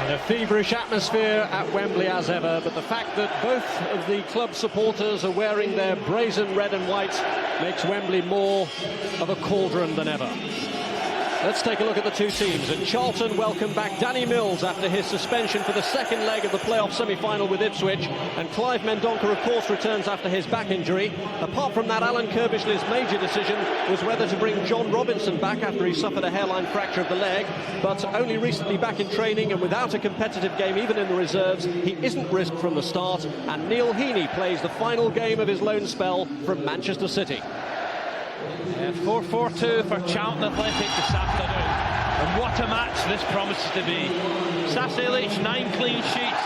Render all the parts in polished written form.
And a feverish atmosphere at Wembley as ever, but the fact that both of the club supporters are wearing their brazen red and white makes Wembley more of a cauldron than ever. Let's take a look at the two teams. And Charlton welcome back Danny Mills after his suspension for the second leg of the playoff semi-final with Ipswich. And Clive Mendonca, of course, returns after his back injury. Apart from that, Alan Curbishley's major decision was whether to bring John Robinson back after he suffered a hairline fracture of the leg. But only recently back in training and without a competitive game, even in the reserves, he isn't risked from the start. And Neil Heaney plays the final game of his loan spell from Manchester City. 4-4-2 for Charlton Athletic this afternoon, and what a match this promises to be. Ilić, 9 clean sheets,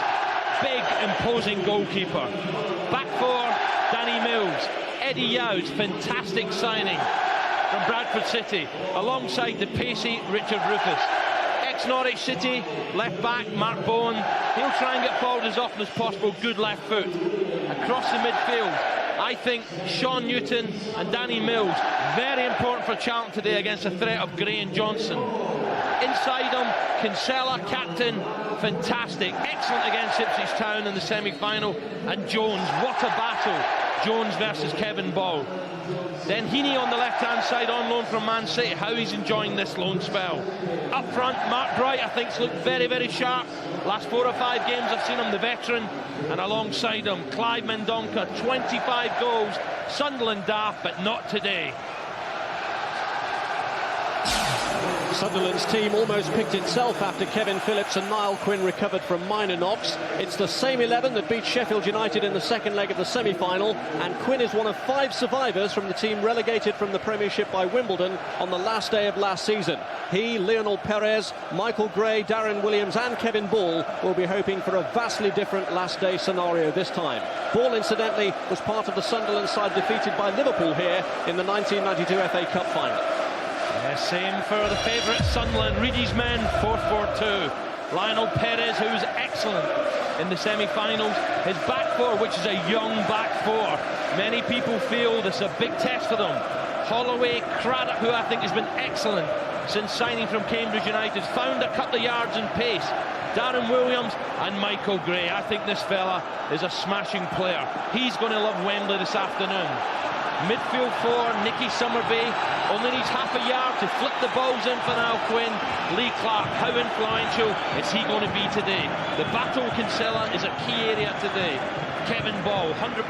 big imposing goalkeeper. Back four, Danny Mills. Eddie Youds, fantastic signing from Bradford City, alongside the pacey Richard Rufus. Ex-Norwich City, left back Mark Bowen. He'll try and get forward as often as possible, good left foot. Across the midfield, I think Sean Newton and Danny Mills, very important for Charlton today against the threat of Gray and Johnston. Inside them, Kinsella, captain, fantastic, excellent against Ipswich Town in the semi-final. And Jones, what a battle, Jones versus Kevin Ball. Then Heaney on the left-hand side on loan from Man City, how he's enjoying this loan spell. Up front, Mark Bright, I think, has looked very, very sharp. Last 4 or 5 games I've seen him, the veteran. And alongside him, Clive Mendonca, 25 goals. Sunderland daft, but not today. Sunderland's team almost picked itself after Kevin Phillips and Niall Quinn recovered from minor knocks. It's the same 11 that beat Sheffield United in the second leg of the semi-final, and Quinn is one of 5 survivors from the team relegated from the Premiership by Wimbledon on the last day of last season. He, Lionel Pérez, Michael Gray, Darren Williams and Kevin Ball will be hoping for a vastly different last day scenario this time. Ball, incidentally, was part of the Sunderland side defeated by Liverpool here in the 1992 FA Cup final. Yeah, same for the favourite Sunderland, Reid's men, 4-4-2. Lionel Pérez, who's excellent in the semi-finals. His back four, which is a young back four. Many people feel this is a big test for them. Holloway, Craddock, who I think has been excellent since signing from Cambridge United, found a couple of yards in pace. Darren Williams and Michael Gray. I think this fella is a smashing player. He's going to love Wembley this afternoon. Midfield four, Summerbee, only needs half a yard to flip the balls in for Niall Quinn. Lee Clark, how influential is he going to be today? The battle with Kinsella is a key area today. Kevin Ball, 100%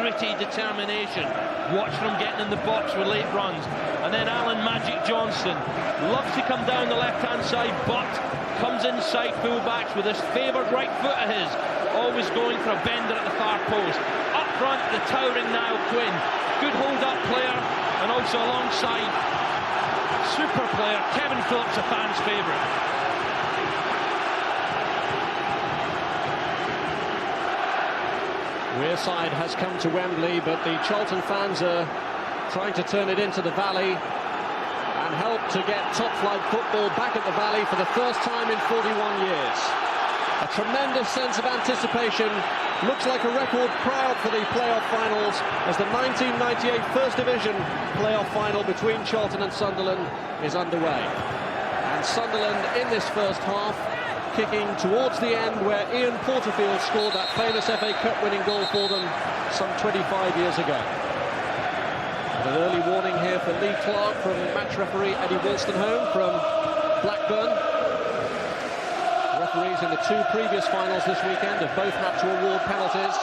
gritty determination. Watch from getting in the box with late runs. And then Alan Magic Johnston, loves to come down the left-hand side, but comes inside fullbacks with his favoured right foot of his, always going for a bender at the far post. Up front, the towering Niall Quinn. Good hold-up player, and also alongside super player Kevin Phillips, a fan's favourite. Wearside has come to Wembley, but the Charlton fans are trying to turn it into the Valley and help to get top-flight football back at the Valley for the first time in 41 years. A tremendous sense of anticipation. Looks like a record crowd for the playoff finals as the 1998 First Division playoff final between Charlton and Sunderland is underway. And Sunderland in this first half kicking towards the end where Ian Porterfield scored that famous FA Cup winning goal for them some 25 years ago. And an early warning here for Lee Clark from match referee Eddie Wolstenholme from Blackburn. Referees in the 2 previous finals this weekend have both had to award penalties.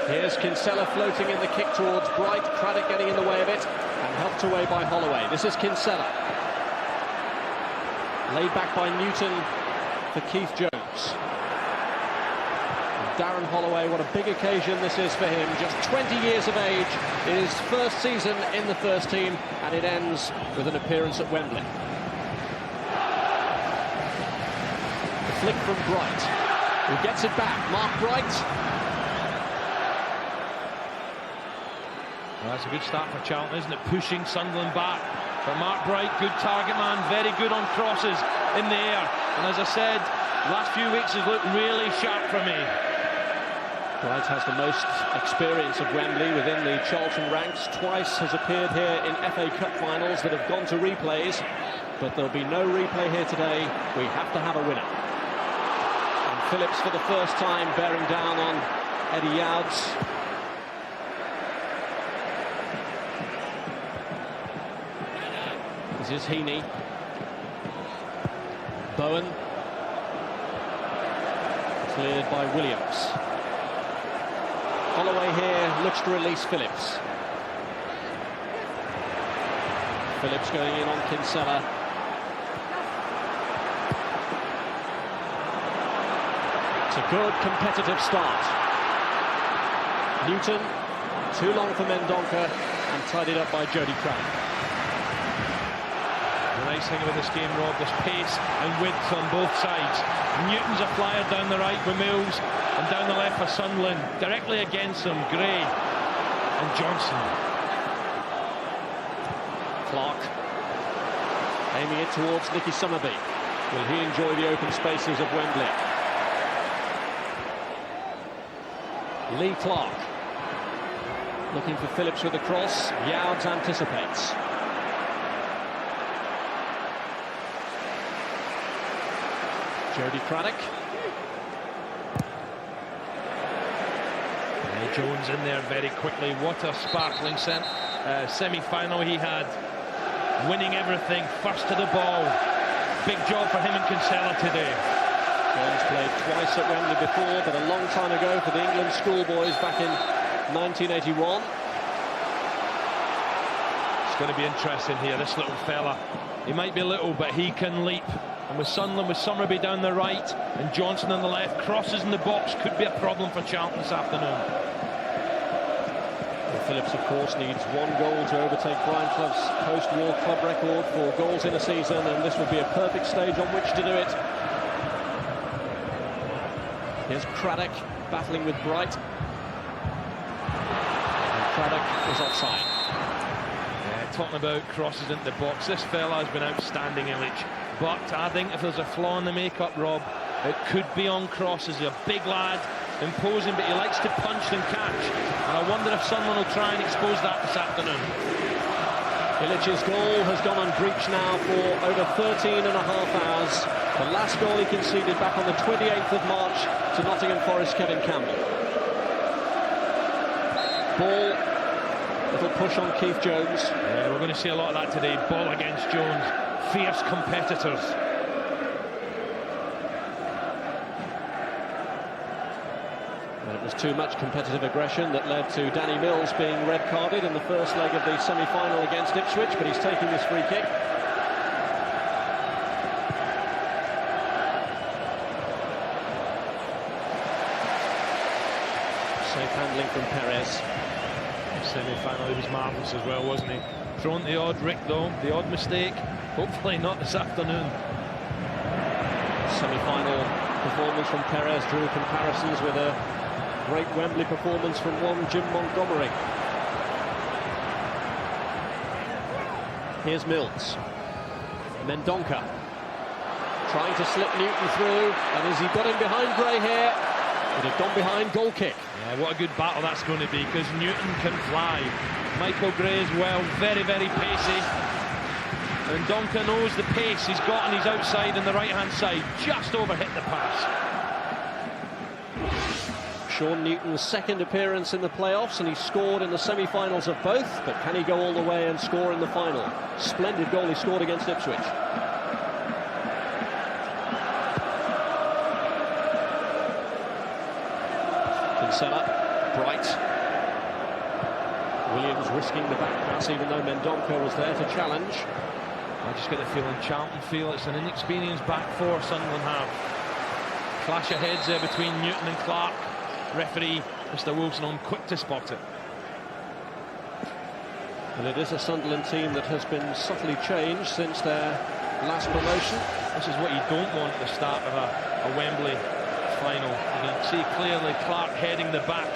Here's Kinsella floating in the kick towards Bright, Craddock getting in the way of it and helped away by Holloway. This is Kinsella. Laid back by Newton for Keith Jones. And Darren Holloway, what a big occasion this is for him. Just 20 years of age, his first season in the first team, and it ends with an appearance at Wembley. Flick from Bright, who gets it back. Mark Bright. Well, that's a good start for Charlton, isn't it? Pushing Sunderland back. For Mark Bright, good target man, very good on crosses in the air. And as I said, last few weeks has looked really sharp for me. Bright has the most experience of Wembley within the Charlton ranks. Twice has appeared here in FA Cup finals that have gone to replays. but there'll be no replay here today. We have to have a winner. And Phillips for the first time bearing down on Eddie Youds. This is Heaney. Bowen. Cleared by Williams. Holloway here looks to release Phillips. Phillips going in on Kinsella. It's a good competitive start. Newton, too long for Mendonca, and tidied up by Craddock. The nice thing about this game, Rob, there's pace and width on both sides. Newton's a flyer down the right with Mills, and down the left for Sunderland. Directly against them, Gray and Johnston. Clark aiming it towards Summerbee. Will he enjoy the open spaces of Wembley? Lee Clark looking for Phillips with a cross. Youds anticipates. Craddock. Jones in there very quickly. What a sparkling semi-final he had. Winning everything, first to the ball. Big job for him and Kinsella today. Jones played twice at Wembley before, but a long time ago for the England schoolboys back in 1981. It's going to be interesting here, this little fella. He might be little, but he can leap. And with Sunderland, with Summerbee down the right and Johnston on the left, crosses in the box could be a problem for Charlton this afternoon. Well, Phillips, of course, needs one goal to overtake Brian Clough's post-war club record for goals in a season, and this would be a perfect stage on which to do it. Here's Craddock battling with Bright. And Craddock is offside. Yeah, talking about crosses into the box, this fella has been outstanding, Ilić. But I think if there's a flaw in the makeup, Rob, it could be on crosses. He's a big lad, imposing, but he likes to punch and catch. And I wonder if someone will try and expose that this afternoon. Ilić's goal has gone unbreached now for over 13 and a half hours. The last goal he conceded back on the 28th of March to Nottingham Forest Kevin Campbell. Ball, little push on Keith Jones. Yeah, we're going to see a lot of that today. Ball against Jones. Fierce competitors. Well, it was too much competitive aggression that led to Danny Mills being red carded in the first leg of the semi-final against Ipswich, but he's taking this free kick. Safe handling from Pérez. Semi-final, he was marvellous as well, wasn't he? Thrown the odd Rick though, the odd mistake. Hopefully not this afternoon. Semi-final performance from Pérez drew comparisons with a great Wembley performance from one Jim Montgomery. Here's Mills. Mendonca trying to slip Newton through, and as he got in behind Gray here, it had gone behind, goal kick. Yeah, what a good battle that's going to be, because Newton can fly. Michael Gray as well, very, very pacey. And Mendonca knows the pace he's got, and he's outside on the right-hand side, just overhit the pass. Sean Newton's second appearance in the playoffs, and he scored in the semi-finals of both, but can he go all the way and score in the final? Splendid goal he scored against Ipswich. Kinsella, Bright. Williams risking the back pass, even though Mendonca was there to challenge. I just get the feeling Charlton feel it's an inexperienced back four Sunderland have. Clash of heads there between Newton and Clark. Referee Mr. Wilson on quick to spot it. And it is a Sunderland team that has been subtly changed since their last promotion. This is what you don't want at the start of a Wembley final. You can see clearly Clark heading the back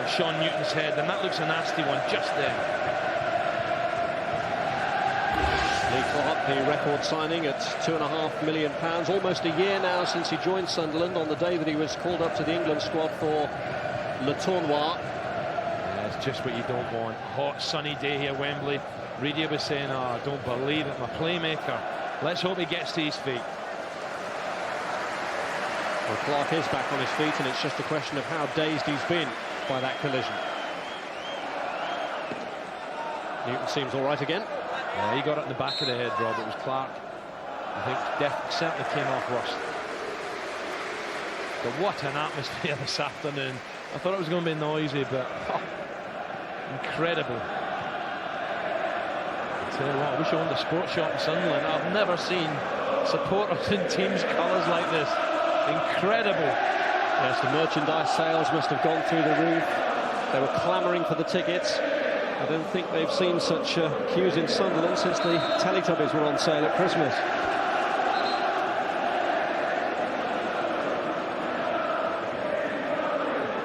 of Sean Newton's head, and that looks a nasty one just there. Lee Clark, the record signing at £2.5 million, almost a year now since he joined Sunderland, on the day that he was called up to the England squad for Le Tournoi. Yeah, it's just what you don't want. Hot, sunny day here, Wembley. Reid was saying, "Oh, I don't believe it, my playmaker." Let's hope he gets to his feet. Well, Clark is back on his feet, and it's just a question of how dazed he's been by that collision. Newton seems all right again. Yeah, he got it in the back of the head, Rob. It was Clark. I think certainly came off worse. But what an atmosphere this afternoon. I thought it was going to be noisy, but incredible. I tell you what, I wish I owned a sports shop in Sunderland. I've never seen supporters in teams' colours like this. Incredible. Yes, the merchandise sales must have gone through the roof. They were clamouring for the tickets. I don't think they've seen such queues in Sunderland since the Teletubbies were on sale at Christmas.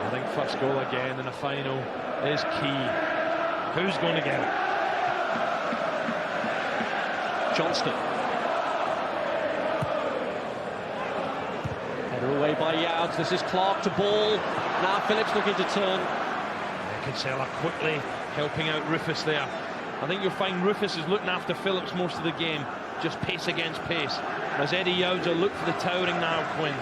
I think first goal again in a final is key. Who's going to get it? Johnston. Header away by Youds. This is Clark to ball. Now Phillips looking to turn. Kinsella quickly helping out Rufus there. I think you'll find Rufus is looking after Phillips most of the game, just pace against pace. As Eddie Youds will look for the towering now, Quinn.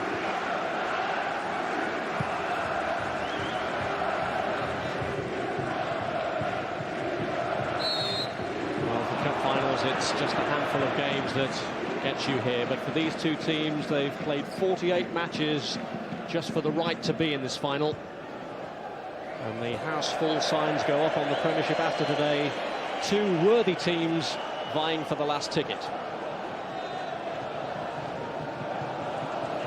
Well, for cup finals, it's just a handful of games that gets you here. But for these two teams, they've played 48 matches just for the right to be in this final. And the house full signs go up on the Premiership after today. Two worthy teams vying for the last ticket.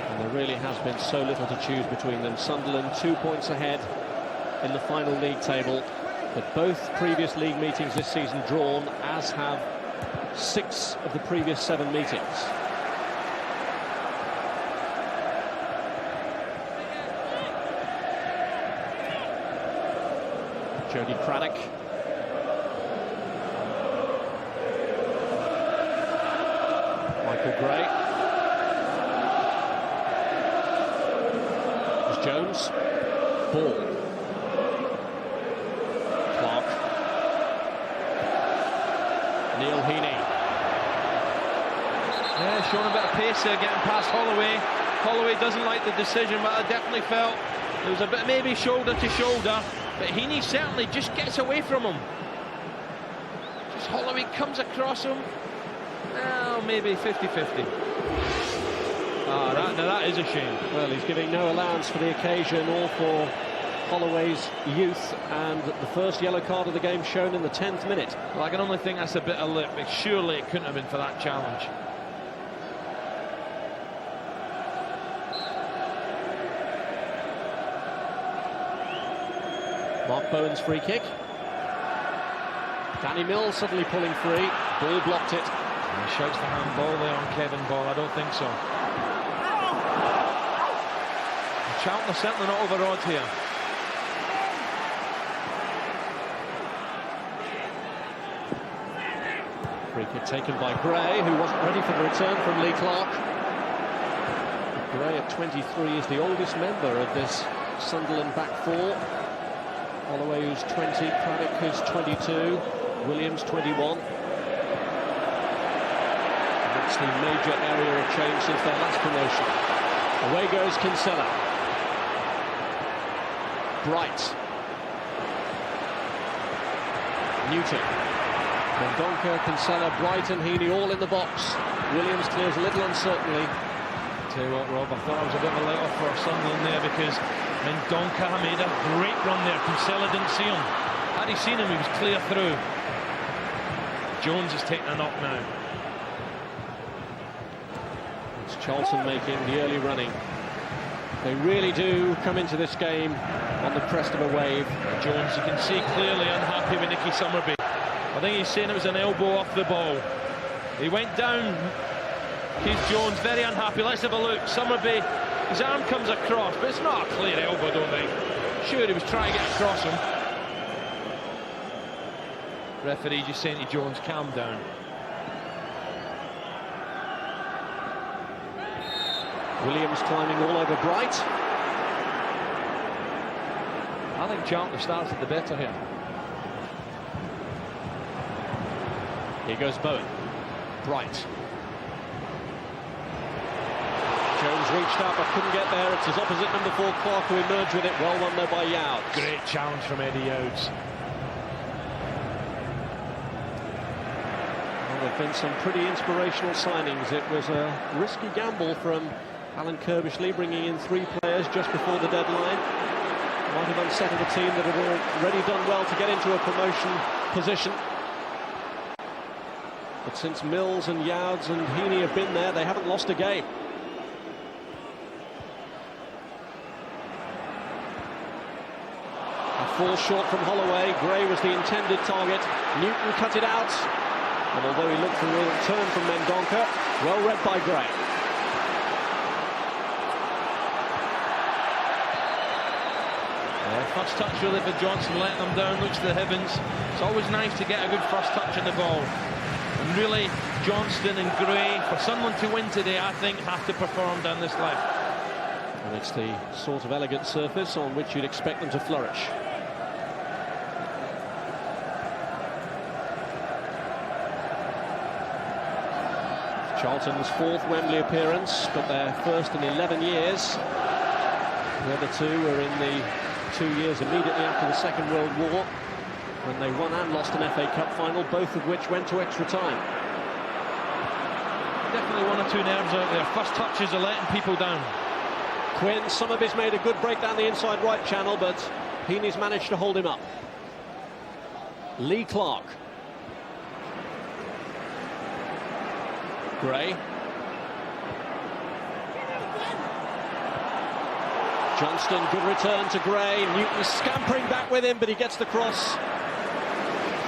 And there really has been so little to choose between them. Sunderland 2 points ahead in the final league table. But both previous league meetings this season drawn, as have 6 of the previous 7 meetings. Craddock. Michael Gray. There's Jones. Ball. Clark. Heaney. Yeah, showing a bit of pace there, getting past Holloway. Holloway doesn't like the decision, but I definitely felt there was a bit maybe shoulder to shoulder. But Heaney certainly just gets away from him. Just Holloway comes across him. Well, maybe 50-50. Now that is a shame. Well, he's giving no allowance for the occasion or for Holloway's youth, and the first yellow card of the game shown in the 10th minute. Well, I can only think that's a bit of lip, but surely it couldn't have been for that challenge. Mark Bowen's free kick. Danny Mills suddenly pulling free. Ball blocked it. And he shouts for handball there on Kevin Ball. I don't think so. Charlton are certainly not over odds here. Free kick taken by Gray, who wasn't ready for the return from Lee Clark. Gray at 23 is the oldest member of this Sunderland back four. Holloway, who's 20, Craddock, who's 22, Williams, 21. And that's the major area of change since their last promotion. Away goes Kinsella. Bright. Newton. Mendonca, Kinsella, Bright and Heaney all in the box. Williams clears a little uncertainly. Tell you what, Rob, I thought I was a bit of a let-off for Sunderland there, because Mendonca made a great run there. Kinsella didn't see him. Had he seen him, he was clear through. Jones is taking a knock now. It's Charlton making the early running. They really do come into this game on the crest of a wave. Jones, you can see clearly unhappy with Nicky Summerbee. I think he's saying it was an elbow off the ball. He went down. Keith Jones very unhappy. Let's have a look. Summerbee, his arm comes across, but it's not a clear elbow, I don't think. Sure, he was trying to get across him. Referee just saying to Jones, calm down. Williams climbing all over Bright. I think Charlton starts at the better here. Here goes Bowen. Bright. Jones reached out but couldn't get there. It's his opposite number 4, Clark, who emerged with it. Well won though by Youds. Great challenge from Eddie Youds. Well, there have been some pretty inspirational signings. It was a risky gamble from Alan Curbishley, bringing in 3 players just before the deadline. Might have unsettled a team that had already done well to get into a promotion position. But since Mills and Youds and Heaney have been there, they haven't lost a game. A fall short from Holloway. Gray was the intended target. Newton cut it out. And although he looked for a return from Mendonca, well read by Gray. First touch really for Johnston, letting them down, looks to the heavens. It's always nice to get a good first touch on the ball. And really, Johnston and Gray, for Sunderland to win today, I think, have to perform down this left. And it's the sort of elegant surface on which you'd expect them to flourish. Charlton's 4th Wembley appearance, but their first in 11 years. The other 2 were in the 2 years immediately after the Second World War, when they won and lost an FA Cup final, both of which went to extra time. Definitely 1 or 2 nerves out there. First touches are letting people down. Quinn, Summerbee's made a good break down the inside right channel, but Heaney's managed to hold him up. Lee Clark. Gray. Johnston, good return to Gray. Newton scampering back with him, but he gets the cross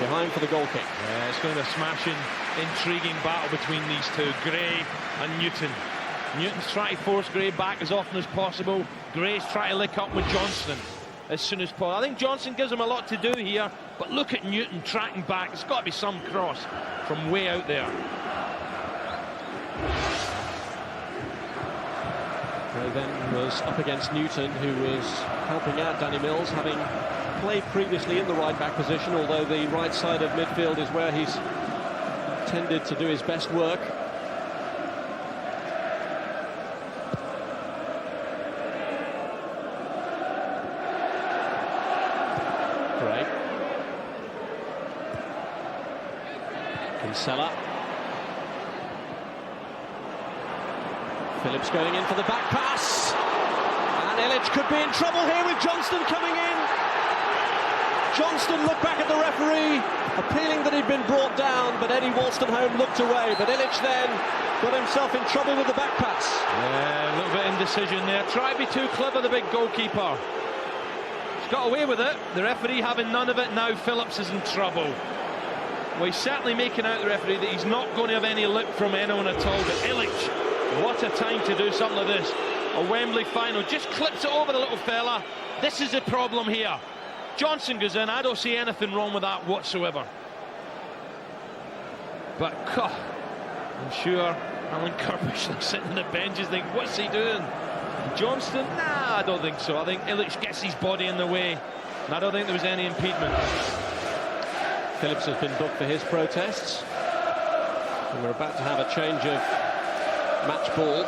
behind for the goal kick. Yeah, it's going to be a smashing, intriguing battle between these 2, Gray and Newton. Newton's trying to force Gray back as often as possible. Gray's trying to lick up with Johnston as soon as possible. I think Johnston gives him a lot to do here, but look at Newton tracking back. It's got to be some cross from way out there. Gray then was up against Newton, who was helping out Danny Mills, having played previously in the right-back position, although the right side of midfield is where he's tended to do his best work. Gray. Kinsella. Phillips going in for the back pass, and Ilić could be in trouble here with Johnston coming in. Johnston looked back at the referee, appealing that he'd been brought down, but Eddie Wolstenholme looked away. But Ilić then got himself in trouble with the back pass. Yeah, a little bit of indecision there. Try to be too clever, the big goalkeeper. He's got away with it. The referee having none of it. Now Phillips is in trouble. Well, he's certainly making out, the referee, that he's not going to have any look from anyone at all. But Ilić, what a time to do something like this. A Wembley final, just clips it over the little fella. This is the problem here. Johnston goes in. I don't see anything wrong with that whatsoever. But I'm sure Alan Curbishley sitting on the benches thinking, what's he doing? Johnston? Nah, I don't think so. I think Ilić gets his body in the way, and I don't think there was any impediment. Phillips has been booked for his protests, and we're about to have a change of match ball.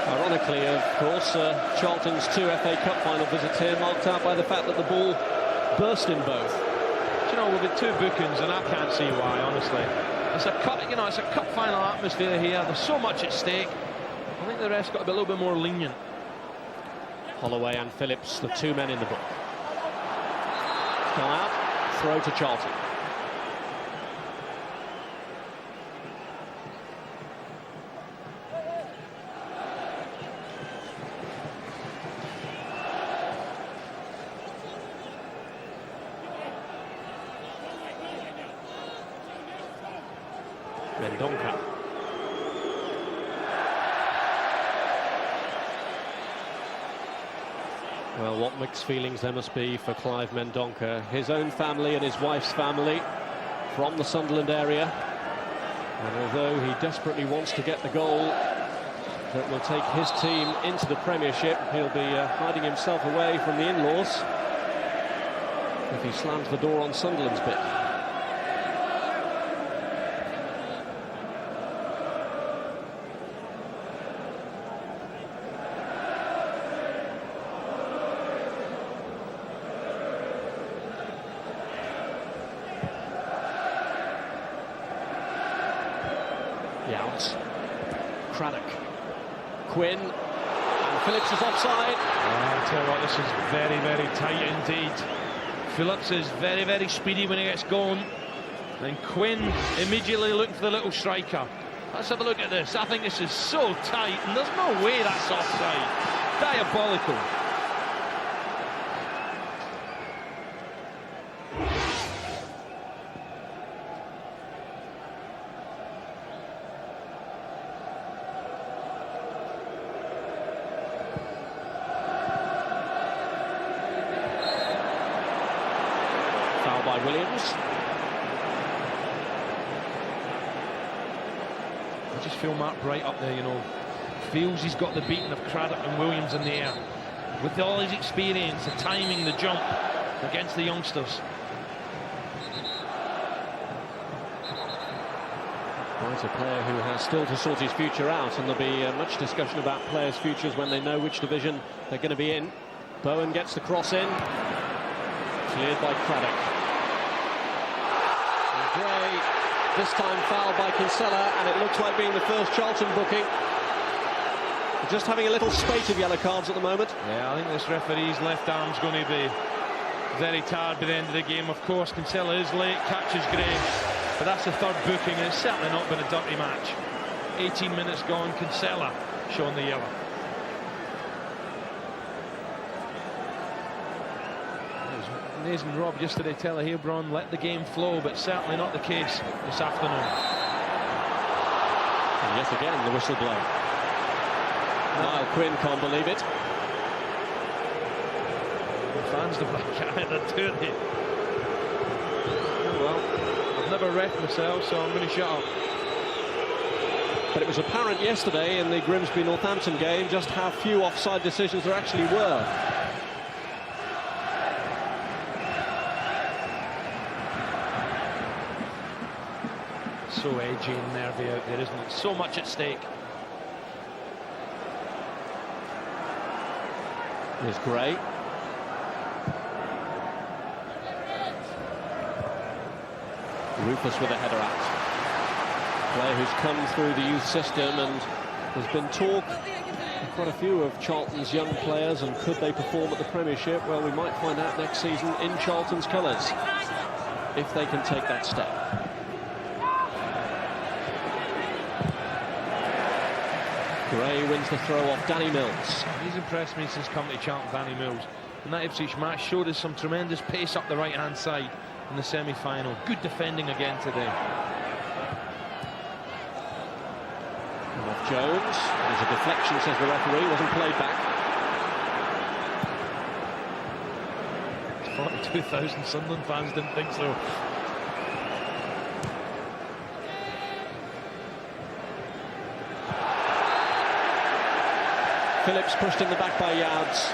Ironically, of course, Charlton's 2 FA Cup final visits here marked out by the fact that the ball burst in both. Do you know, with the 2 bookings, and I can't see why, honestly. It's a cup, you know, it's a cup final atmosphere here. There's so much at stake. I think the rest got to be a little bit more lenient. Holloway and Phillips, the 2 men in the book. Come out, throw to Charlton. Mendonca. Well, what mixed feelings there must be for Clive Mendonca. His own family and his wife's family from the Sunderland area. And although he desperately wants to get the goal that will take his team into the Premiership, he'll be hiding himself away from the in-laws if he slams the door on Sunderland's bit. Craddock. Quinn, and Phillips is offside. I tell you what, this is very, very tight indeed. Phillips is very, very speedy when he gets going. Then Quinn immediately looking for the little striker. Let's have a look at this. I think this is so tight, and there's no way that's offside. Diabolical. Foul by Williams. I just feel Mark Bright up there, you know, feels he's got the beating of Craddock and Williams in the air. With all his experience, the timing, the jump against the youngsters. Right, a player who has still to sort his future out, and there'll be much discussion about players' futures when they know which division they're going to be in. Bowen gets the cross in, cleared by Craddock. And Gray, this time fouled by Kinsella, and it looks like being the first Charlton booking. Just having a little spate of yellow cards at the moment. Yeah, I think this referee's left arm's going to be very tired by the end of the game. Of course, Kinsella is late, catches Gray, but that's the third booking, and it's certainly not been a dirty match. 18 minutes gone, Kinsella showing the yellow. It was amazing, Rob, yesterday telling Hebron let the game flow, but certainly not the case this afternoon. And yet again, the whistle blown. Now Quinn can't believe it. The fans don't like it either, do they? Well, I've never ref myself, so I'm going to shut up. But it was apparent yesterday in the Grimsby-Northampton game just how few offside decisions there actually were. So edgy and nervy out there, isn't it? So much at stake. Here's Gray. Rufus with a header out. Player who's come through the youth system, and there's been talk, quite a few of Charlton's young players, and could they perform at the Premiership? Well, we might find out next season in Charlton's colours, if they can take that step. Gray wins the throw off Danny Mills. He's impressed me since coming to Charlton, Danny Mills. And that Ipswich match showed us some tremendous pace up the right-hand side in the semi-final. Good defending again today. Off Jones. There's a deflection, says the referee. Wasn't played back. 42,000 Sunderland fans didn't think so. Phillips pushed in the back by Youds.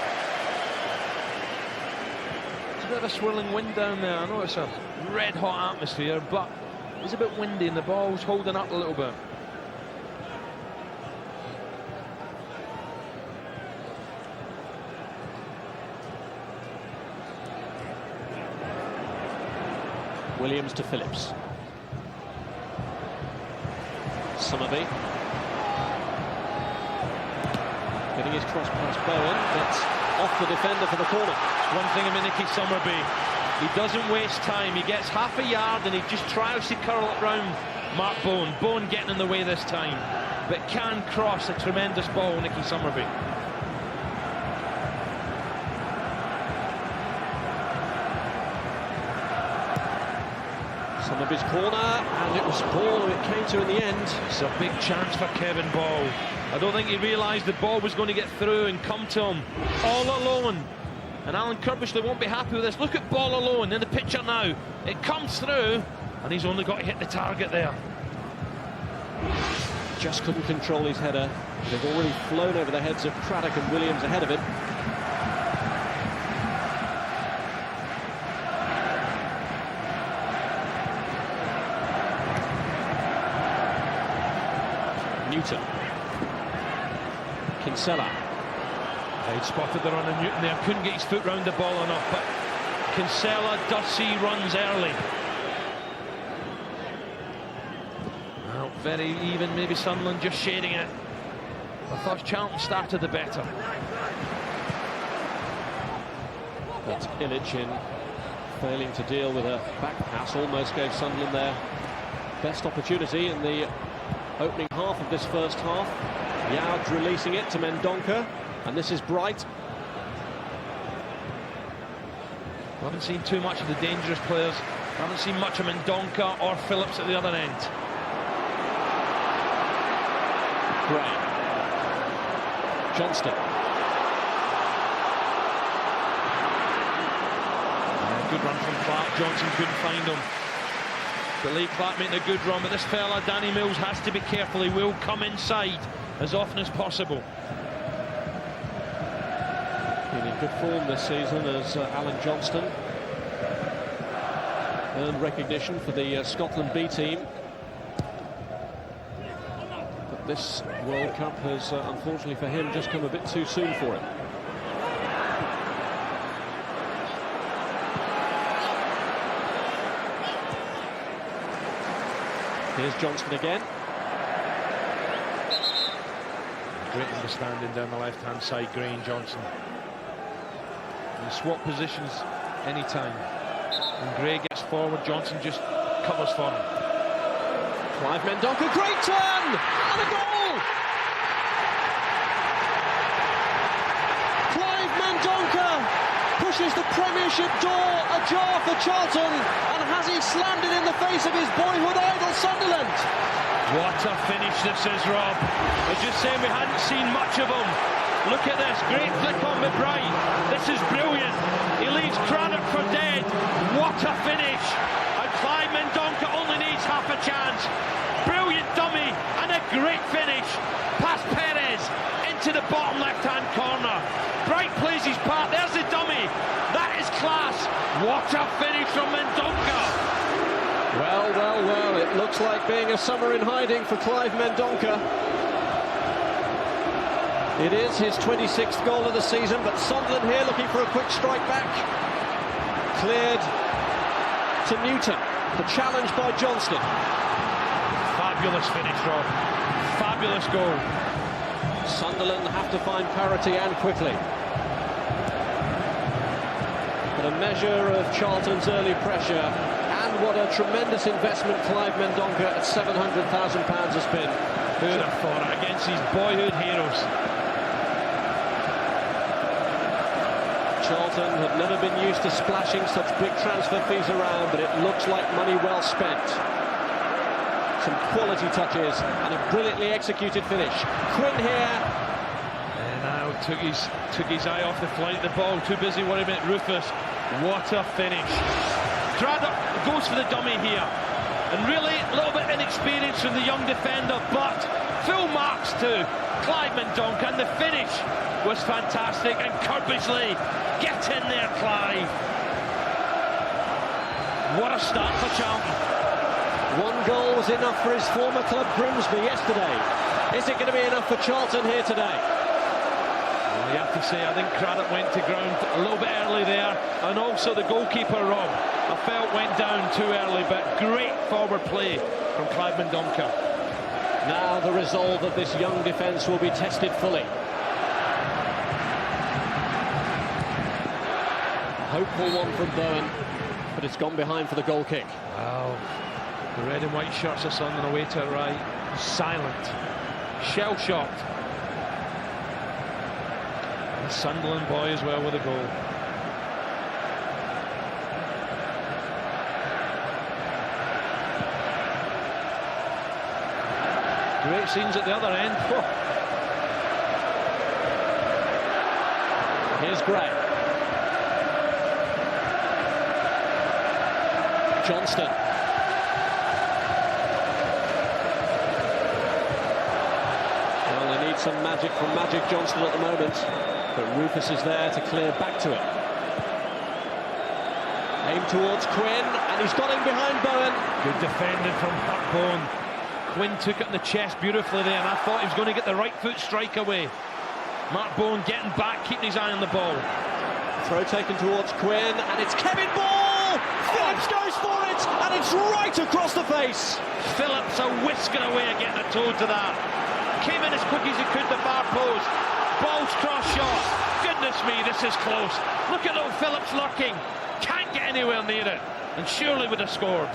It's a bit of a swirling wind down there. I know it's a red-hot atmosphere, but it's a bit windy and the ball's holding up a little bit. Williams to Phillips. Summerbee. Getting his cross past Bowen, that's off the defender for the corner. One thing about Nicky Summerbee, he doesn't waste time. He gets half a yard and he just tries to curl it round Mark Bowen. Bowen getting in the way this time, but can cross a tremendous ball, Nicky Summerbee. Summerbee's corner, and it was Ball who it came to in the end. It's a big chance for Kevin Ball. I don't think he realised the ball was going to get through and come to him all alone. And Alan Curbishley won't be happy with this. Look at Ball alone in the picture now. It comes through, and he's only got to hit the target there. Just couldn't control his header. They've already flown over the heads of Craddock and Williams ahead of him. Newton. Kinsella. He'd spotted the run of Newton there, couldn't get his foot round the ball enough, but Kinsella does see runs early. Well, very even, maybe Sunderland just shading it. I thought Charlton started the better. That's Ilić in, failing to deal with a back pass, almost gave Sunderland their best opportunity in the opening half of this first half. Youds releasing it to Mendonca, and this is Bright. I haven't seen too much of the dangerous players. I haven't seen much of Mendonca or Phillips at the other end. Reid. Johnston. Good run from Clark. Johnson couldn't find him. But Lee Clark making a good run, but this fella, Danny Mills, has to be careful. He will come inside as often as possible. Been in good form this season as Alan Johnston earned recognition for the Scotland B team. But this World Cup has, unfortunately for him, just come a bit too soon for him. Here's Johnston again. Great understanding down the left-hand side, Gray and Johnson. And swap positions anytime. When Gray gets forward, Johnson just covers for him. Clive Mendonca, great turn! And a goal! Clive Mendonca pushes the Premiership door ajar for Charlton, and has he slammed it in the face of his boyhood idol Sunderland? What a finish this is, Rob. I was just saying we hadn't seen much of him. Look at this, great flick on McBride. This is brilliant. He leaves Craddock for dead. What a finish. And Clive Mendonca only needs half a chance. Brilliant dummy and a great finish. Past Pérez into the bottom left-hand corner. Bright plays his part. There's the dummy. That is class. What a finish from Mendonca. Well, well, well, it looks like being a summer in hiding for Clive Mendonca. It is his 26th goal of the season, but Sunderland here looking for a quick strike back. Cleared to Newton. The challenge by Johnston. Fabulous finish, Rob. Fabulous goal. Sunderland have to find parity, and quickly. But a measure of Charlton's early pressure, and what a tremendous investment Clive Mendonca at £700,000 has been. Who'd have thought it, against his boyhood heroes. Charlton have never been used to splashing such big transfer fees around, but it looks like money well spent. Some quality touches and a brilliantly executed finish. Quinn here. And now took his eye off the flight of the ball, too busy worrying about Rufus. What a finish. Craddock goes for the dummy here. And really a little bit inexperienced from the young defender, but full marks to Clive Mendonca, and the finish was fantastic. And Curbishley, get in there, Clive. What a start for Charlton. One goal was enough for his former club Grimsby yesterday. Is it going to be enough for Charlton here today? Well, you have to say, I think Craddock went to ground a little bit early there, and also the goalkeeper, Rob, I felt went down too early, but great forward play from Clive Mendonca. Now the resolve of this young defence will be tested fully. Hopeful one from Bowen, but it's gone behind for the goal kick. Wow. The red and white shirts are Sunderland away to right. Silent. Shell-shocked. The Sunderland boy as well with a goal. Great scenes at the other end. Oh. Here's Gray. Johnston. Well, they need some magic from Magic Johnston at the moment, but Rufus is there to clear back to it. Aim towards Quinn, and he's got him behind Bowen. Good defending from Bowen. Quinn took it in the chest beautifully there, and I thought he was going to get the right foot strike away. Mark Bowen getting back, keeping his eye on the ball. Throw taken towards Quinn, and it's Kevin Ball! Phillips goes for it, and it's right across the face. Phillips a whisker away, getting a toe to that. Came in as quick as he could, the bar Phillips cross shot. Goodness me, this is close. Look at little Phillips lurking. Can't get anywhere near it. And surely would have scored.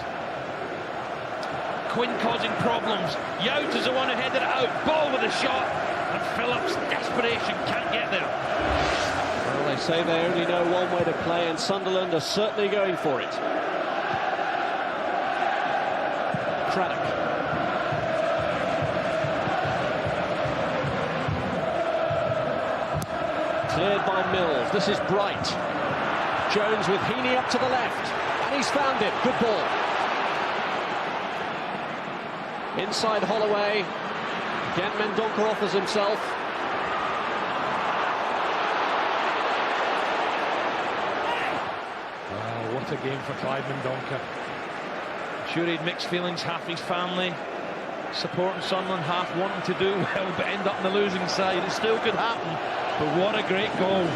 Quinn causing problems. Youds is the one who headed it out. Ball with a shot. And Phillips, desperation, can't get there. Well, they say they only know one way to play, and Sunderland are certainly going for it. Craddock. Cleared by Mills. This is Bright. Jones with Heaney up to the left. And he's found it. Good ball. Inside Holloway. Again, Mendonca offers himself. Oh, what a game for Clyde Mendonca. Sure, he'd mixed feelings, half his family supporting Sunderland, half wanting to do well, but end up on the losing side. It still could happen, but what a great goal.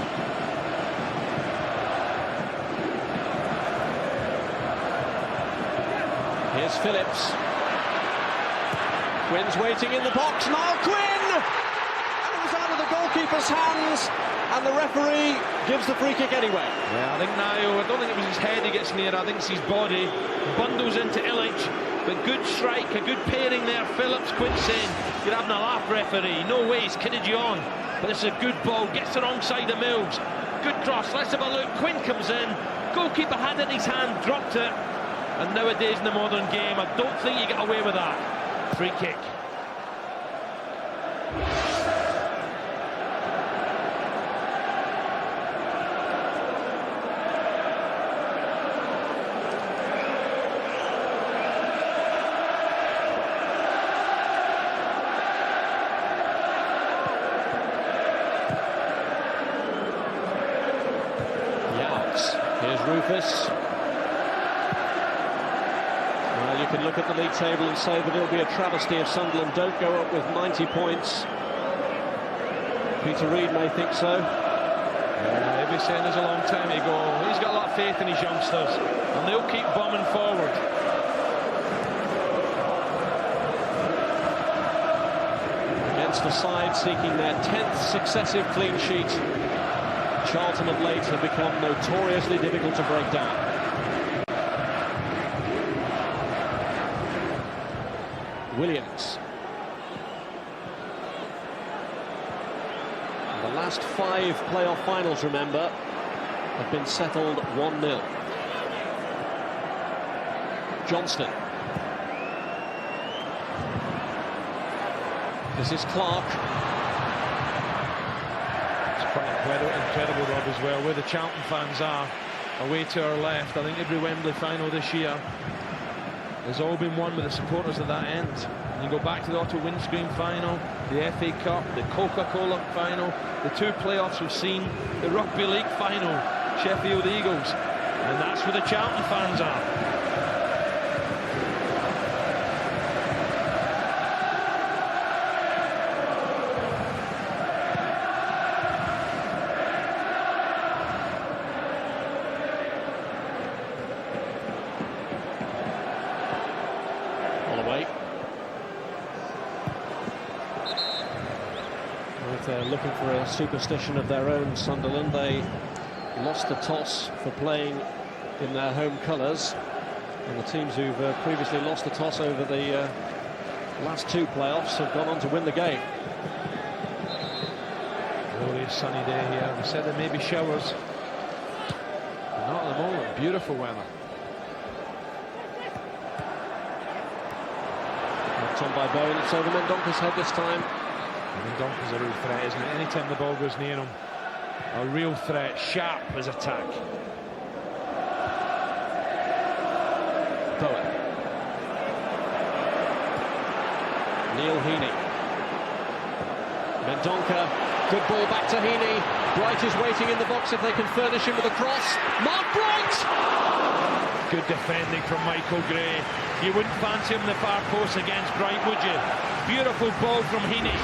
Here's Phillips. Quinn's waiting in the box now. Quinn! And it was out of the goalkeeper's hands, and the referee gives the free kick anyway. Yeah, I think now, I don't think it was his head he gets near, I think it's his body. Bundles into Ilić, but good strike, a good pairing there. Phillips, Quinn saying, you're having a laugh, referee. No way, he's kidded you on. But this is a good ball, gets the wrong side of Mills. Good cross, let's have a look. Quinn comes in, goalkeeper had it in his hand, dropped it. And nowadays in the modern game, I don't think you get away with that. Free kick. Youds. Here's Rufus. Well, you can look at the league table and say that it'll be a travesty if Sunderland don't go up with 90 points. Peter Reid may think so. Yeah, he'll be saying this a long time ago. He's got a lot of faith in his youngsters, and they'll keep bombing forward. Against a side seeking their 10th successive clean sheet, Charlton of late have become notoriously difficult to break down. Williams. The last 5 playoff finals, remember, have been settled 1-0. Johnston. This is Clark. It's quite incredible, Rob, as well, where the Charlton fans are, away to our left. I think every Wembley final this year has all been won with the supporters at that end. And you go back to the Auto Windscreen final, the FA Cup, the Coca-Cola final, the 2 playoffs we've seen, the Rugby League final, Sheffield Eagles, and that's where the Charlton fans are. Holloway. If they're looking for a superstition of their own, Sunderland, they lost the toss for playing in their home colours, and the teams who've previously lost the toss over the last 2 playoffs have gone on to win the game. Glorious sunny day here. We said there may be showers, but not at the moment. Beautiful weather. Knocked on by Bowen. It's over Mendonca's head this time. Mendonca's a real threat, isn't it? Anytime the ball goes near him, a real threat, sharp as attack. Bowen. Neil Heaney. Mendonca, good ball back to Heaney. Bright is waiting in the box if they can furnish him with a cross. Mark Bright! Good defending from Michael Gray. You wouldn't fancy him in the far post against Bright, would you? Beautiful ball from Heaney.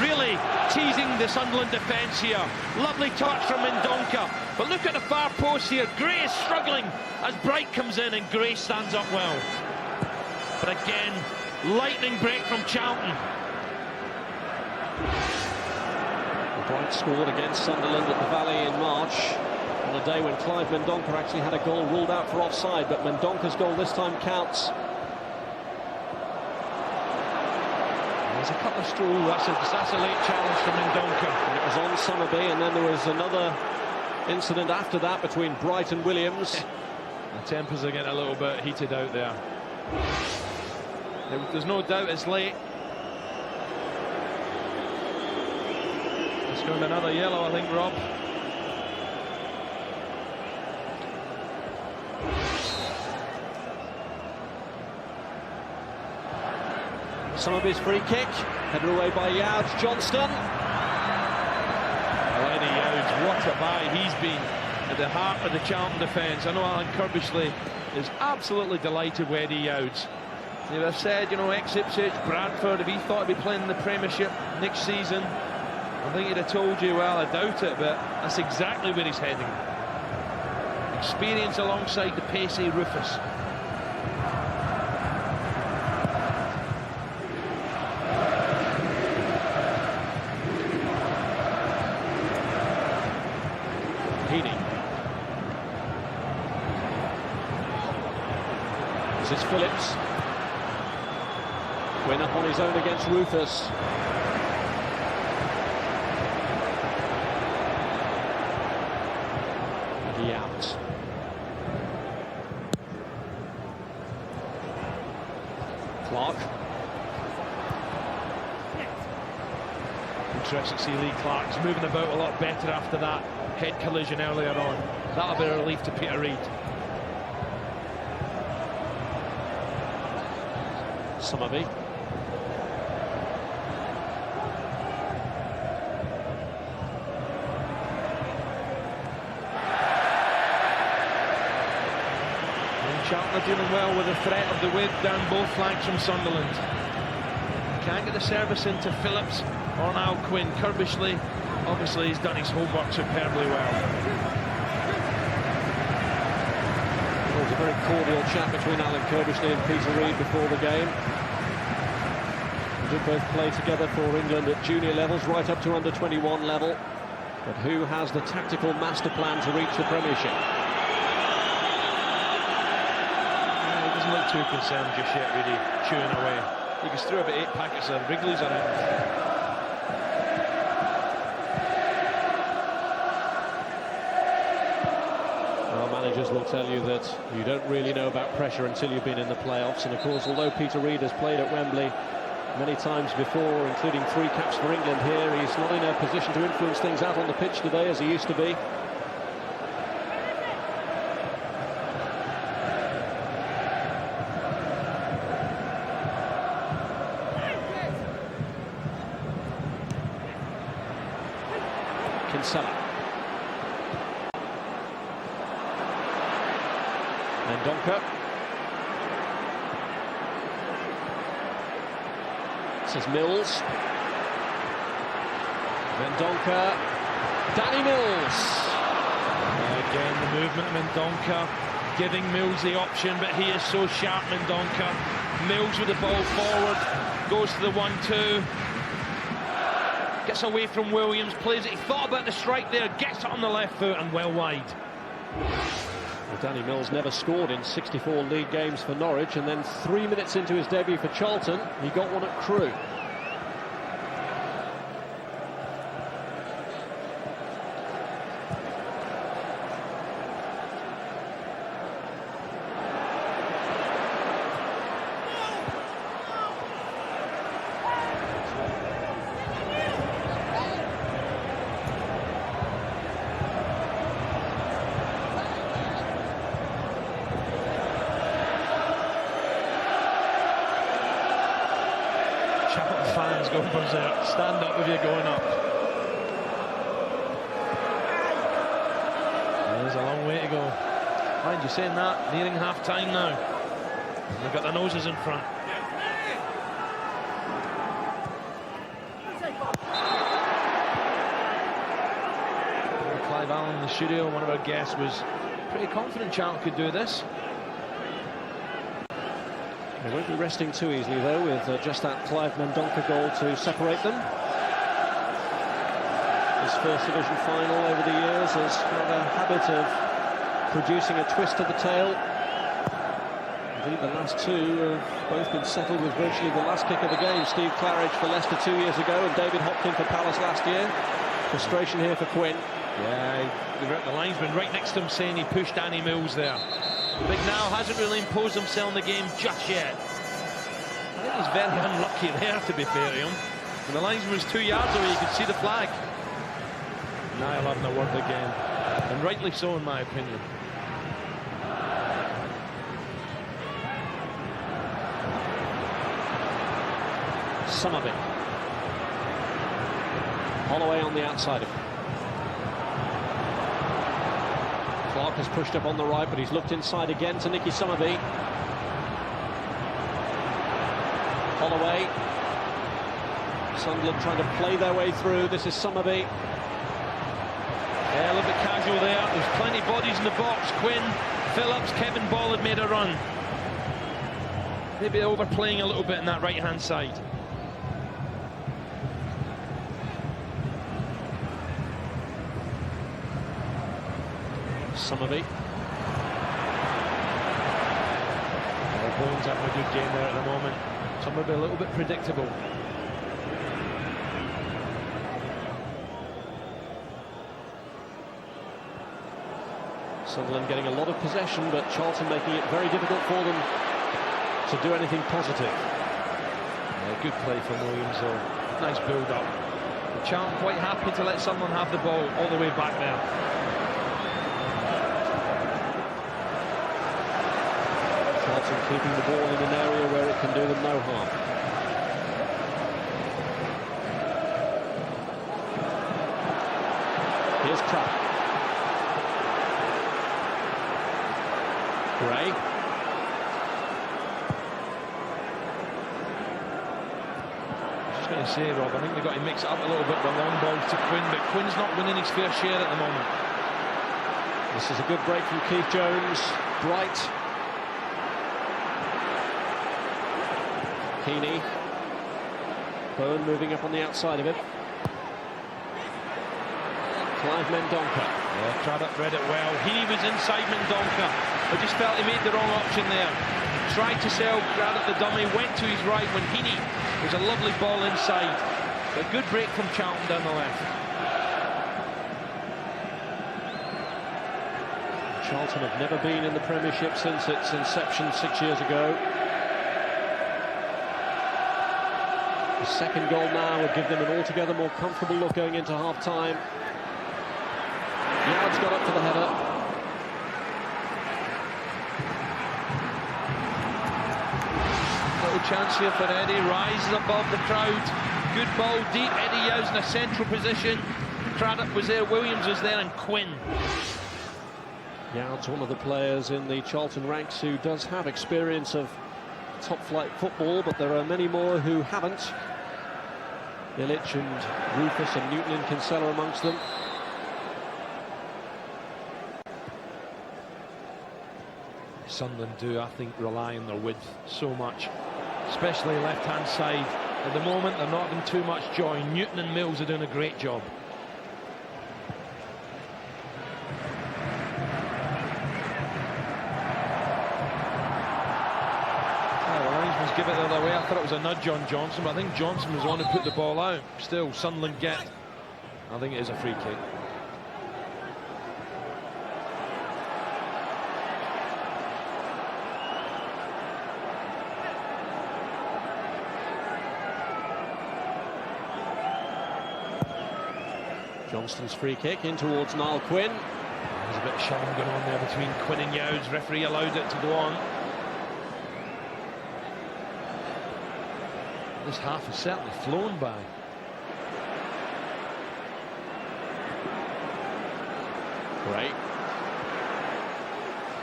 Really teasing the Sunderland defence here. Lovely touch from Mendonca. But look at the far post here. Gray is struggling as Bright comes in, and Gray stands up well. But again, lightning break from Charlton. Bright Youds scored against Sunderland at the Valley in March, on a day when Clive Mendonca actually had a goal ruled out for offside, but Mendonca's goal this time counts. There's a couple of strolls. That's a late challenge for Mendonca. And it was on Summerbee, and then there was another incident after that between Bright and Williams. The tempers are getting a little bit heated out there. There's no doubt it's late. It's going to be another yellow, I think, Rob. Summerbee's free kick, headed away by Youds. Johnston. Youds, what a buy he's been at the heart of the Charlton defence. I know Alan Curbishley is absolutely delighted with Eddie Youds. They have said, you know, ex-Ipswich, Bradford, if he thought he'd be playing in the Premiership next season, I think he'd have told you, well, I doubt it, but that's exactly where he's heading. Experience alongside the pacey Rufus. Heaney. This is Phillips. Quinn up on his own against Rufus. He out. Clark. Interesting to see Lee Clark's moving about a lot better after that head collision earlier on. That'll be a relief to Peter Reid. Summerbee. Charlton are dealing well with the threat of the width down both flanks from Sunderland. Can't get the service into Phillips or now Quinn. Curbishley, obviously, he's done his homework superbly well. There was a very cordial chat between Alan Curbishley and Peter Reid before the game. They did both play together for England at junior levels, right up to under 21 level. But who has the tactical master plan to reach the Premiership? Look too concerned just yet, really, chewing away. He goes through about 8 packets of Wrigley's around. Well, managers will tell you that you don't really know about pressure until you've been in the playoffs. And of course, although Peter Reid has played at Wembley many times before, including 3 caps for England here, he's not in a position to influence things out on the pitch today as he used to be. Kinsella. Mendonca. This is Mills. Mendonca. Danny Mills. Again, the movement of Mendonca, giving Mills the option, but he is so sharp, Mendonca. Mills with the ball forward, goes to the 1-2. Gets away from Williams, plays it. He thought about the strike there, gets it on the left foot and well wide. Well, Danny Mills never scored in 64 league games for Norwich, and then 3 minutes into his debut for Charlton, he got one at Crewe. Fans go berserk. Stand up if you're going up. There's a long way to go. Mind you saying that, nearing half-time now. They've got their noses in front. Clive Allen in the studio, one of our guests, was pretty confident Charlton could do this. They won't be resting too easily, though, with just that Clive Mendonca goal to separate them. his first division final over the years, has had a habit of producing a twist to the tail. Indeed, the last two have both been settled with virtually the last kick of the game. Steve Claridge for Leicester 2 years ago, and David Hopkin for Palace last year. Frustration here for Quinn. Yeah, the linesman right next to him saying he pushed Danny Mills there. But now hasn't really imposed himself in the game just yet. I think he's very unlucky there, to be fair to him. When the linesman was 2 yards away, you could see the flag. Niall having a word again, and rightly so in my opinion. Summerbee. Holloway on the outside of him. Clark has pushed up on the right, but he's looked inside again to Nicky Summerbee. Holloway. Sunderland trying to play their way through. This is Summerbee. Yeah, a little bit casual there. There's plenty of bodies in the box. Quinn, Phillips, Kevin Ball had made a run. Maybe overplaying a little bit on that right-hand side. Summerbee. Bowen's having a good game there at the moment. Summerbee a little bit predictable. Sunderland getting a lot of possession, but Charlton making it very difficult for them to do anything positive. Yeah, good play from Williams though. Nice build-up. Charlton quite happy to let someone have the ball all the way back there. Charlton keeping the ball in an area where it can do them no harm. Here's Craddock. Gray. Just going to say, Rob, I think they've got to mix it up a little bit with long balls to Quinn, but Quinn's not winning his fair share at the moment. This is a good break from Keith Jones. Bright. Heaney. Bowen moving up on the outside of it. Clive Mendonca. Yeah, Craddock read it well. Heaney was inside Mendonca. I just felt he made the wrong option there. Tried to sell Craddock the dummy, went to his right when Heaney was a lovely ball inside. A good break from Charlton down the left. Charlton have never been in the Premiership since its inception 6 years ago. The second goal now would give them an altogether more comfortable look going into half-time. Youds got up for the header. Little chance here for Eddie, rises above the crowd. Good ball deep, Eddie Youds in a central position. Craddock was there, Williams was there, and Quinn. Youds, one of the players in the Charlton ranks who does have experience of top-flight football, but there are many more who haven't. Ilić and Rufus and Newton and Kinsella amongst them. Sunderland do, I think, rely on their width so much, especially left-hand side. At the moment, they're not having too much joy. Newton and Mills are doing a great job. Give it the other way. I thought it was a nudge on Johnston, but I think Johnston was the one who put the ball out. Still, Sunderland get. I think it is a free kick. Johnston's free kick in towards Niall Quinn. There's a bit of shoving going on there between Quinn and Youds. Referee allowed it to go on. This half has certainly flown by. Great.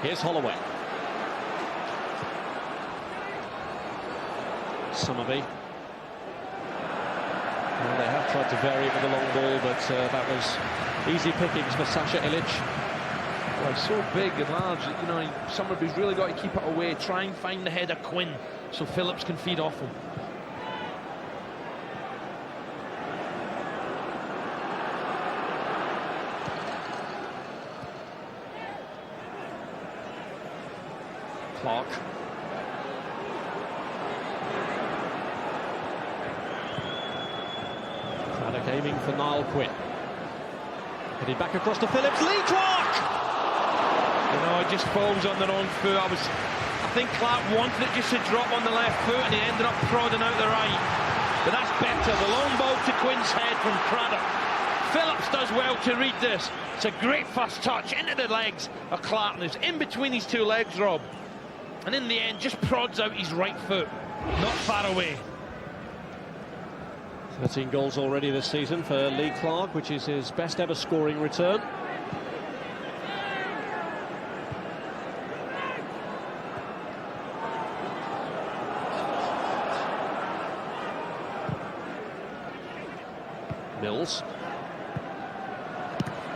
Here's Holloway. Summerbee. Well, they have tried to vary it with a long ball, but that was easy pickings for Sasha Ilić. Well, he's so big and large, you know, Summerbee's really got to keep it away, try and find the head of Quinn so Phillips can feed off him. Clark. Craddock aiming for Niall Quinn. Headed back across to Phillips. Lee Clark! You know, it just falls on the wrong foot. I think Clark wanted it just to drop on the left foot, and he ended up prodding out the right. But that's better. The long ball to Quinn's head from Craddock. Phillips does well to read this. It's a great first touch into the legs of Clark. It's in between his two legs, Rob. And in the end, just prods out his right foot. Not far away. 13 goals already this season for Lee Clark, which is his best ever scoring return. Mills.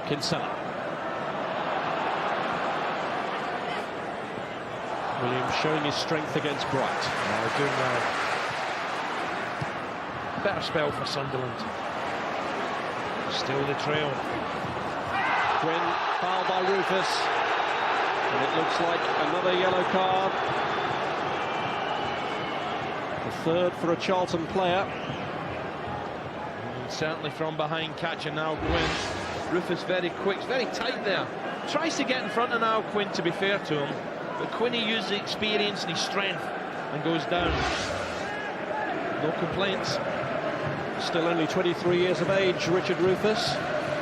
Kinsella. Williams showing his strength against Bright. Oh, doing well. Better spell for Sunderland. Still the trail. Quinn, fouled by Rufus. And it looks like another yellow card. The third for a Charlton player. And certainly from behind catching now Quinn. Rufus very quick, very tight there. Tries to get in front of now Quinn, to be fair to him. But Quinn, he uses the experience and his strength and goes down. No complaints. Still only 23 years of age, Richard Rufus.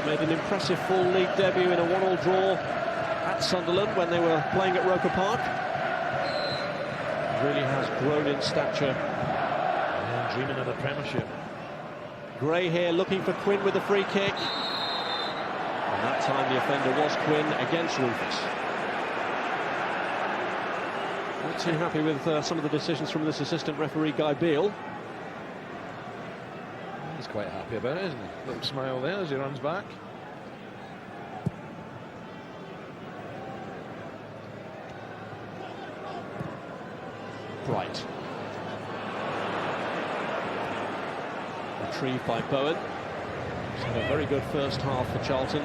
Made an impressive full league debut in a 1-1 draw at Sunderland when they were playing at Roker Park. Really has grown in stature. And dreaming of the Premiership. Gray here looking for Quinn with the free kick. And that time the offender was Quinn against Rufus. Not too happy with some of the decisions from this assistant referee, Guy Beale. He's quite happy about it, isn't he? Little smile there as he runs back. Bright. Retrieved by Bowen. He's had a very good first half for Charlton.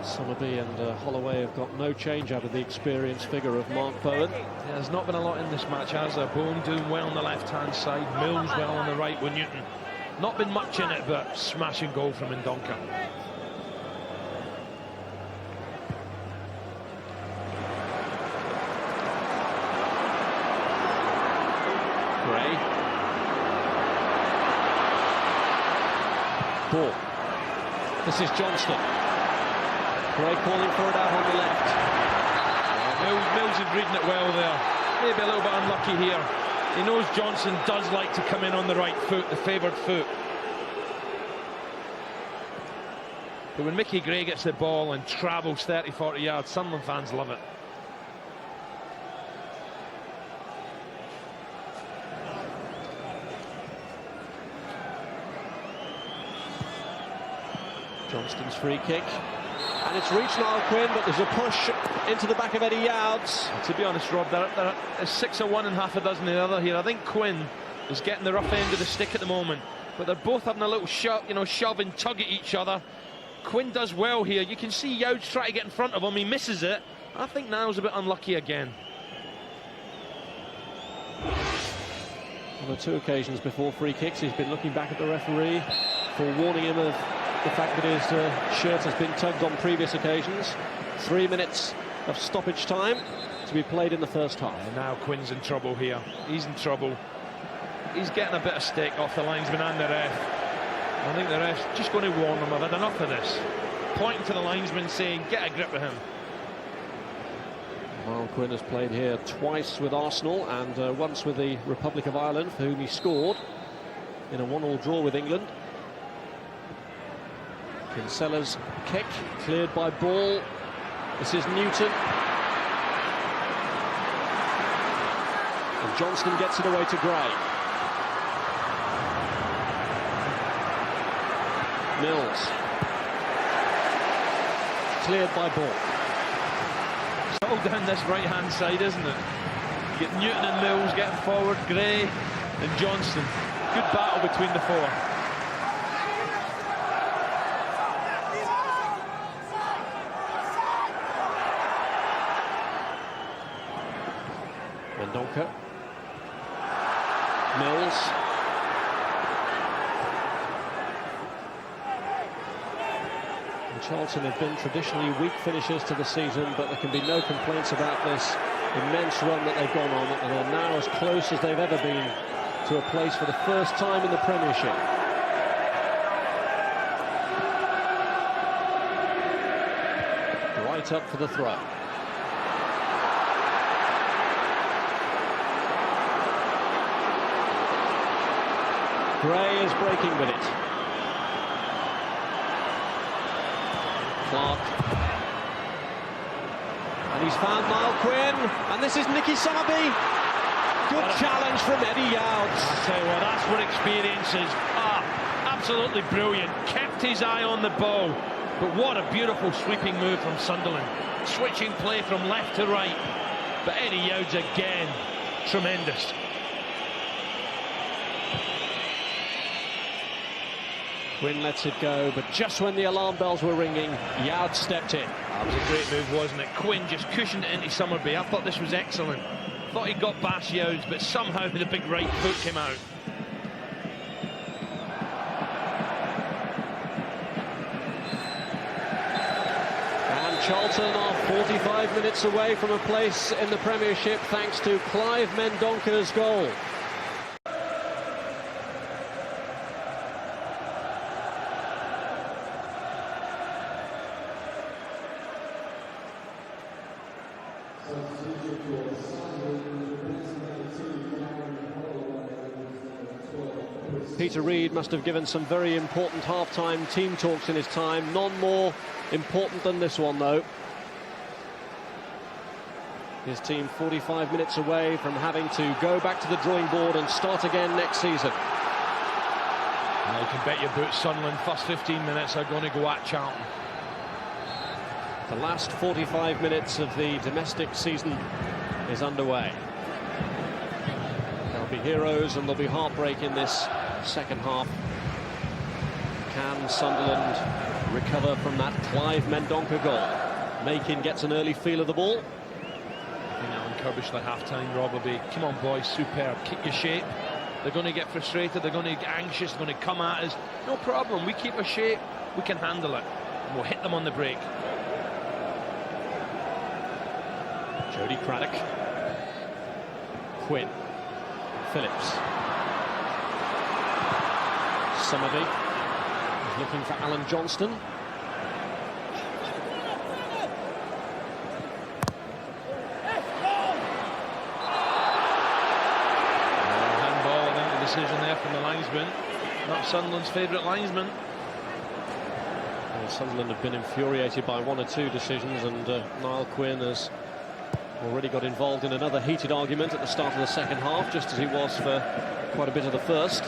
Summerbee and Holloway have got no change out of the experienced figure of Mark Bowen. Yeah, there's not been a lot in this match, has there? Bowen doing well on the left-hand side, Mills well on the right with Newton. Not been much in it, but smashing goal from Mendonca. Gray. Ball. This is Johnston. Gray calling for it out on the left. Mills is reading it well there. Maybe a little bit unlucky here. He knows Johnston does like to come in on the right foot, the favoured foot. But when Mickey Gray gets the ball and travels 30-40 yards, Sunderland fans love it. Johnston's free kick. And it's reached Niall Quinn, but there's a push into the back of Eddie Youds. To be honest, Rob, there's 6 of one and half a dozen of the other here. I think Quinn is getting the rough end of the stick at the moment, but they're both having a little shove, shove and tug at each other. Quinn does well here. You can see Youds try to get in front of him. He misses it. I think Niall's a bit unlucky again. On the 2 occasions before free kicks, he's been looking back at the referee for warning him of the fact that his shirt has been tugged on previous occasions. 3 minutes of stoppage time to be played in the first half. And now Quinn's in trouble here. He's in trouble. He's getting a bit of stick off the linesman and the ref. I think the ref's just going to warn him. I've had enough of this. Pointing to the linesman saying, get a grip of him. Niall Quinn has played here twice with Arsenal and once with the Republic of Ireland, for whom he scored in a 1-1 draw with England. Kinsella's kick cleared by Ball. This is Newton. And Johnston gets it away to Gray. Mills. Cleared by Ball. It's all down this right-hand side, isn't it? You get Newton and Mills getting forward, Gray and Johnston. Good battle between the 4. Mendonca. Mills. And Charlton have been traditionally weak finishers to the season, but there can be no complaints about this immense run that they've gone on, and they're now as close as they've ever been to a place for the first time in the Premiership. Right up for the throw. Gray is breaking with it. Clark. And he's found Niall Quinn, and this is Summerbee. Good challenge from Eddie Youds. I tell you what, that's what experience is. Absolutely brilliant. Kept his eye on the ball, but what a beautiful sweeping move from Sunderland. Switching play from left to right, but Eddie Youds again, tremendous. Quinn lets it go, but just when the alarm bells were ringing, Youds stepped in. That was a great move, wasn't it? Quinn just cushioned it into Summerbee. I thought this was excellent. Thought he got past Youds, but somehow the big right foot came out. And Charlton are 45 minutes away from a place in the Premiership thanks to Clive Mendonca's goal. Peter Reid must have given some very important half-time team talks in his time. None more important than this one, though. His team 45 minutes away from having to go back to the drawing board and start again next season. Well, you can bet your boots Sunderland first 15 minutes are going to go at Charlton. The last 45 minutes of the domestic season is underway. There'll be heroes and there'll be heartbreak in this second half. Can Sunderland recover from that Clive Mendonca goal? Makin gets an early feel of the ball. Curbishley half-time, Rob will be, come on boys, superb, keep your shape. They're going to get frustrated, they're going to get anxious, they're going to come at us. No problem, we keep our shape, we can handle it. And we'll hit them on the break. Craddock. Quinn. Phillips. Summerbee is looking for Johnston. Handball, I think the decision there from the linesman. Not Sunderland's favourite linesman. Well, Sunderland have been infuriated by one or two decisions, and Niall Quinn has already got involved in another heated argument at the start of the second half, just as he was for quite a bit of the first.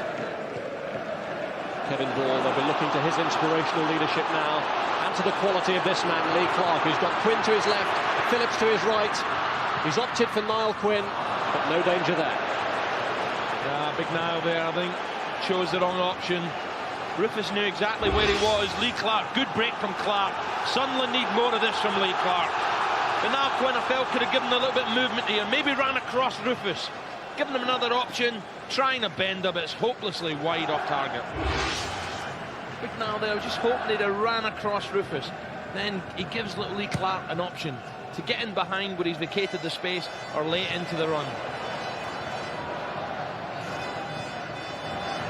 Kevin Ball, they'll be looking to his inspirational leadership now, and to the quality of this man, Lee Clark, who's got Quinn to his left, Phillips to his right. He's opted for Niall Quinn, but no danger there. Yeah, big Niall there, I think, chose the wrong option. Rufus knew exactly where he was. Lee Clark, good break from Clark. Sunderland need more of this from Lee Clark. But now Quinn, I felt, could have given a little bit of movement here. Maybe ran across Rufus. Given him another option. Trying a bender, but it's hopelessly wide off target. Big now there, just hoping he'd have ran across Rufus. Then he gives little Lee Clark an option to get in behind where he's vacated the space or late into the run.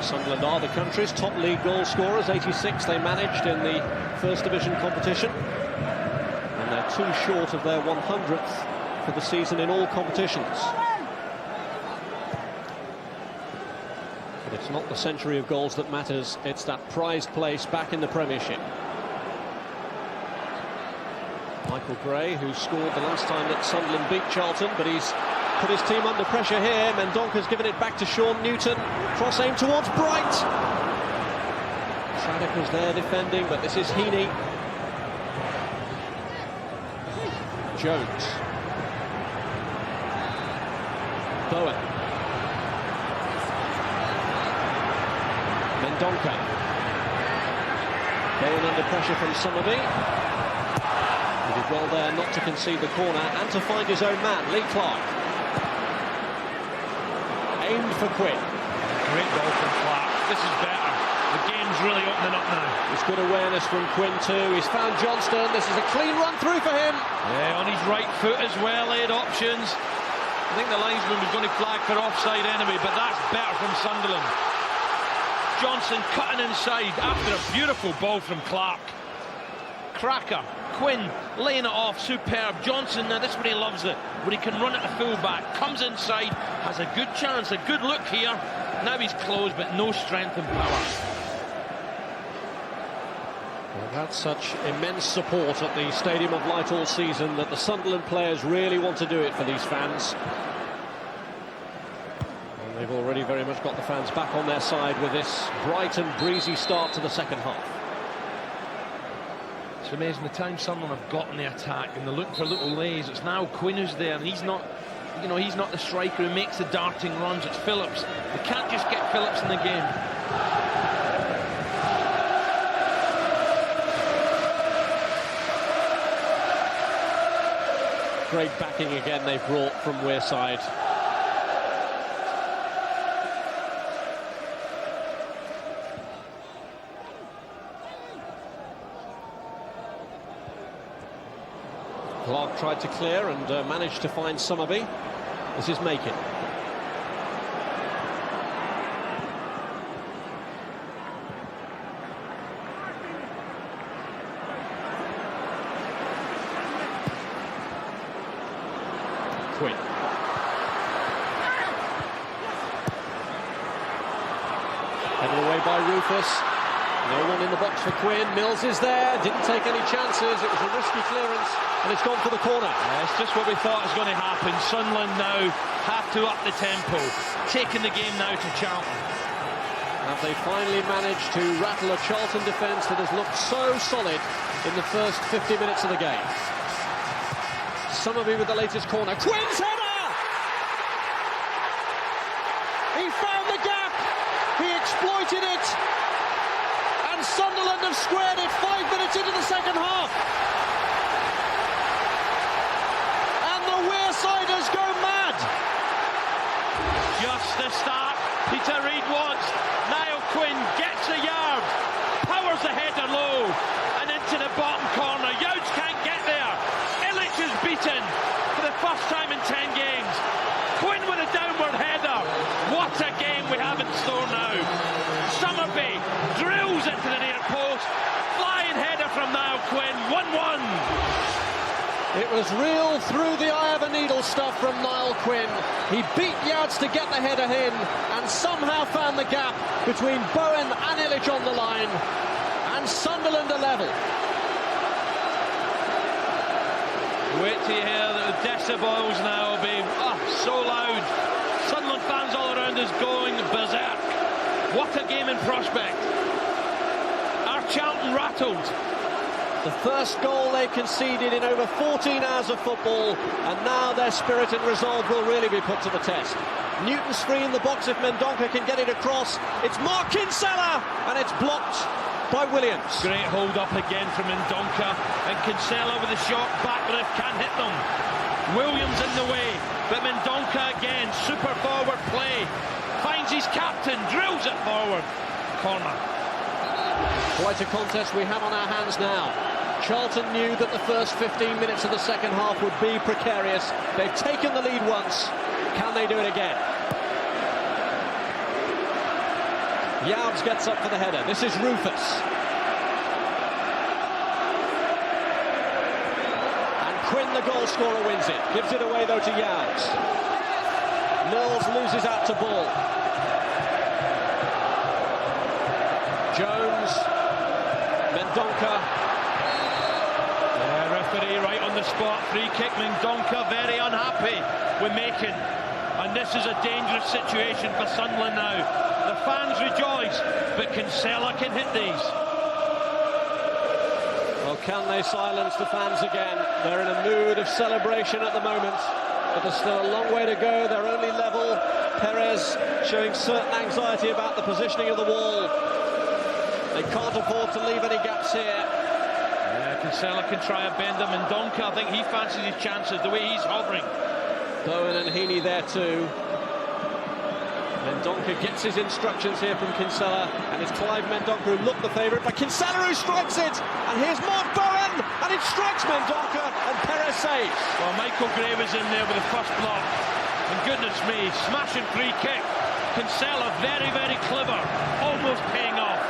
Sunderland are the country's top league goal scorers, 86 they managed in the First Division competition. And they're too short of their 100th for the season in all competitions. But it's not the century of goals that matters, it's that prized place back in the Premiership. Michael Gray, who scored the last time that Sunderland beat Charlton, but he's put his team under pressure here. Mendonca's given it back to Sean Newton. Cross aim towards Bright. Craddock was there defending, but this is Heaney. Jones. Bowen. Mendonca. Bowen under pressure from Summerbee. He did well there not to concede the corner and to find his own man, Lee Clark. for Quinn. Great goal from Clark. This is better. The game's really opening up now. It's good awareness from Quinn too. He's found Johnston. This is a clean run through for him. Yeah, on his right foot as well, he had options. I think the linesman was going to flag for offside anyway, but that's better from Sunderland. Johnston cutting inside after a beautiful ball from Clark. Cracker. Quinn laying it off, superb. Johnston, now this is where he loves it, where he can run at the full-back, comes inside, has a good chance, a good look here. Now he's closed, but no strength and power. Well, that's such immense support at the Stadium of Light all season that the Sunderland players really want to do it for these fans. And they've already very much got the fans back on their side with this bright and breezy start to the second half. It's amazing the time Sunderland have got in the attack and they're looking for little lays. It's now Quinn who's there, and he's not, you know, he's not the striker who makes the darting runs. It's Phillips. They can't just get Phillips in the game. Great backing again they've brought from Wearside. Clark tried to clear and managed to find Summerbee. This is Makin. Quinn. Headed away by Rufus. No one in the box for Quinn. Mills is there, didn't take any chances. It was a risky clearance, and it's gone for the corner. Yeah, it's just what we thought was going to happen. Sunderland now have to up the tempo, taking the game now to Charlton. Have they finally managed to rattle a Charlton defence that has looked so solid in the first 50 minutes of the game? Summerbee with the latest corner. Quinn's header! He found the gap. He exploited it. And Sunderland have squared it 5 minutes into the second half. And the Wearsiders go mad. Just the start Reid wants. Niall Quinn gets the yard, powers the header low and into the bottom corner. Youds can't get there. Ilić is beaten for the first time in 10 games. Quinn with a downward header. What a game we have in store now. Summerbee drills it to the near post. Flying header from Niall Quinn. 1-1. It was real through the eye of a needle stuff from Niall Quinn. He beat Youds to get the header in and somehow found the gap between Bowen and Ilić on the line. And Sunderland are level. Wait till you hear the decibels now will be so loud. Sunderland fans all around us going berserk. What a game in prospect. Are Charlton rattled? The first goal they conceded in over 14 hours of football, and now their spirit and resolve will really be put to the test. Newton's free in the box if Mendonca can get it across. It's Kinsella, and it's blocked by Williams. Great hold up again from Mendonca, and Kinsella with a shot back, but it can't hit them. Williams in the way, but Mendonca again, super forward play. Finds his captain, drills it forward. Corner. Quite a contest we have on our hands now. Charlton knew that the first 15 minutes of the second half would be precarious. They've taken the lead once. Can they do it again? Youds gets up for the header. This is Rufus. And Quinn, the goal scorer, wins it. Gives it away, though, to Youds. Mills loses out to ball. Jones, Mendonca. Yeah, referee right on the spot. Free kick. Mendonca very unhappy with Makin. And this is a dangerous situation for Sunderland now. The fans rejoice, but Kinsella can hit these. Well, can they silence the fans again? They're in a mood of celebration at the moment, but there's still a long way to go. They're only level. Pérez showing certain anxiety about the positioning of the wall. They can't afford to leave any gaps here. Yeah, Kinsella can try a bender. Mendonca, I think he fancies his chances the way he's hovering. Bowen and Heaney there too. Mendonca gets his instructions here from Kinsella, and it's Clive Mendonca who looked the favourite, but Kinsella who strikes it, and here's Mark Bowen, and it strikes Mendonca, and Pérez saves. Well, Michael Gray was in there with the first block, and goodness me, smashing free kick. Kinsella very, very clever, almost paying off.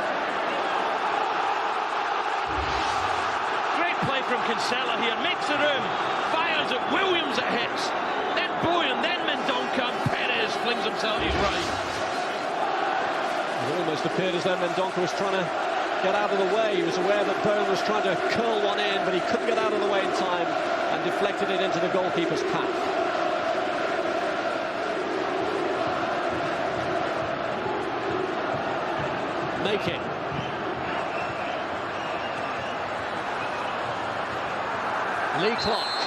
Great play from Kinsella here, makes the room, fires at Williams, it hits, then Bowen, then Mendonca, and Pérez flings himself his right. It almost appeared as though Mendonca was trying to get out of the way. He was aware that Bowen was trying to curl one in, but he couldn't get out of the way in time and deflected it into the goalkeeper's path. Makin. Lee Clark.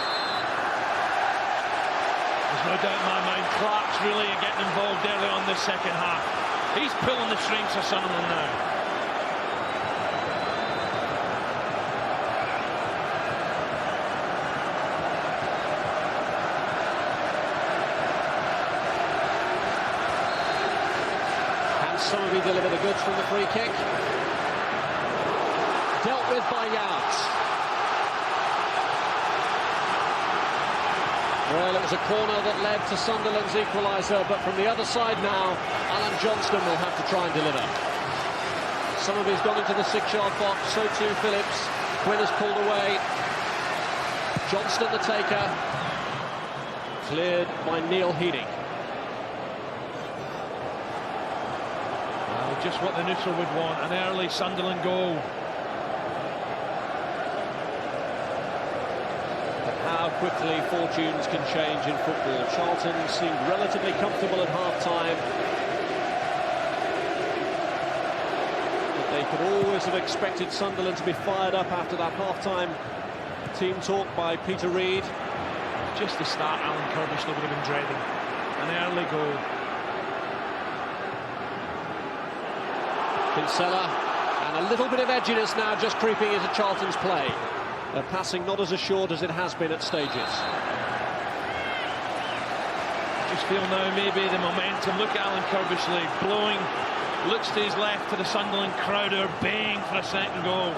There's no doubt in my mind, Clark's really getting involved early on this second half. He's pulling the strings for Sunderland now. Summerbee delivered the goods from the free kick. Dealt with by Youds. Well, it was a corner that led to Sunderland's equaliser, but from the other side now, Johnston will have to try and deliver. Summerbee's gone into the 6-yard box, so too Phillips. Quinn has pulled away. Johnston the taker. Cleared by Heaney. Just what the neutral would want, an early Sunderland goal. But how quickly fortunes can change in football. Charlton seemed relatively comfortable at half-time. But they could always have expected Sunderland to be fired up after that half-time team talk by Reid. Just the start Alan Curbishley would have been dreading. An early goal. Kinsella, and a little bit of edginess now just creeping into Charlton's play. They're passing not as assured as it has been at stages. Just feel now maybe the momentum. Look at Alan Curbishley blowing, looks to his left to the Sunderland crowd who are baying for a second goal.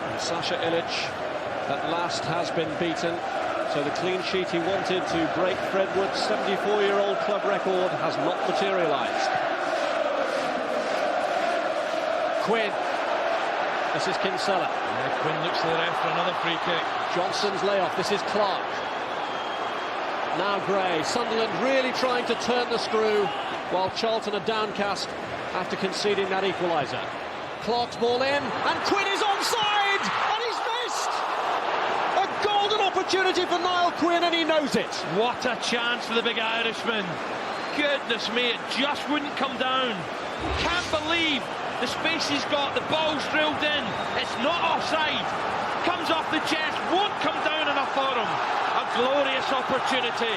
And Ilić at last has been beaten. So the clean sheet he wanted to break Fred Wood's 74-year-old club record has not materialised. Quinn. This is Kinsella. Yeah, Quinn looks to the left for another free kick. Johnston's layoff. This is Clark. Now Gray. Sunderland really trying to turn the screw while Charlton are downcast after conceding that equaliser. Clark's ball in, and Quinn is onside, and he's missed! A golden opportunity for Niall Quinn, and he knows it. What a chance for the big Irishman. Goodness me, it just wouldn't come down. Can't believe the space he's got, the ball's drilled in, it's not offside, comes off the chest, won't come down enough for him. A glorious opportunity.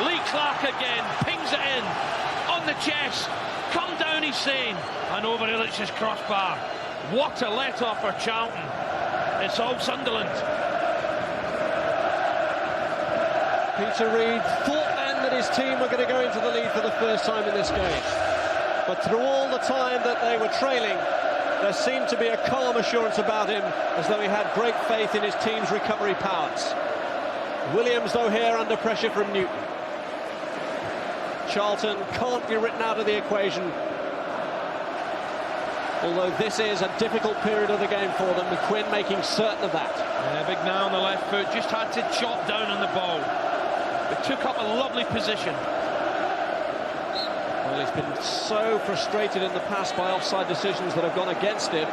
Lee Clark again, pings it in, on the chest, come down he's saying, and over Ilić's crossbar. What a let-off for Charlton. It's all Sunderland. Reid thought then that his team were going to go into the lead for the first time in this game. But through all the time that they were trailing, there seemed to be a calm assurance about him, as though he had great faith in his team's recovery powers. Williams, though, here under pressure from Newton. Charlton can't be written out of the equation, although this is a difficult period of the game for them, with Quinn making certain of that. Yeah, big now on the left foot, just had to chop down on the ball. It took up a lovely position. Well, he's been so frustrated in the past by offside decisions that have gone against him.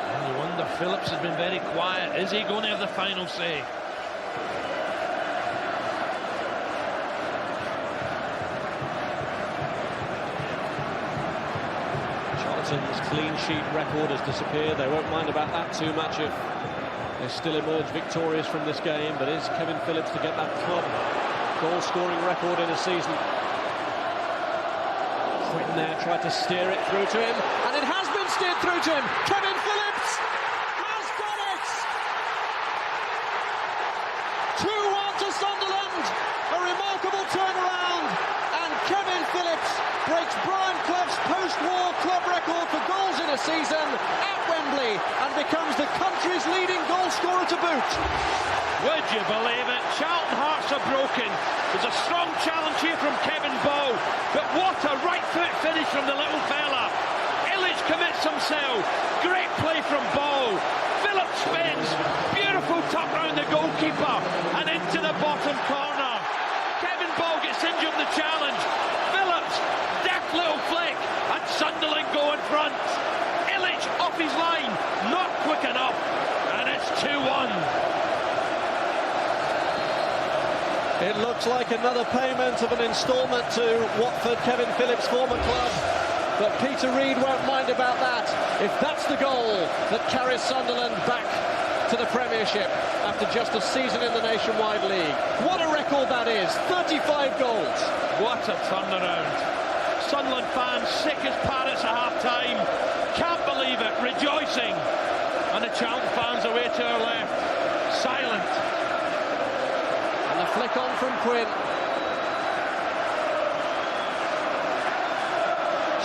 And you wonder, Phillips has been very quiet. Is he going to have the final say? Charlton's clean sheet record has disappeared. They won't mind about that too much if they still emerge victorious from this game. But is Kevin Phillips to get that club goal-scoring record in a season? Quinn there tried to steer it through to him, and it has been steered through to him. Kevin Phillips has got it! 2-1 to Sunderland. A remarkable turnaround. season at Wembley and becomes the country's leading goal scorer to boot. Would you believe it? Charlton hearts are broken. There's a strong challenge here from Kevin Bowen, but what a right foot finish from the little fella. Ilić commits himself. Great play from Bowen. Phillips spins. Beautiful tuck round the goalkeeper and into the bottom corner. Kevin Bowen gets injured in the challenge. Phillips, deft little flick, and Sunderland go in front. Ilić off his line, not quick enough, and it's 2-1. It looks like another payment of an instalment to Watford, Kevin Phillips' former club. But Peter Reid won't mind about that if that's the goal that carries Sunderland back to the Premiership after just a season in the Nationwide League. What a record that is, 35 goals. What a turnaround. Sunderland fans sick as parrots at half-time. Can't believe it, rejoicing. And the Charlton fans away to our left, silent. And the flick on from Quinn.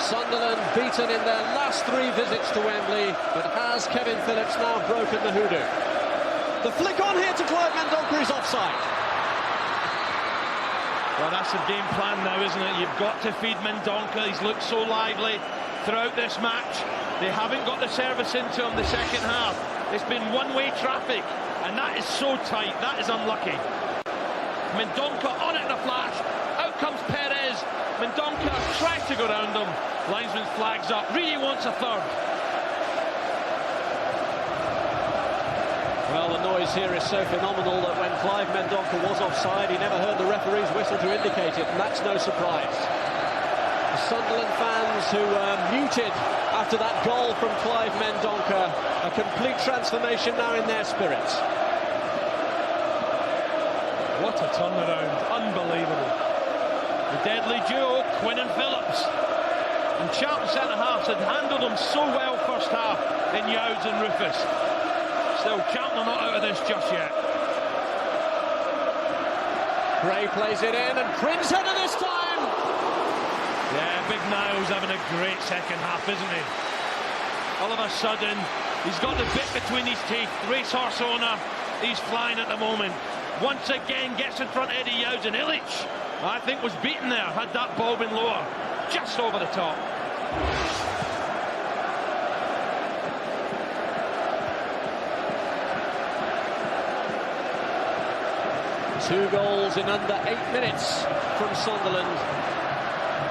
Sunderland beaten in their last 3 visits to Wembley, but has Kevin Phillips now broken the hoodoo? The flick on here to Clive Mendonca is offside. Well, that's the game plan now, isn't it? You've got to feed Mendonca. He's looked so lively throughout this match. They haven't got the service into him the second half. It's been one-way traffic, and that is so tight. That is unlucky. Mendonca on it in a flash. Out comes Pérez. Mendonca tries to go round him. Linesman flags up. Really wants a third. Well, the noise here is so phenomenal that when Clive Mendonca was offside, he never heard the referee's whistle to indicate it, and that's no surprise. The Sunderland fans who were muted after that goal from Clive Mendonca, a complete transformation now in their spirits. What a turnaround. Unbelievable. The deadly duo, Quinn and Phillips. And Charlton centre-halves had handled them so well first half in Youds and Rufus. Still, Charlton are not out of this just yet. Gray plays it in, and Quinn's header this time! Yeah, Big Niall's having a great second half, isn't he? All of a sudden, he's got the bit between his teeth. Racehorse owner, he's flying at the moment. Once again, gets in front of Eddie Youds, and Ilić, I think, was beaten there, had that ball been lower, just over the top. Two goals in under 8 minutes from Sunderland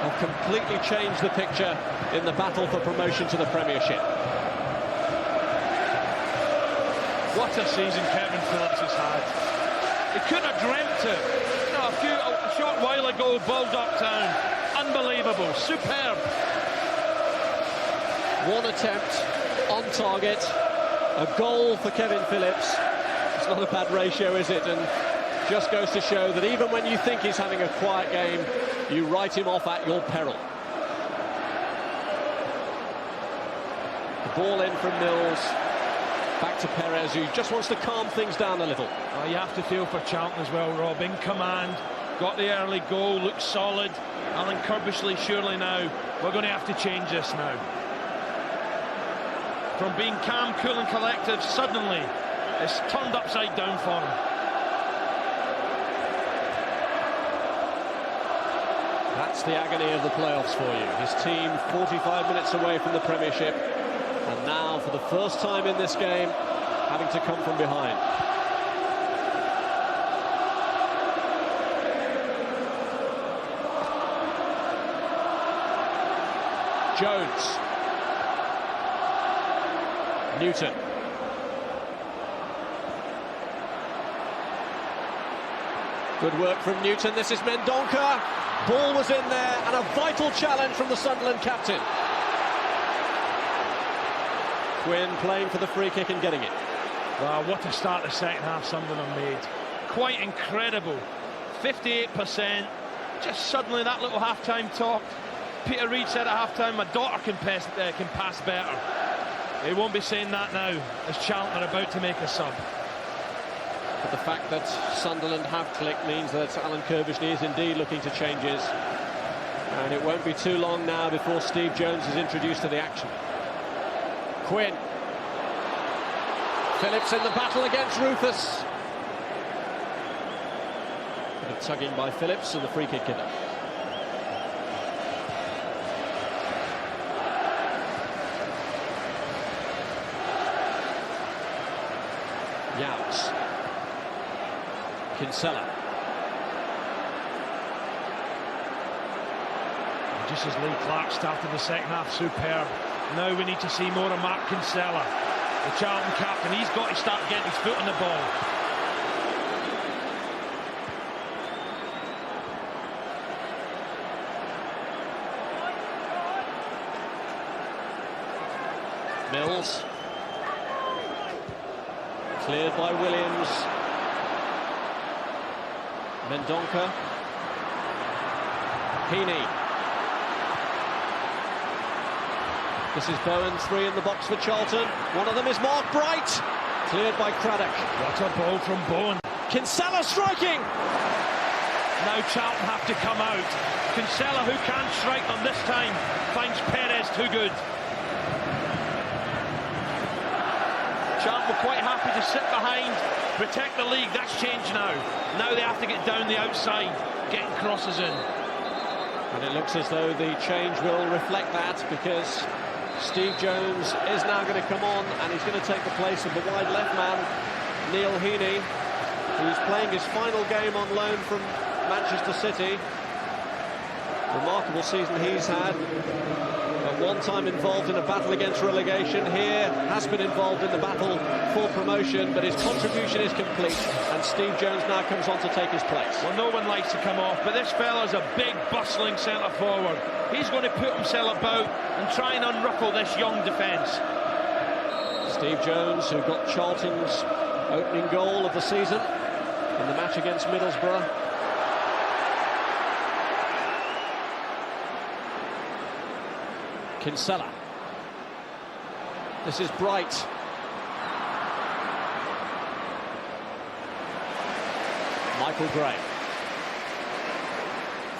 have completely changed the picture in the battle for promotion to the Premiership. What a season Kevin Phillips has had. He couldn't have dreamt it. You know, a short while ago, Baldock Town. Unbelievable, superb. One attempt on target, a goal for Kevin Phillips. It's not a bad ratio, is it? And just goes to show that even when you think he's having a quiet game, you write him off at your peril. The ball in from Mills. Back to Pérez, who just wants to calm things down a little. Well, you have to feel for Charlton as well, Rob. In command, got the early goal, looks solid. Alan Curbishley, surely now, we're going to have to change this now. From being calm, cool and collective, suddenly it's turned upside down for him. That's the agony of the playoffs for you. His team 45 minutes away from the Premiership, and now for the first time in this game having to come from behind. Jones. Newton. Good work from Newton. This is Mendonca. Ball was in there, and a vital challenge from the Sunderland captain. Quinn playing for the free kick and getting it. Wow, what a start the second half Sunderland made. Quite incredible. 58%. Just suddenly that little half-time talk. Peter Reid said at half-time, my daughter can pass better. He won't be saying that now, as Charlton are about to make a sub. But the fact that Sunderland have clicked means that Alan Curbishley is indeed looking to changes. And it won't be too long now before Steve Jones is introduced to the action. Quinn. Phillips in the battle against Rufus. Bit of tugging by Phillips and the free kick given. Youds. Kinsella. Just as Lee Clark started the second half, superb. Now we need to see more of Mark Kinsella, the Charlton captain. He's got to start getting his foot on the ball. Mills. Cleared by Williams. Mendonca. Heaney. This is Bowen, 3 in the box for Charlton. One of them is Mark Bright. Cleared by Craddock. What a ball from Bowen. Kinsella striking. Now Charlton have to come out. Kinsella, who can't strike them this time, finds Pérez too good. Charlton were quite happy to sit behind, protect the league. That's changed now. Now they have to get down the outside, getting crosses in. And it looks as though the change will reflect that, because Steve Jones is now going to come on, and he's going to take the place of the wide left man, Heaney, who's playing his final game on loan from Manchester City. Remarkable season he's had. At one time involved in a battle against relegation, here has been involved in the battle for promotion, but his contribution is complete, and Steve Jones now comes on to take his place. Well, no one likes to come off, but this fella's a big, bustling centre-forward. He's going to put himself about and try and unruffle this young defence. Steve Jones, who got Charlton's opening goal of the season in the match against Middlesbrough. Kinsella. This is Bright. Michael Gray.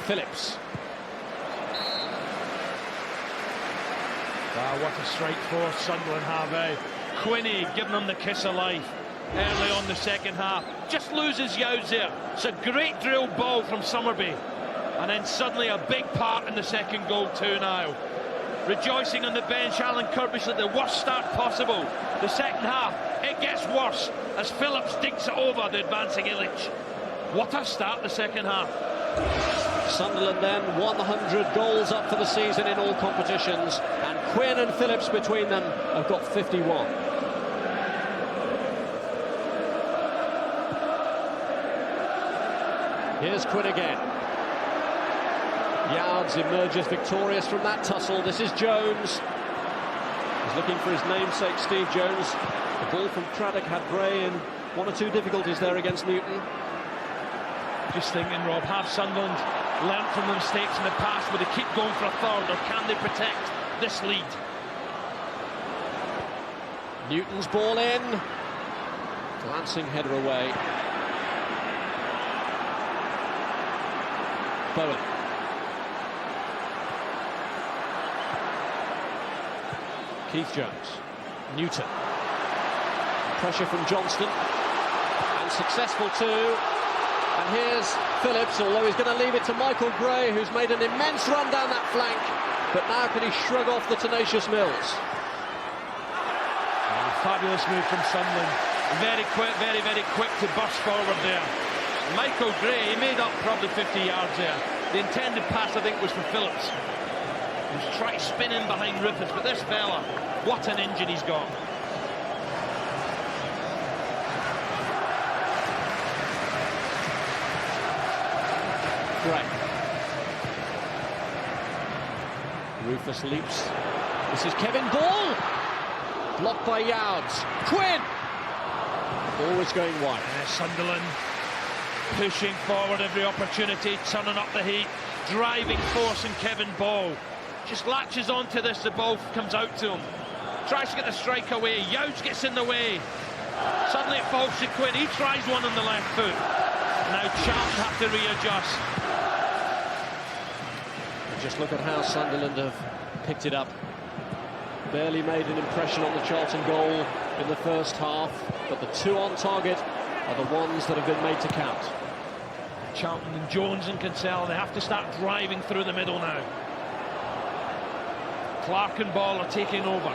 Phillips. What a strike force Sunderland have, eh? Quinn giving them the kiss of life early on the second half. Just loses Youds there. It's a great drill ball from Summerbee. And then suddenly a big part in the second goal too now. Rejoicing on the bench, Alan Curbishley, the worst start possible. The second half, it gets worse as Phillips digs it over the advancing Ilić. What a start the second half. Sunderland then 100 goals up for the season in all competitions, and Quinn and Phillips between them have got 51. Here's Quinn again. Youds emerges victorious from that tussle. This is Jones. He's looking for his namesake, Steve Jones. The ball from Craddock had Gray in one or two difficulties there against Newton. Just thinking, Rob, have Sunderland learnt from the mistakes in the past? Will they keep going for a third, or can they protect this lead? Newton's ball in. Glancing header away. Bowen. Keith Jones. Newton. Pressure from Johnston. And successful too. And here's Phillips, although he's going to leave it to Michael Gray, who's made an immense run down that flank. But now can he shrug off the tenacious Mills? Fabulous move from Sunderland. Very quick, very quick to burst forward there. Michael Gray, he made up probably 50 yards there. The intended pass, I think, was for Phillips. He was trying to spin in behind Rufus, but this fella, what an engine he's got. Gray. Rufus leaps. This is Kevin Ball. Blocked by Youds. Quinn! Always going wide. Sunderland pushing forward every opportunity, turning up the heat, driving force, and Kevin Ball just latches onto this. The ball comes out to him. Tries to get the strike away. Youds gets in the way. Suddenly it falls to Quinn. He tries one on the left foot. Now Charlton have to readjust. And just look at how Sunderland have picked it up. barely made an impression on the Charlton goal in the first half, but the two on target are the ones that have been made to count. Charlton and Jones and Kinsella, they have to start driving through the middle now. Clark and Ball are taking over.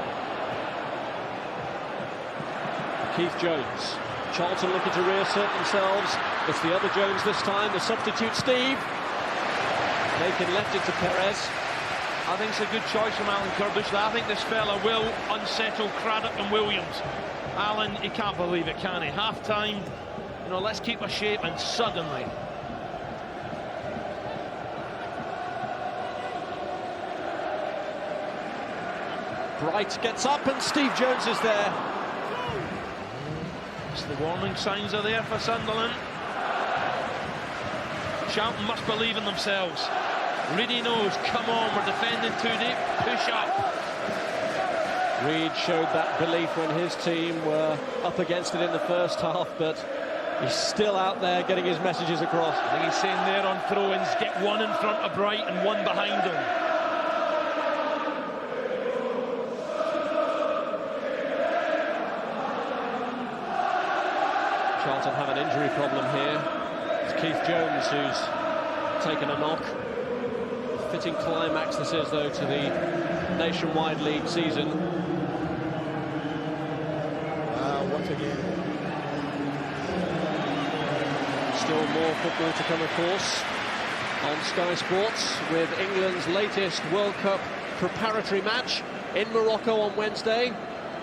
Keith Jones. Charlton looking to reassert themselves. It's the other Jones this time, the substitute Steve. Makin left it to Pérez. I think it's a good choice from Alan Curbishley. I think this fella will unsettle Craddock and Williams. Alan, he can't believe it, can he? Half-time, you know, let's keep a shape, and suddenly... Bright gets up and Steve Jones is there. The warning signs are there for Sunderland. Charlton must believe in themselves. Reid knows, come on, we're defending too deep, push up. Reid showed that belief when his team were up against it in the first half, but he's still out there getting his messages across. I think he's saying there on throw-ins, get one in front of Bright and one behind him. Charlton have an injury problem here. It's Keith Jones who's taken a knock. A fitting climax this is, though, to the nationwide league season. Once again. Still more football to come, of course, on Sky Sports, with England's latest World Cup preparatory match in Morocco on Wednesday.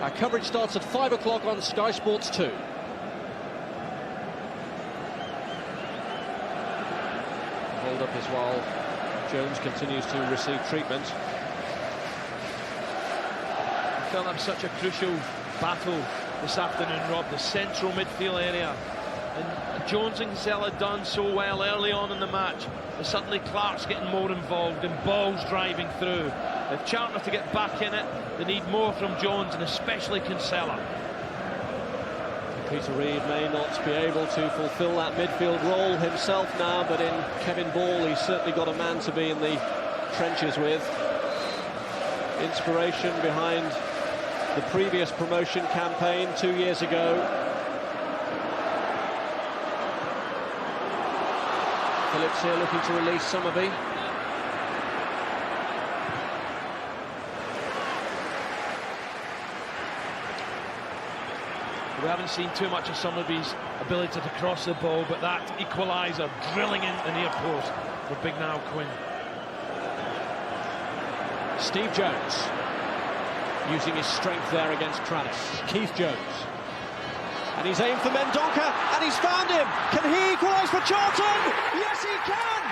Our coverage starts at 5 o'clock on Sky Sports 2. Hold up as while Jones continues to receive treatment. Phillips, such a crucial battle this afternoon, Rob, the central midfield area. And Jones and Kinsella done so well early on in the match, but suddenly Clark's getting more involved and Ball's driving through. If Charlton have to get back in it, they need more from Jones and especially Kinsella. Peter Reid may not be able to fulfil that midfield role himself now, but in Kevin Ball he's certainly got a man to be in the trenches with. Inspiration behind the previous promotion campaign 2 years ago. Phillips here looking to release Summerbee. We haven't seen too much of Summerbee's ability to cross the ball, but that equaliser drilling in the near post for big now Quinn. Steve Jones using his strength there against Craddock. Keith Jones. And he's aimed for Mendonca, and he's found him. Can he equalise for Charlton? Yes, he can!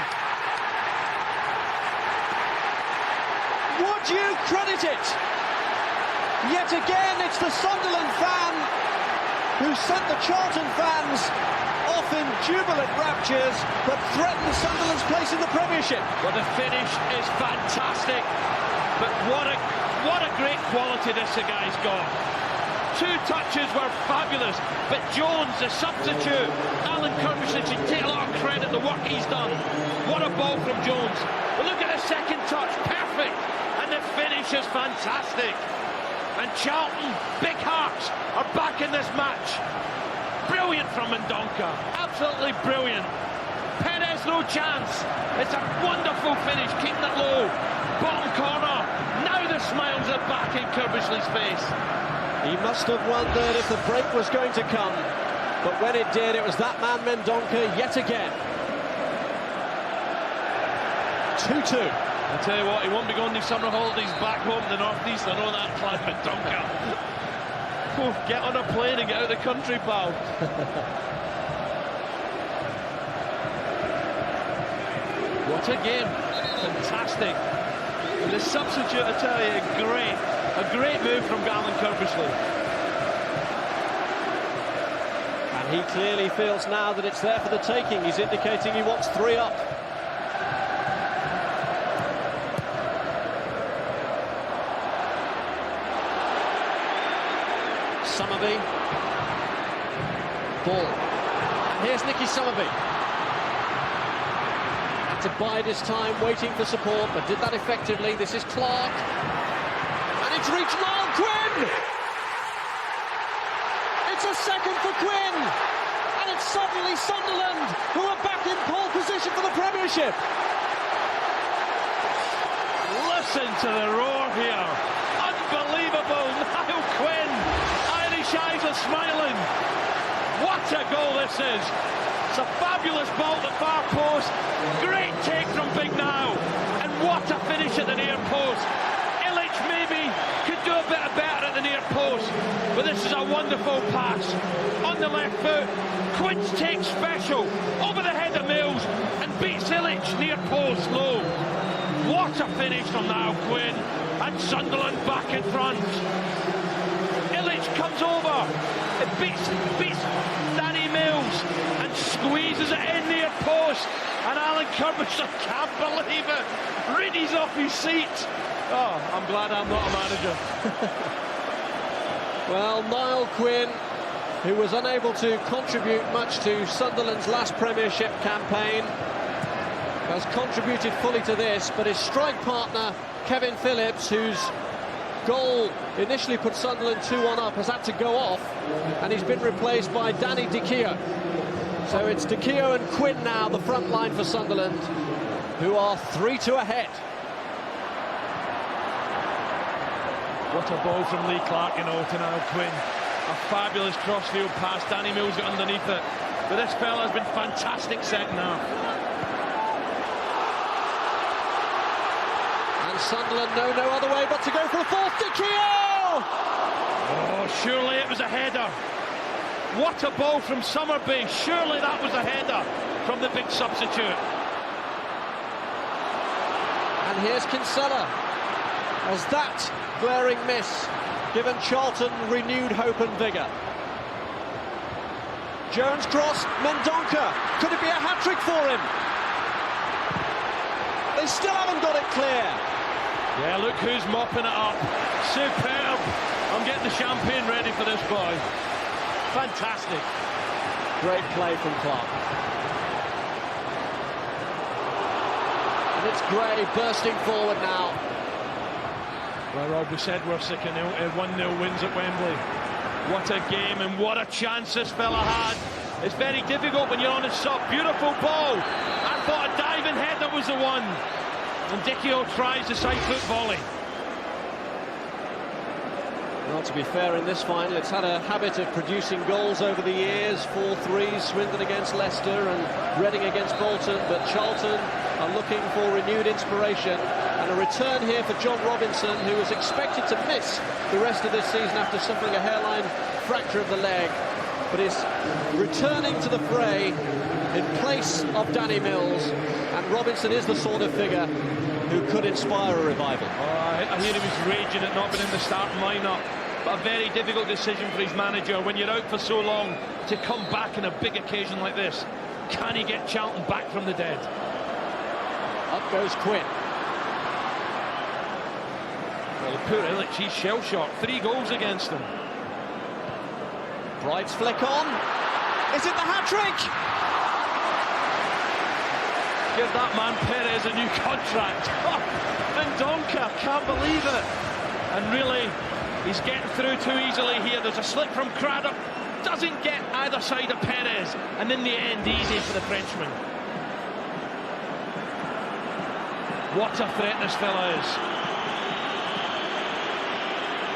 Would you credit it? Yet again, it's the Sunderland fan who sent the Charlton fans off in jubilant raptures, but threatened Sunderland's place in the Premiership. Well, the finish is fantastic, but what a great quality this guy's got. Two touches were fabulous, but Jones, the substitute, Alan Curbishley should take a lot of credit for the work he's done. What a ball from Jones. But look at the second touch, perfect, and the finish is fantastic. And Charlton, big hearts, are back in this match. Brilliant from Mendonca, absolutely brilliant. Pérez, no chance. It's a wonderful finish, keeping it low. Bottom corner, now the smiles are back in Curbishley's face. He must have wondered if the break was going to come, but when it did, it was that man Mendonca yet again. 2-2. I tell you what, he won't be going these summer holidays back home to the northeast. I know that plan, Mendonca. Oh, get on a plane and get out of the country, pal. What a game. Fantastic. And the substitute, I tell you, a great move from Alan Curbishley. And he clearly feels now that it's there for the taking. He's indicating he wants 3 up. Summerbee. Ball. And here's Nicky Summerbee. Had to bide his time waiting for support, but did that effectively. This is Clark. And in It's reached Niall Quinn! It's a second for Quinn! And it's suddenly Sunderland who are back in pole position for the Premiership. Listen to the roar here. Unbelievable. Niall Quinn. Irish eyes are smiling. What a goal this is. It's a fabulous ball to far post. Great take from Big Niall. And what a finish at the near post. Ilić maybe could do a bit better at the near post. But this is a wonderful pass. On the left foot. Quinn's take special. Over the head of Mills. And beats Ilić near post low. What a finish from Niall Quinn. And Sunderland back in front. Ilić comes over. It beats Danny Mills and squeezes it in near post. And Alan Curbishley can't believe it. Reid's off his seat. Oh, I'm glad I'm not a manager. Well, Niall Quinn, who was unable to contribute much to Sunderland's last Premiership campaign, has contributed fully to this, but his strike partner, Kevin Phillips, whose goal initially put Sunderland 2-1 up, has had to go off, and he's been replaced by Danny Dichio. So it's Dichio and Quinn now, the front line for Sunderland, who are 3-2 ahead. What a ball from Lee Clark, you know, to Niall Quinn. A fabulous crossfield pass. Danny Mills got underneath it. But this fella has been fantastic second half. And Sunderland know no other way but to go for a fourth. Dichio! Oh, surely it was a header. What a ball from Summerbee. Surely that was a header from the big substitute. And here's Kinsella. As that glaring miss given Charlton renewed hope and vigour. Jones cross, Mendonca. Could it be a hat-trick for him? They still haven't got it clear. Yeah, look who's mopping it up. Superb. I'm getting the champagne ready for this boy. Fantastic. Great play from Clark. And it's Gray bursting forward now. Well, Rob, we said we're sick of 1-0 wins at Wembley. What a game and what a chance this fella had. It's very difficult when you're on a sub. Beautiful ball. I thought a diving header was the one. And Dichio tries the side foot volley. Well, to be fair, in this final, it's had a habit of producing goals over the years. 4-3, Swindon against Leicester and Reading against Bolton. But Charlton are looking for renewed inspiration. And a return here for John Robinson, who was expected to miss the rest of this season after suffering a hairline fracture of the leg. But is returning to the fray in place of Danny Mills. And Robinson is the sort of figure who could inspire a revival. I hear he was raging at not being in the starting lineup. But a very difficult decision for his manager when you're out for so long to come back in a big occasion like this. Can he get Charlton back from the dead? Up goes Quinn. Well, poor Ilić, he's shell-shocked. 3 goals against him. Bright's flick on. Is it the hat-trick? Give that man Pérez a new contract. Oh, Mendonca, can't believe it. And really, he's getting through too easily here. There's a slip from Craddock. Doesn't get either side of Pérez. And in the end, easy for the Frenchman. What a threat this fella is.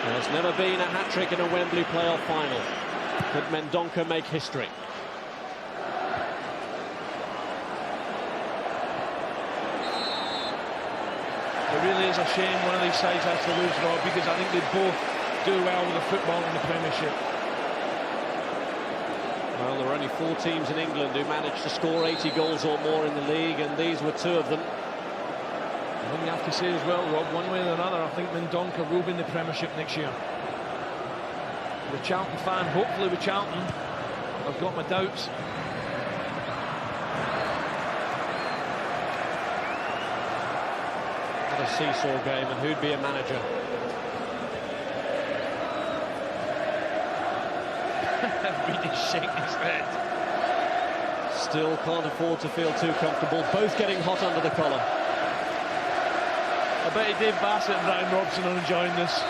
There's never been a hat-trick in a Wembley playoff final. Could Mendonca make history? It really is a shame one of these sides has to lose, Rob, because I think they both do well with the football in the Premiership. Well, there are only 4 teams in England who managed to score 80 goals or more in the league, and these were 2 of them. I think you have to say as well, Rob, one way or another, I think Mendonca will be in the Premiership next year. The Charlton fan, hopefully with Charlton, I've got my doubts. What a seesaw game, and who'd be a manager? Really shaking his head. Still can't afford to feel too comfortable, both getting hot under the collar. I bet Dave Bassett and Ryan Robson are enjoying this.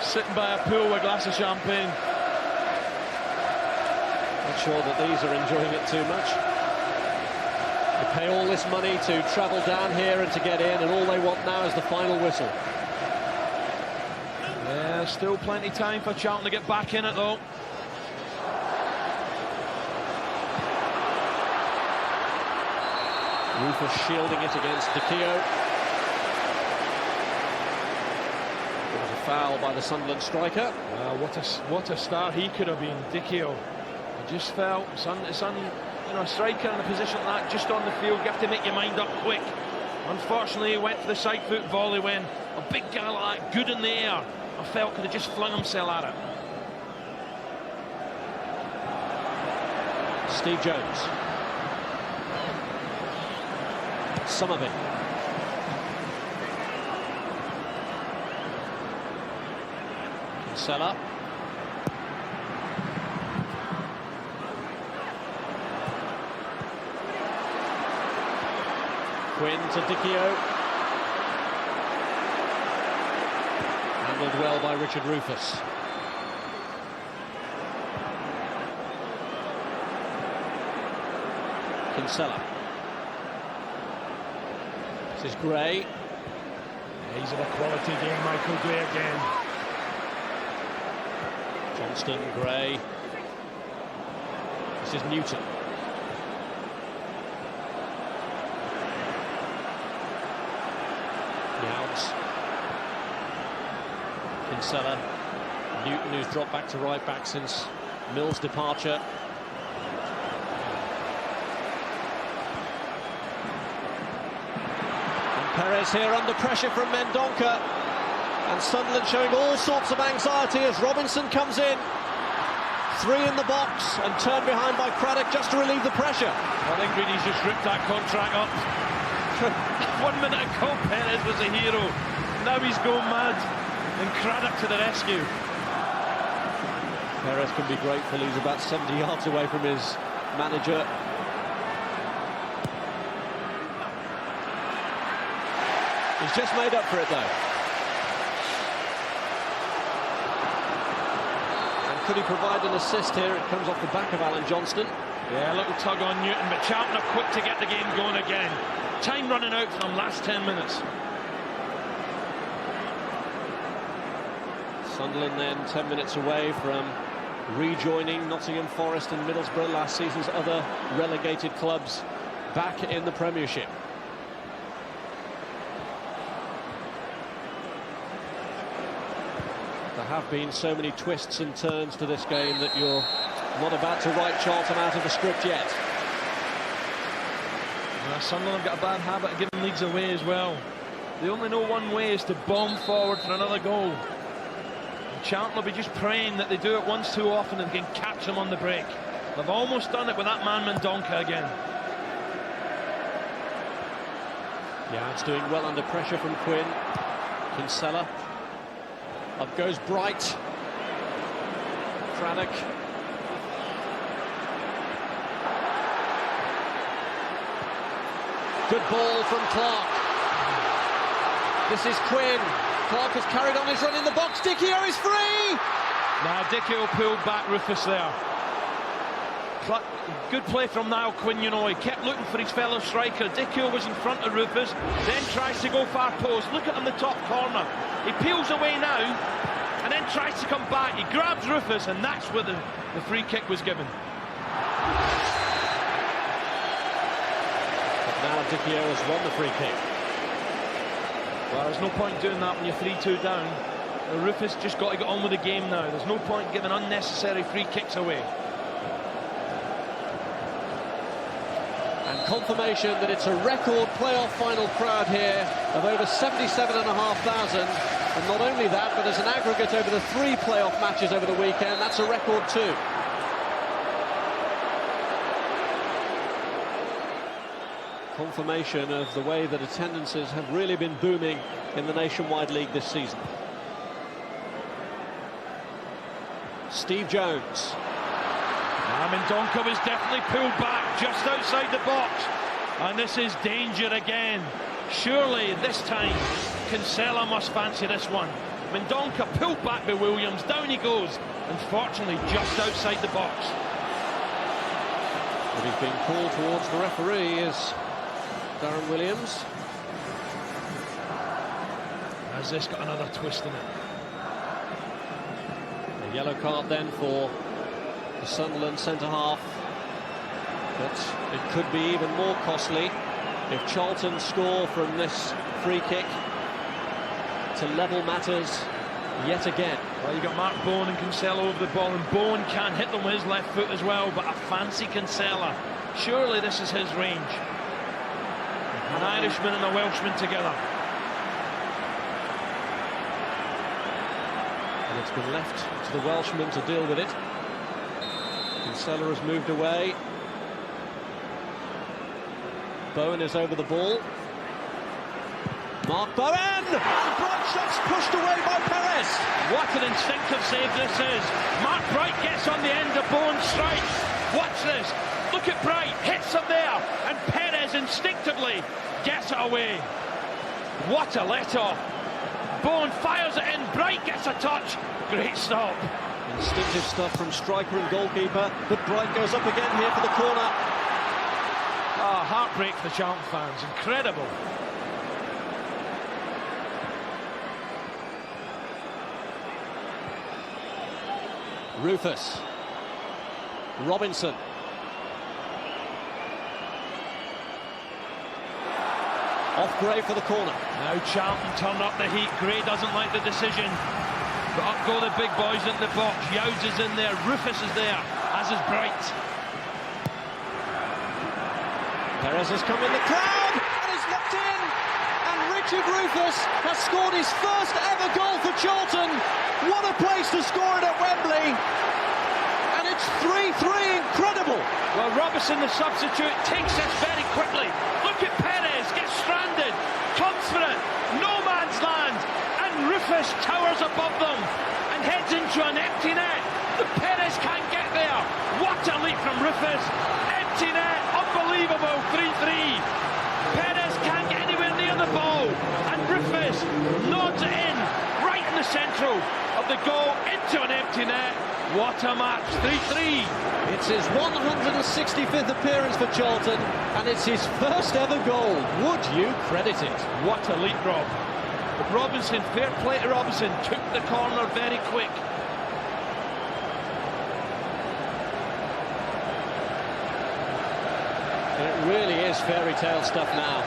Sitting by a pool with a glass of champagne. Not sure that these are enjoying it too much. They pay all this money to travel down here and to get in, and all they want now is the final whistle. Yeah, still plenty time for Charlton to get back in it though. Rufus shielding it against Dichio. It was a foul by the Sunderland striker. What a start he could have been, Dichio. I just felt, you know, a striker in a position like that, just on the field, you have to make your mind up quick. Unfortunately, he went for the side foot volley when a big guy like that, good in the air, I felt could have just flung himself at it. Steve Jones. Summerbee. Kinsella. Quinn to Dichio. Handled well by Richard Rufus. Kinsella. This is Gray. Yeah, he's in a quality game, Michael Gray again. Johnston, Gray. This is Newton. Youds. Kinsella. Newton, who's dropped back to right back since Mills' departure. Pérez here under pressure from Mendonca, and Sunderland showing all sorts of anxiety as Robinson comes in. 3 in the box and turned behind by Craddock just to relieve the pressure. I think Reid's just ripped that contract up. 1 minute ago Pérez was a hero, now he's going mad, and Craddock to the rescue. Pérez can be grateful, he's about 70 yards away from his manager. He's just made up for it though. And could he provide an assist here? It comes off the back of Alan Johnston. Yeah, a little tug on Newton, but Charlton are quick to get the game going again. Time running out for them, last 10 minutes. Sunderland then 10 minutes away from rejoining Nottingham Forest and Middlesbrough, last season's other relegated clubs, back in the Premiership. There have been so many twists and turns to this game that you're not about to write Charlton out of the script yet. Sunderland have got a bad habit of giving leagues away as well. They only know one way, is to bomb forward for another goal. And Charlton will be just praying that they do it once too often and can catch them on the break. They've almost done it with that man Mendonca again. Yeah, it's doing well under pressure from Quinn. Kinsella. Up goes Bright. Craddock. Good ball from Clark. This is Quinn. Clark has carried on his run in the box. Dichio is free! Now Dichio pulled back Rufus there. Good play from now Quinn, you know, he kept looking for his fellow striker. Dichio was in front of Rufus, then tries to go far post. Look at him in the top corner. He peels away now, and then tries to come back. He grabs Rufus, and that's where the free kick was given. But now Dichio has won the free kick. Well, there's no point doing that when you're 3-2 down. Rufus just got to get on with the game now. There's no point giving unnecessary free kicks away. And confirmation that it's a record playoff final crowd here of over 77,500. And not only that, but as an aggregate over the 3 playoff matches over the weekend, that's a record too. Confirmation of the way that attendances have really been booming in the Nationwide League this season. Steve Jones. Mendonca was definitely pulled back just outside the box, and this is danger again. Surely this time Kinsella must fancy this one. Mendonca pulled back by Williams, down he goes, unfortunately just outside the box. But he's been called towards the referee is Darren Williams. Has this got another twist in it? A yellow card then for the Sunderland centre-half. But it could be even more costly if Charlton score from this free kick to level matters yet again. Well, you got Mark Bowen and Kinsella over the ball, and Bowen can't hit them with his left foot as well, but I fancy Kinsella. Surely this is his range. An Irishman and a Welshman together. And it's been left to the Welshman to deal with it. Kinsella has moved away. Bowen is over the ball. Mark Bowen! And Bright shot's pushed away by Pérez. What an instinctive save this is. Mark Bright gets on the end of Bowen's strike. Watch this. Look at Bright, hits him there, and Pérez instinctively gets it away. What a let-off. Bowen fires it in, Bright gets a touch. Great stop. Instinctive stuff from striker and goalkeeper, but Bright goes up again here for the corner. Oh, heartbreak for the Charlton fans, incredible. Rufus. Robinson. Off Gray for the corner. Now Charlton turn up the heat. Gray doesn't like the decision. But up go the big boys into the box. Youds is in there. Rufus is there, as is Bright. Pérez has come in the crowd and is locked in. And Richard Rufus has scored his first ever goal for Charlton. What a place to score it at Wembley. And it's 3-3, incredible. Well, Robinson, the substitute, takes this very quickly. Look at Pérez, gets stranded, comes for it, no man's land, and Rufus towers above them and heads into an empty net. The Pérez can't get there. What a leap from Rufus. Empty net, unbelievable, 3-3. Pérez can't get anywhere near the ball, and Rufus nods it in, right in the central of the goal, into an empty net. What a match, 3-3. It's his 165th appearance for Charlton, and it's his first ever goal. Would you credit it? What a leap, Rob. But Robinson, fair play to Robinson, took the corner very quick. It really is fairy tale stuff now.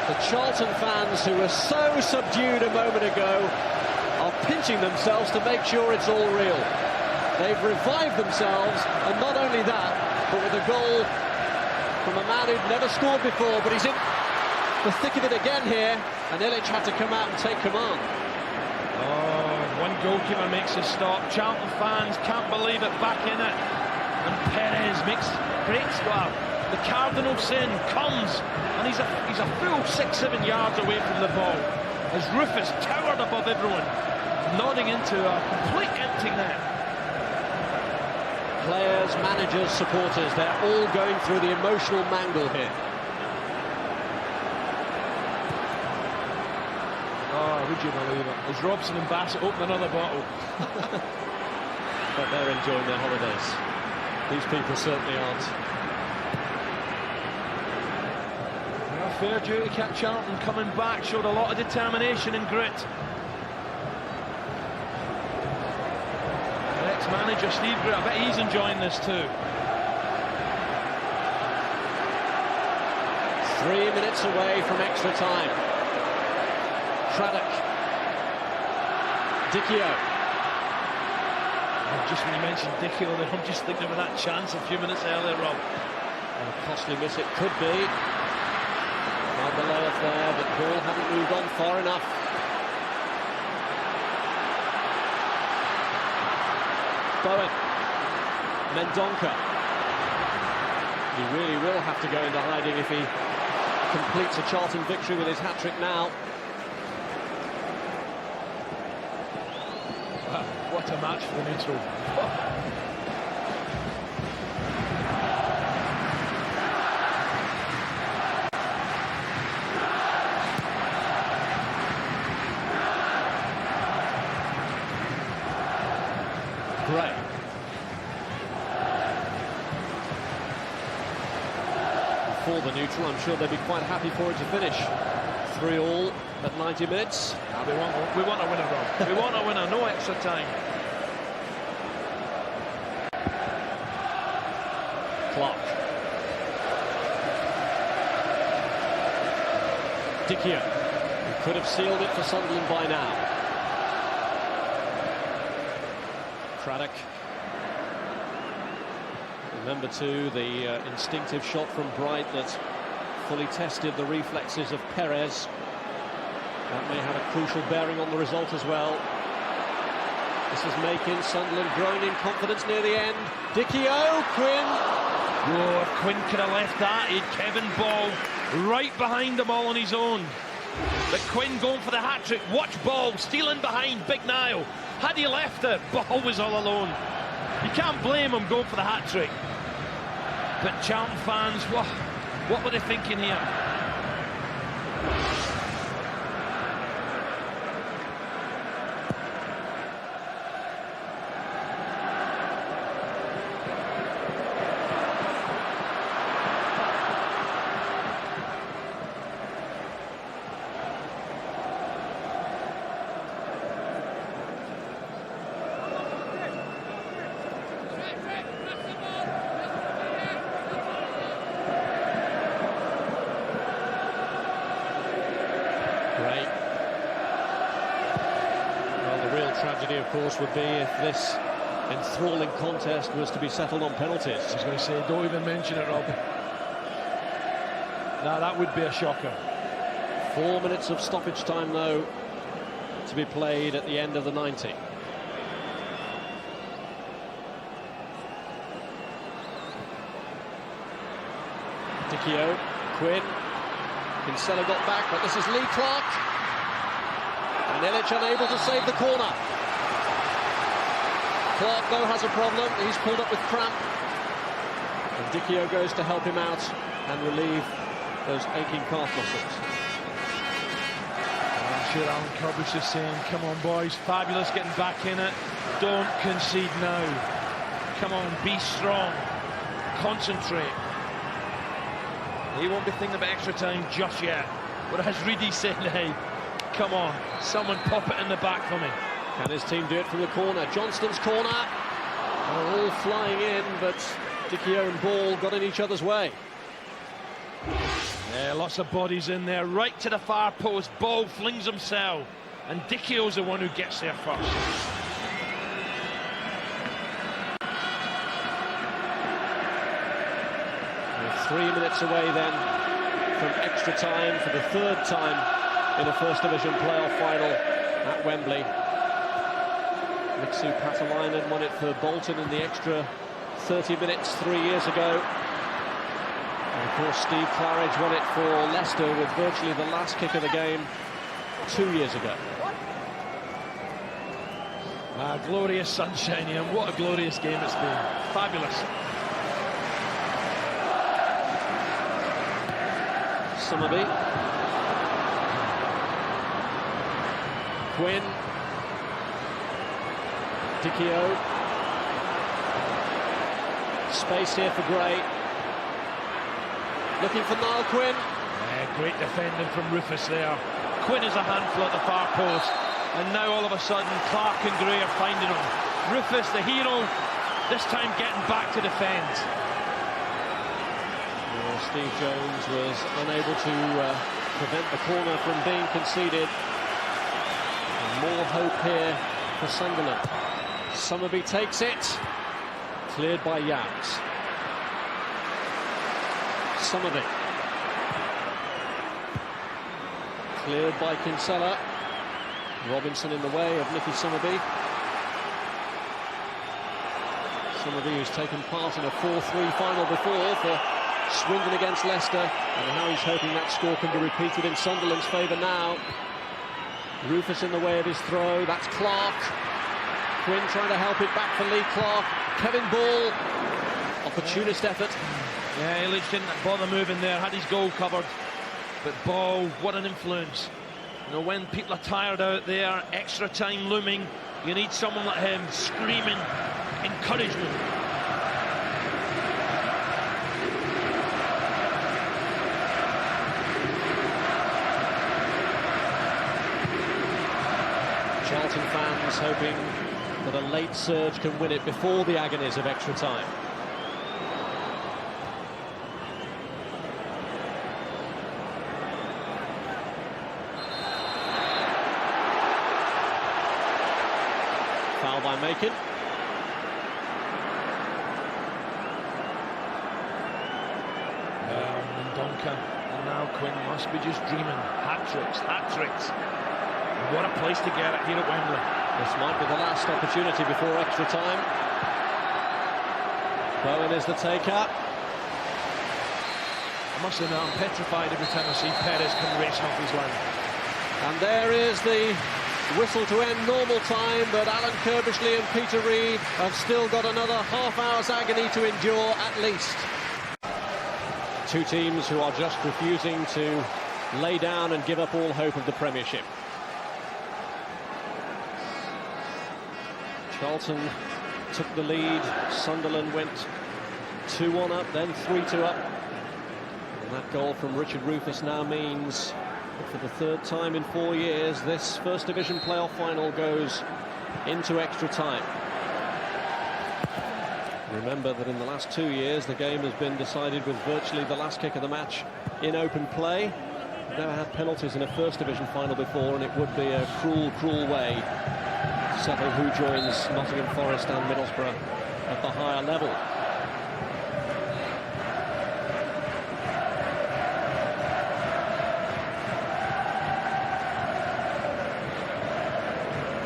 The Charlton fans, who were so subdued a moment ago, are pinching themselves to make sure it's all real. They've revived themselves, and not only that, but with a goal from a man who'd never scored before, but he's in the thick of it again here, and Ilić had to come out and take command. Oh, one goalkeeper makes a stop. Charlton fans can't believe it, back in it. And Pérez breaks, well, the cardinal sin comes, and he's a full 6-7 yards away from the ball, as Rufus towered above everyone, nodding into a complete empty net. Players, managers, supporters, they're all going through the emotional mangle here. Oh, would you believe it? As Robson and Bassett open another bottle. But they're enjoying their holidays. These people certainly aren't. Well, fair duty to Cat Charlton coming back, showed a lot of determination and grit. Ex-manager Steve Gray, I bet he's enjoying this too. 3 minutes away from extra time. Craddock. Dichio. Just when you mentioned Dichio, I'm just thinking of that chance a few minutes earlier, Rob. And a costly miss it could be. Right below us there, but ball hadn't moved on far enough. Bowen. Mendonca. He really will have to go into hiding if he completes a Charlton victory with his hat-trick now. Wow, what a match for the neutral. Gray. For the neutral, I'm sure they'd be quite happy for it to finish 3-3 at 90 minutes. We want a winner, Rob. We want a winner, no extra time. Clark. Dichio, who could have sealed it for Sunderland by now. Craddock. Remember too the instinctive shot from Bright that fully tested the reflexes of Pérez. That may have a crucial bearing on the result as well. This is Makin, Sunderland growing in confidence near the end. Dichio, Quinn. Oh, if Quinn could have left that, he'd Kevin Ball right behind him all on his own. But Quinn going for the hat-trick. Watch Ball stealing behind Big Niall. Had he left it, Ball was all alone. You can't blame him going for the hat-trick. But Charlton fans, what were they thinking here? Tragedy, of course, would be if this enthralling contest was to be settled on penalties. I was going to say, don't even mention it, Rob. Now that would be a shocker. 4 minutes of stoppage time, though, to be played at the end of the 90. Dichio, Quinn, Kinsella got back, but this is Lee Clark. And Ilić unable to save the corner. Clark, though, has a problem. He's pulled up with cramp. And Dichio goes to help him out and relieve those aching calf muscles. I'm sure Alan Curbishley is saying, come on, boys, fabulous getting back in it. Don't concede now. Come on, be strong. Concentrate. He won't be thinking about extra time just yet. Whereas Reid saying, hey, come on, someone pop it in the back for me. Can his team do it from the corner? Johnston's corner. They're all flying in, but Dichio and Ball got in each other's way. Yeah, lots of bodies in there, right to the far post. Ball flings himself, and Dichio's the one who gets there first. We're 3 minutes away then from extra time for the third time in a First Division playoff final at Wembley. Mixu Patalainen won it for Bolton in the extra 30 minutes 3 years ago. And of course, Steve Claridge won it for Leicester with virtually the last kick of the game 2 years ago. Glorious sunshine here, and what a glorious game it's been. Fabulous. Summerbee. Quinn. Dichio. Space here for Gray. Looking for Niall Quinn. Yeah, great defending from Rufus there. Quinn is a handful at the far post. And now all of a sudden Clark and Gray are finding him. Rufus, the hero, this time getting back to defend. Well, Steve Jones was unable to prevent the corner from being conceded. And more hope here for Sunderland. Summerbee takes it. Cleared by Youds. Summerbee. Cleared by Kinsella. Robinson in the way of Nicky Summerbee. Summerbee, who's taken part in a 4-3 final before for Swindon against Leicester, and now he's hoping that score can be repeated in Sunderland's favour now. Rufus in the way of his throw. That's Clark. Quinn trying to help it back for Lee Clark. Kevin Ball. Opportunist effort. Yeah, Ilić didn't bother moving there, had his goal covered. But Ball, what an influence. You know, when people are tired out there, extra time looming, you need someone like him screaming encouragement. Charlton fans hoping that a late surge can win it before the agonies of extra time. Foul by Makin. Mendonca, and now Quinn must be just dreaming. Hat-tricks, hat-tricks. What a place to get it here at Wembley. This might be the last opportunity before extra time. Bowen is the taker. I must say now I'm petrified every time I see Pérez come racing off his line. And there is the whistle to end normal time, but Alan Curbishley and Peter Reid have still got another half hour's agony to endure at least. Two teams who are just refusing to lay down and give up all hope of the Premiership. Charlton took the lead, Sunderland went 2-1 up, then 3-2 up. And that goal from Richard Rufus now means that for the third time in 4 years, this First Division playoff final goes into extra time. Remember that in the last 2 years, the game has been decided with virtually the last kick of the match in open play. We've never had penalties in a First Division final before, and it would be a cruel, cruel way to settle who joins Nottingham Forest and Middlesbrough at the higher level.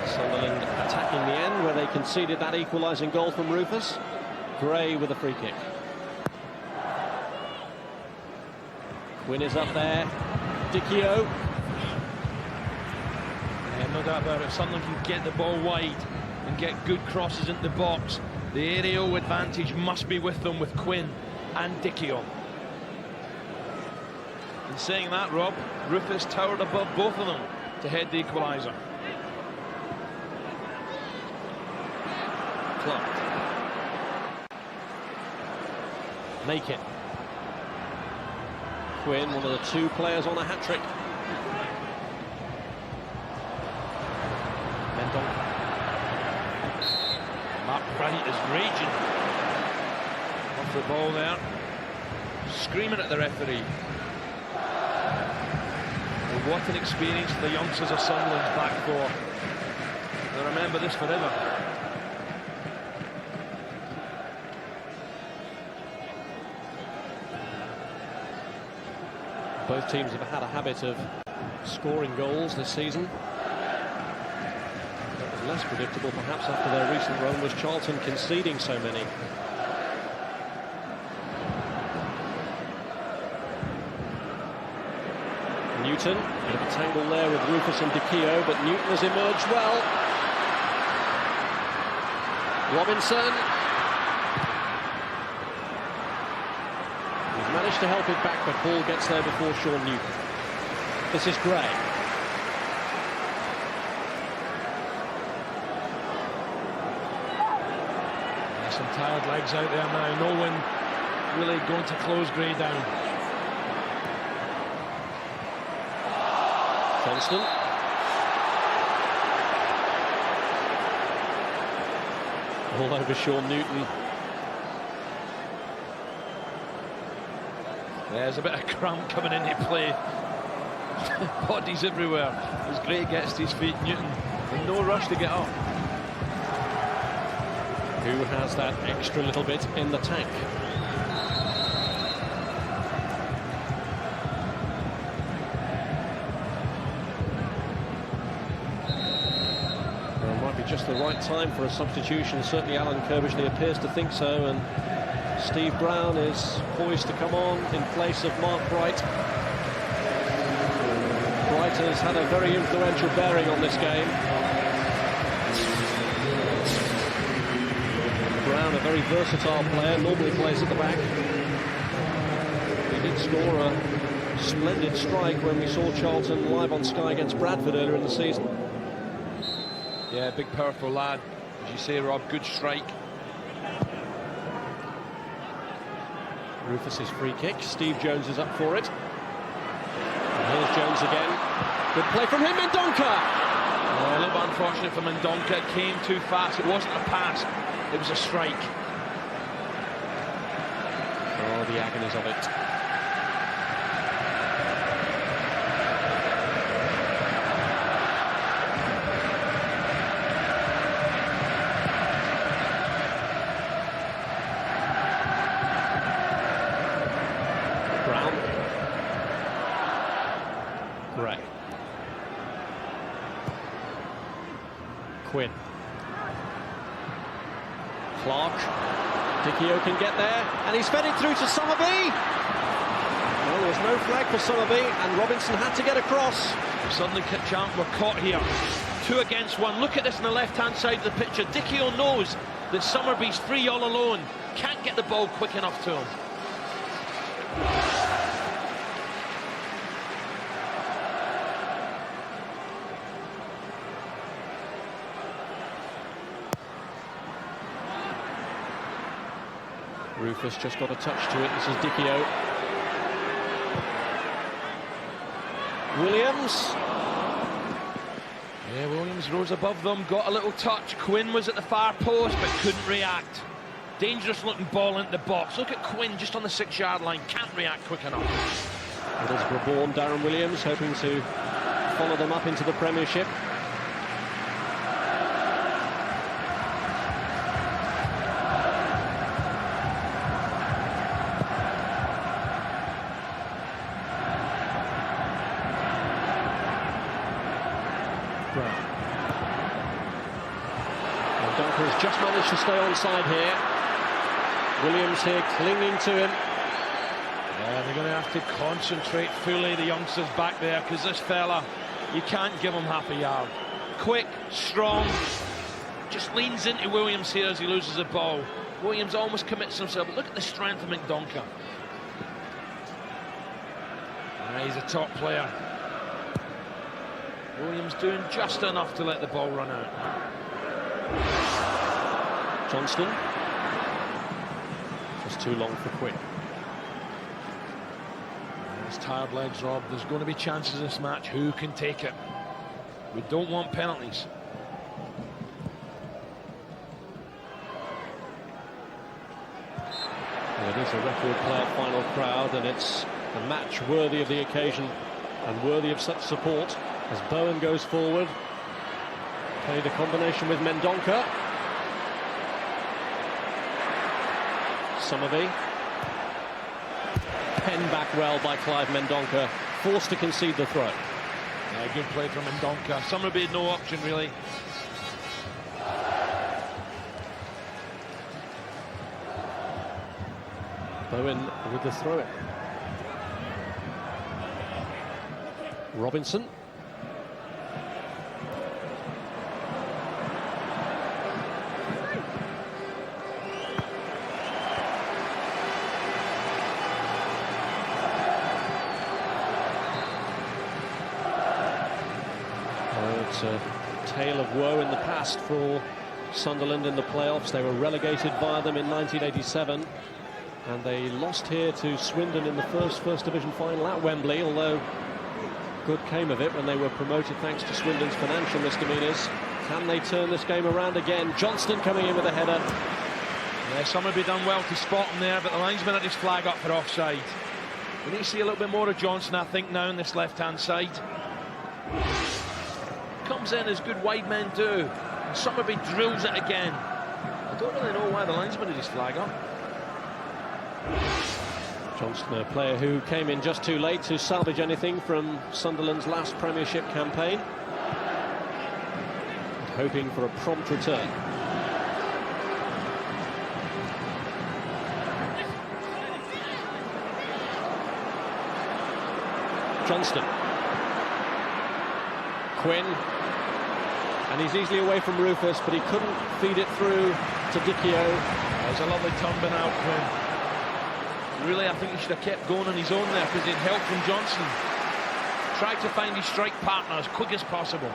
Sunderland attacking the end where they conceded that equalising goal from Rufus. Gray with a free kick. Quinn is up there. Dichio. Yeah, no doubt about it. If Sunderland can get the ball wide and get good crosses into the box, the aerial advantage must be with them with Quinn and Dichio. In saying that, Rob, Rufus towered above both of them to head the equaliser. Clark. Makin. Quinn, one of the two players on a hat-trick. Mendonca. Mark Wright is raging off the ball there, screaming at the referee. Well, what an experience for the youngsters of Sunderland's back four. They'll remember this forever. Both teams have had a habit of scoring goals this season. That was less predictable perhaps after their recent run was Charlton conceding so many. Newton, bit of a tangle there with Rufus and Dichio, but Newton has emerged well. Robinson. He's managed to help it back, but ball gets there before Sean Newton. This is Gray. Some tired legs out there now. No one really going to close Gray down. Johnston. All over Sean Newton. There's a bit of cramp coming into play. Bodies everywhere as Gray gets to his feet. Newton in no rush to get up. Who has that extra little bit in the tank? Well, it might be just the right time for a substitution. Certainly Alan Curbishley appears to think so, and Steve Brown is poised to come on in place of Mark Bright. Bright has had a very influential bearing on this game. Brown, a very versatile player, normally plays at the back. He did score a splendid strike when we saw Charlton live on Sky against Bradford earlier in the season. Yeah, big powerful lad. As you say, Rob, good strike. Rufus's free kick. Steve Jones is up for it. And here's Jones again. Good play from him, Mendonca! A little bit unfortunate for Mendonca. It came too fast. It wasn't a pass, it was a strike. Oh, the agonies of it. Gray. Quinn. Clark. Dichio can get there, and he's fed it through to Summerbee. Well, there was no flag for Summerbee, and Robinson had to get across. Suddenly Charlton were caught here. 2 against 1. Look at this on the left-hand side of the picture. Dichio knows that Summerbee's free all alone. Can't get the ball quick enough to him. Rufus just got a touch to it. This is Dichio. Williams. Yeah, Williams rose above them, got a little touch. Quinn was at the far post but couldn't react. Dangerous looking ball into the box. Look at Quinn just on the 6-yard line, can't react quick enough. It is Brabourne, Darren Williams hoping to follow them up into the Premiership. Mendonca has just managed to stay onside here. Williams here clinging to him. Yeah, they're going to have to concentrate fully, the youngsters back there, because this fella, you can't give him half a yard. Quick, strong, just leans into Williams here as he loses the ball. Williams almost commits himself, but look at the strength of Mendonca. He's a top player. Williams doing just enough to let the ball run out. Johnston. Just too long for Quinn. His tired legs, Rob. There's going to be chances in this match. Who can take it? We don't want penalties. Well, it is a record player final crowd, and it's a match worthy of the occasion and worthy of such support as Bowen goes forward. Played a combination with Mendonca. Summerbee. Penned back well by Clive Mendonca, forced to concede the throw. Yeah, good play from Mendonca. Summerbee had no option, really. Bowen with the throw it. Robinson. It's a tale of woe in the past for Sunderland in the playoffs. They were relegated via them in 1987, and they lost here to Swindon in the first division final at Wembley, although good came of it when they were promoted thanks to Swindon's financial misdemeanors. Can they turn this game around again? Johnston coming in with a header. Yeah, Summerbee done well to spot him there, but the linesman had his flag up for offside. We need to see a little bit more of Johnston, I think, now on this left-hand side. Comes in as good wide men do, and Summerbee drills it again. I don't really know why the linesman had his flag up. Johnston, a player who came in just too late to salvage anything from Sunderland's last Premiership campaign, hoping for a prompt return. Johnston. Quinn. And he's easily away from Rufus, but he couldn't feed it through to Dichio. There's a lovely tumbling out, Quinn. Really, I think he should have kept going on his own there because he'd help from Johnston. Tried to find his strike partner as quick as possible.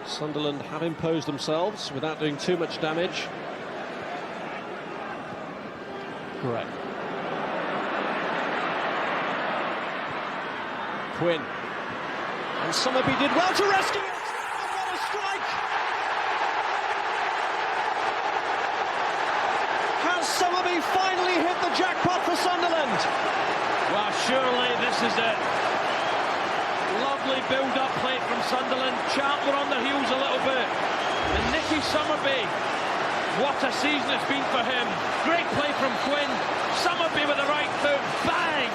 Sunderland have imposed themselves without doing too much damage. Correct. Quinn. And Summerbee did well to rescue it. And what a strike! Has Summerbee finally hit the jackpot for Sunderland? Well, surely this is it. Lovely build-up play from Sunderland. Charlton were on their heels a little bit. And Nicky Summerbee, what a season it's been for him. Great play from Quinn. Summerbee with the right foot, bang!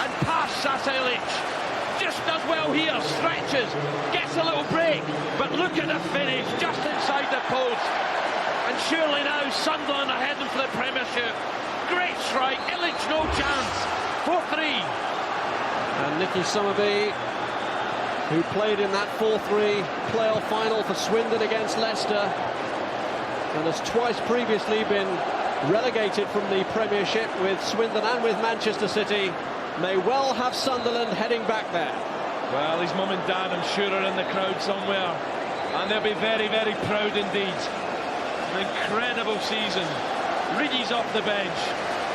And past Ilić. Just does well here, stretches, gets a little break, but look at the finish, just inside the post. And surely now Sunderland are heading for the Premiership. Great strike, Ilić no chance, 4-3. And Nicky Summerbee, who played in that 4-3 playoff final for Swindon against Leicester, and has twice previously been relegated from the Premiership with Swindon and with Manchester City, may well have Sunderland heading back there. Well, his mum and dad, I'm sure, are in the crowd somewhere, and they'll be very, very proud indeed. An incredible season. Reid's off the bench,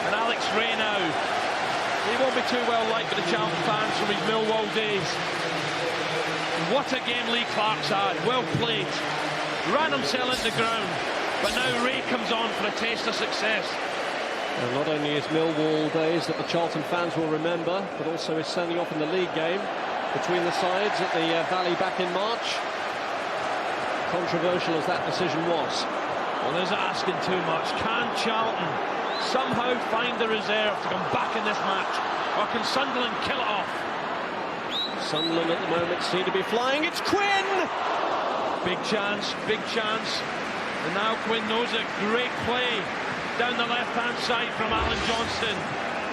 and Alex Ray now. He won't be too well liked by the Charlton fans from his Millwall days. What a game Lee Clark's had, well played. Ran himself into the ground, but now Ray comes on for a taste of success. And not only his Millwall days that the Charlton fans will remember, but also his sending off in the league game between the sides at the Valley back in March. Controversial as that decision was. Well, there's asking too much. Can Charlton somehow find the reserve to come back in this match? Or can Sunderland kill it off? Sunderland at the moment seem to be flying. It's Quinn! Big chance, big chance. And now Quinn knows it. Great play. Down the left-hand side from Alan Johnston.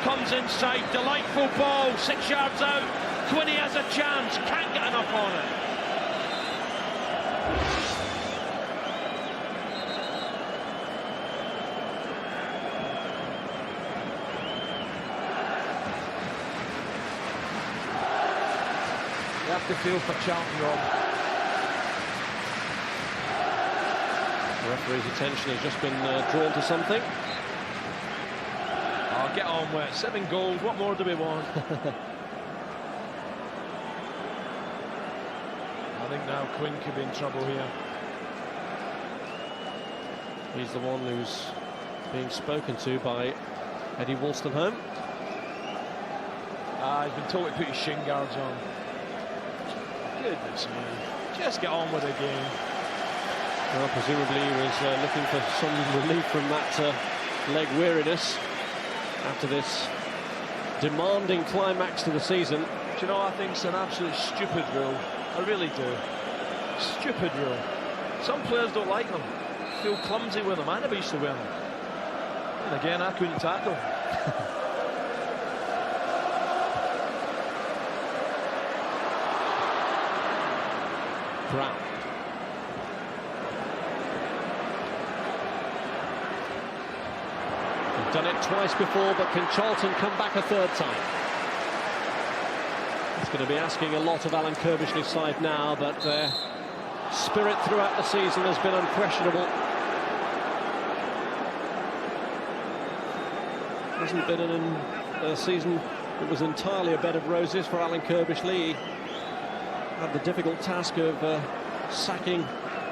Comes inside, delightful ball, 6 yards out. Quinny has a chance, can't get enough on it. You have to feel for Charlton, Rob. The referee's attention has just been drawn to something. Oh, get on with it. 7 goals, what more do we want? I think now Quinn could be in trouble here. He's the one who's being spoken to by Eddie Wolstenholme. He's been told to put his shin guards on. Goodness me. Just get on with the game. Well, presumably he was looking for some relief from that leg weariness after this demanding climax to the season. Do you know, I think it's an absolute stupid rule. I really do. Stupid rule. Some players don't like them. Feel clumsy with them. I never used to wear them. And again, I couldn't tackle. Brown. They've done it twice before, but can Charlton come back a third time? It's going to be asking a lot of Alan Curbishley's side now, but their spirit throughout the season has been unquestionable. Hasn't been a season that was entirely a bed of roses for Alan Curbishley. He had the difficult task of sacking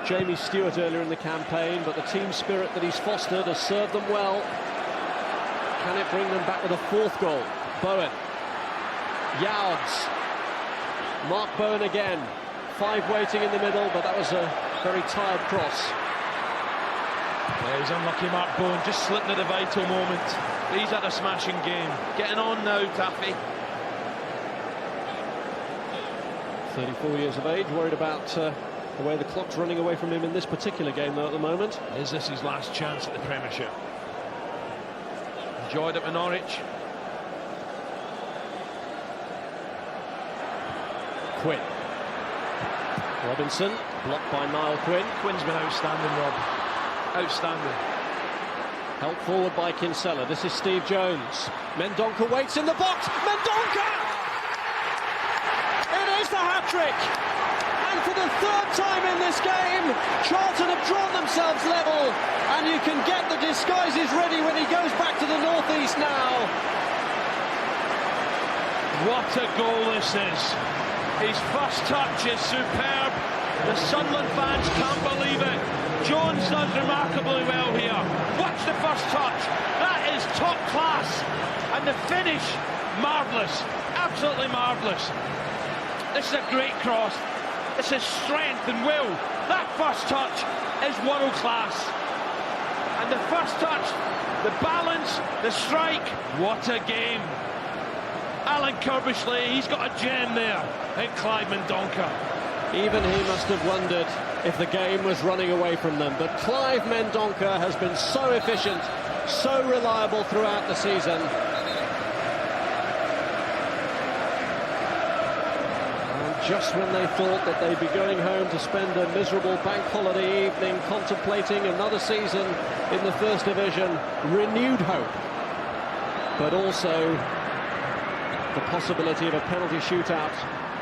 Jamie Stewart earlier in the campaign, but the team spirit that he's fostered has served them well. Can it bring them back with a fourth goal? Bowen. Youds. Mark Bowen again. 5 waiting in the middle, but that was a very tired cross. Yeah, he's unlucky, Mark Bowen, just slipped at the vital moment. He's had a smashing game. Getting on now, Taffy. 34 years of age, worried about the way the clock's running away from him in this particular game, though, at the moment. Is this his last chance at the Premiership? Enjoyed it with Norwich. Quinn. Robinson, blocked by Niall Quinn. Quinn's been outstanding, Rob. Outstanding. Helped forward by Kinsella. This is Steve Jones. Mendonca waits in the box. Mendonca! It is the hat-trick! And for the third time in this game, Charlton have drawn themselves level And you can get the disguises ready when he goes back to the northeast now. What a goal this is. His first touch is superb. The Sunderland fans can't believe it. Jones does remarkably well here. Watch the first touch. That is top class. And the finish, marvellous. Absolutely marvellous. This is a great cross. This is strength and will. That first touch is world class. And the first touch, the balance, the strike, what a game. Alan Curbishley, he's got a gem there in Clive Mendonca. Even he must have wondered if the game was running away from them. But Clive Mendonca has been so efficient, so reliable throughout the season. Just when they thought that they'd be going home to spend a miserable bank holiday evening contemplating another season in the First Division, renewed hope, but also the possibility of a penalty shootout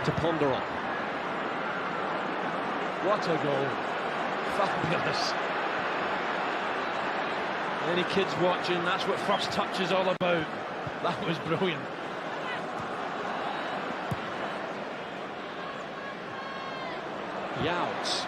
to ponder on. What a goal. Fabulous. Any kids watching, that's what first touch is all about. That was brilliant. Youds.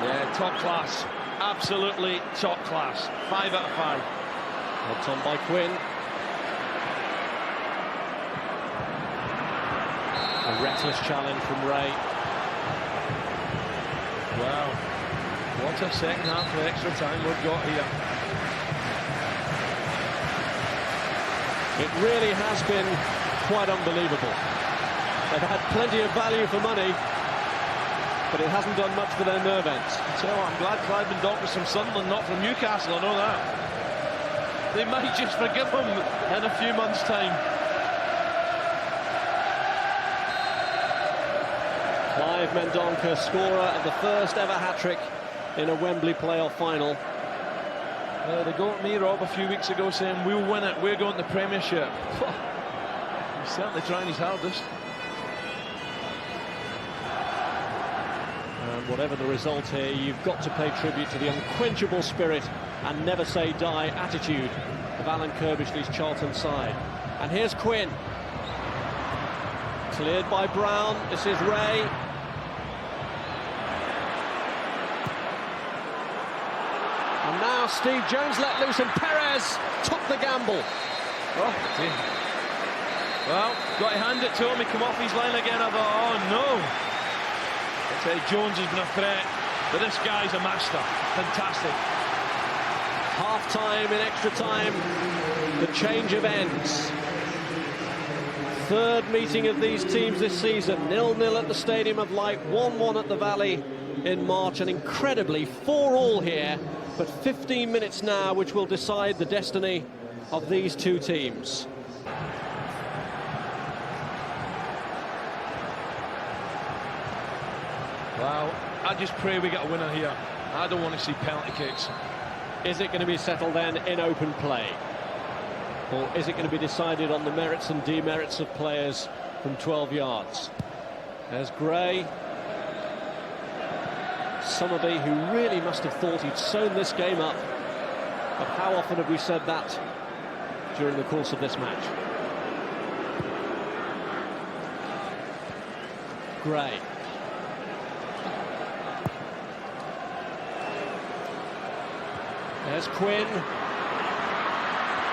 Yeah, top class. Absolutely top class. 5 out of 5. Helped on by Quinn. A reckless challenge from Reid. Wow. What a second half of extra time we've got here. It really has been quite unbelievable. They've had plenty of value for money, but it hasn't done much for their nerve ends. So I'm glad Clive Mendonca's from Sunderland, not from Newcastle, I know that. They might just forgive him in a few months' time. Clive Mendonca, scorer of the first ever hat-trick in a Wembley playoff final. They got me, Rob, a few weeks ago saying, we'll win it, we're going to the Premiership. He's certainly trying his hardest. And whatever the result here, you've got to pay tribute to the unquenchable spirit and never say die attitude of Alan Curbishley's Charlton side. And here's Quinn. Cleared by Brown, this is Reid. And now Steve Jones let loose and Pérez took the gamble. Oh, dear. Well, got to hand it to him. He come off his line again. I thought, oh no. I tell you, Jones has been a threat, but this guy's a master. Fantastic. Half-time in extra time, the change of ends. Third meeting of these teams this season. 0-0 at the Stadium of Light, 1-1 at the Valley in March, and incredibly 4-4 here. But 15 minutes now, which will decide the destiny of these two teams. Well, I just pray we get a winner here. I don't want to see penalty kicks. Is it going to be settled then in open play? Or is it going to be decided on the merits and demerits of players from 12 yards? There's Gray. Summerbee, who really must have thought he'd sewn this game up. But how often have we said that during the course of this match? Gray. There's Quinn.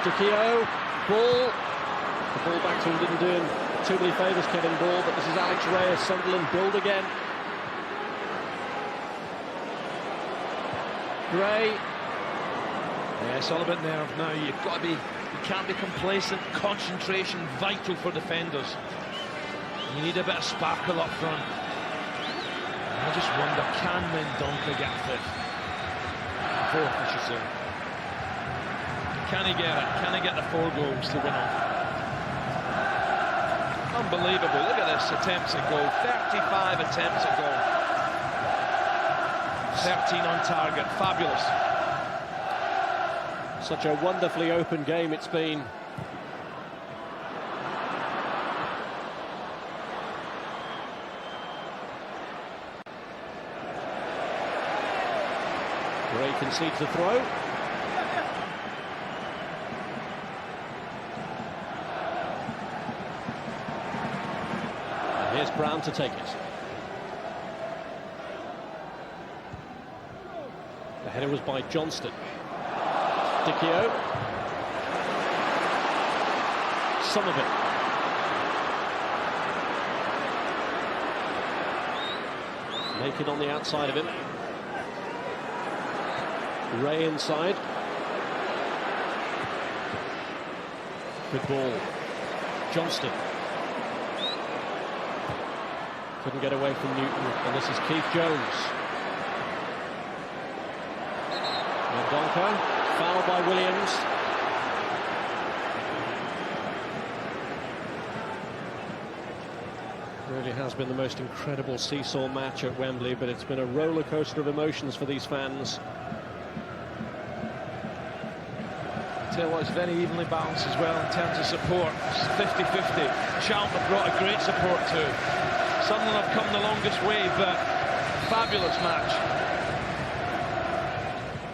Dichio. Ball. The ball back to him didn't do him too many favours, Kevin Ball, but this is Ilić Ray as Sunderland build again. Gray. Yeah, it's all about nerve now. You can't be complacent. Concentration vital for defenders. You need a bit of sparkle up front. I just wonder, can Mendonca get a fifth? Fourth, I should say. Can he get it? Can he get the 4 goals to win off? Unbelievable. Look at this, attempts at goal. 35 attempts at goal. 13 on target. Fabulous. Such a wonderfully open game it's been. Reid concedes the throw. And here's Brown to take it. The header was by Johnston. Dichio. Summerbee. Makin on the outside of him. Reid inside. Good ball. Johnston. Couldn't get away from Newton, and this is Keith Jones. Mendonca, fouled by Williams. Really has been the most incredible seesaw match at Wembley, but it's been a roller coaster of emotions for these fans. I tell you what, it's very evenly balanced as well in terms of support. It's 50-50. Charlton have brought a great support too. Sunderland have come the longest way, but fabulous match.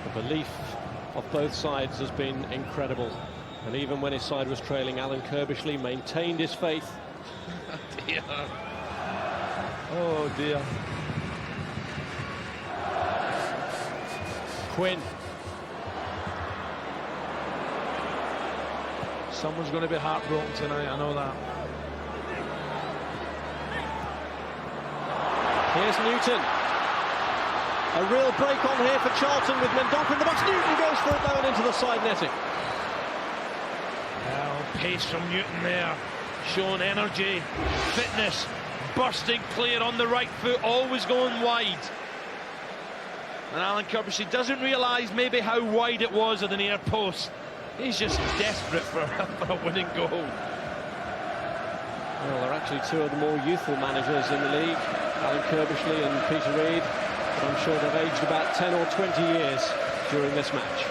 The belief of both sides has been incredible, and even when his side was trailing, Alan Curbishley maintained his faith. Dear. Oh dear. Quinn. Someone's going to be heartbroken tonight, I know that. Here's Newton. A real break on here for Charlton with Mendonca in the box. Newton goes for it down into the side netting. Well, pace from Newton there, showing energy, fitness, bursting clear on the right foot, always going wide. And Alan Curbishley doesn't realise maybe how wide it was at the near post. He's just desperate for a winning goal. Well, they're actually two of the more youthful managers in the league, Alan Curbishley and Peter Reid, but I'm sure they've aged about 10 or 20 years during this match.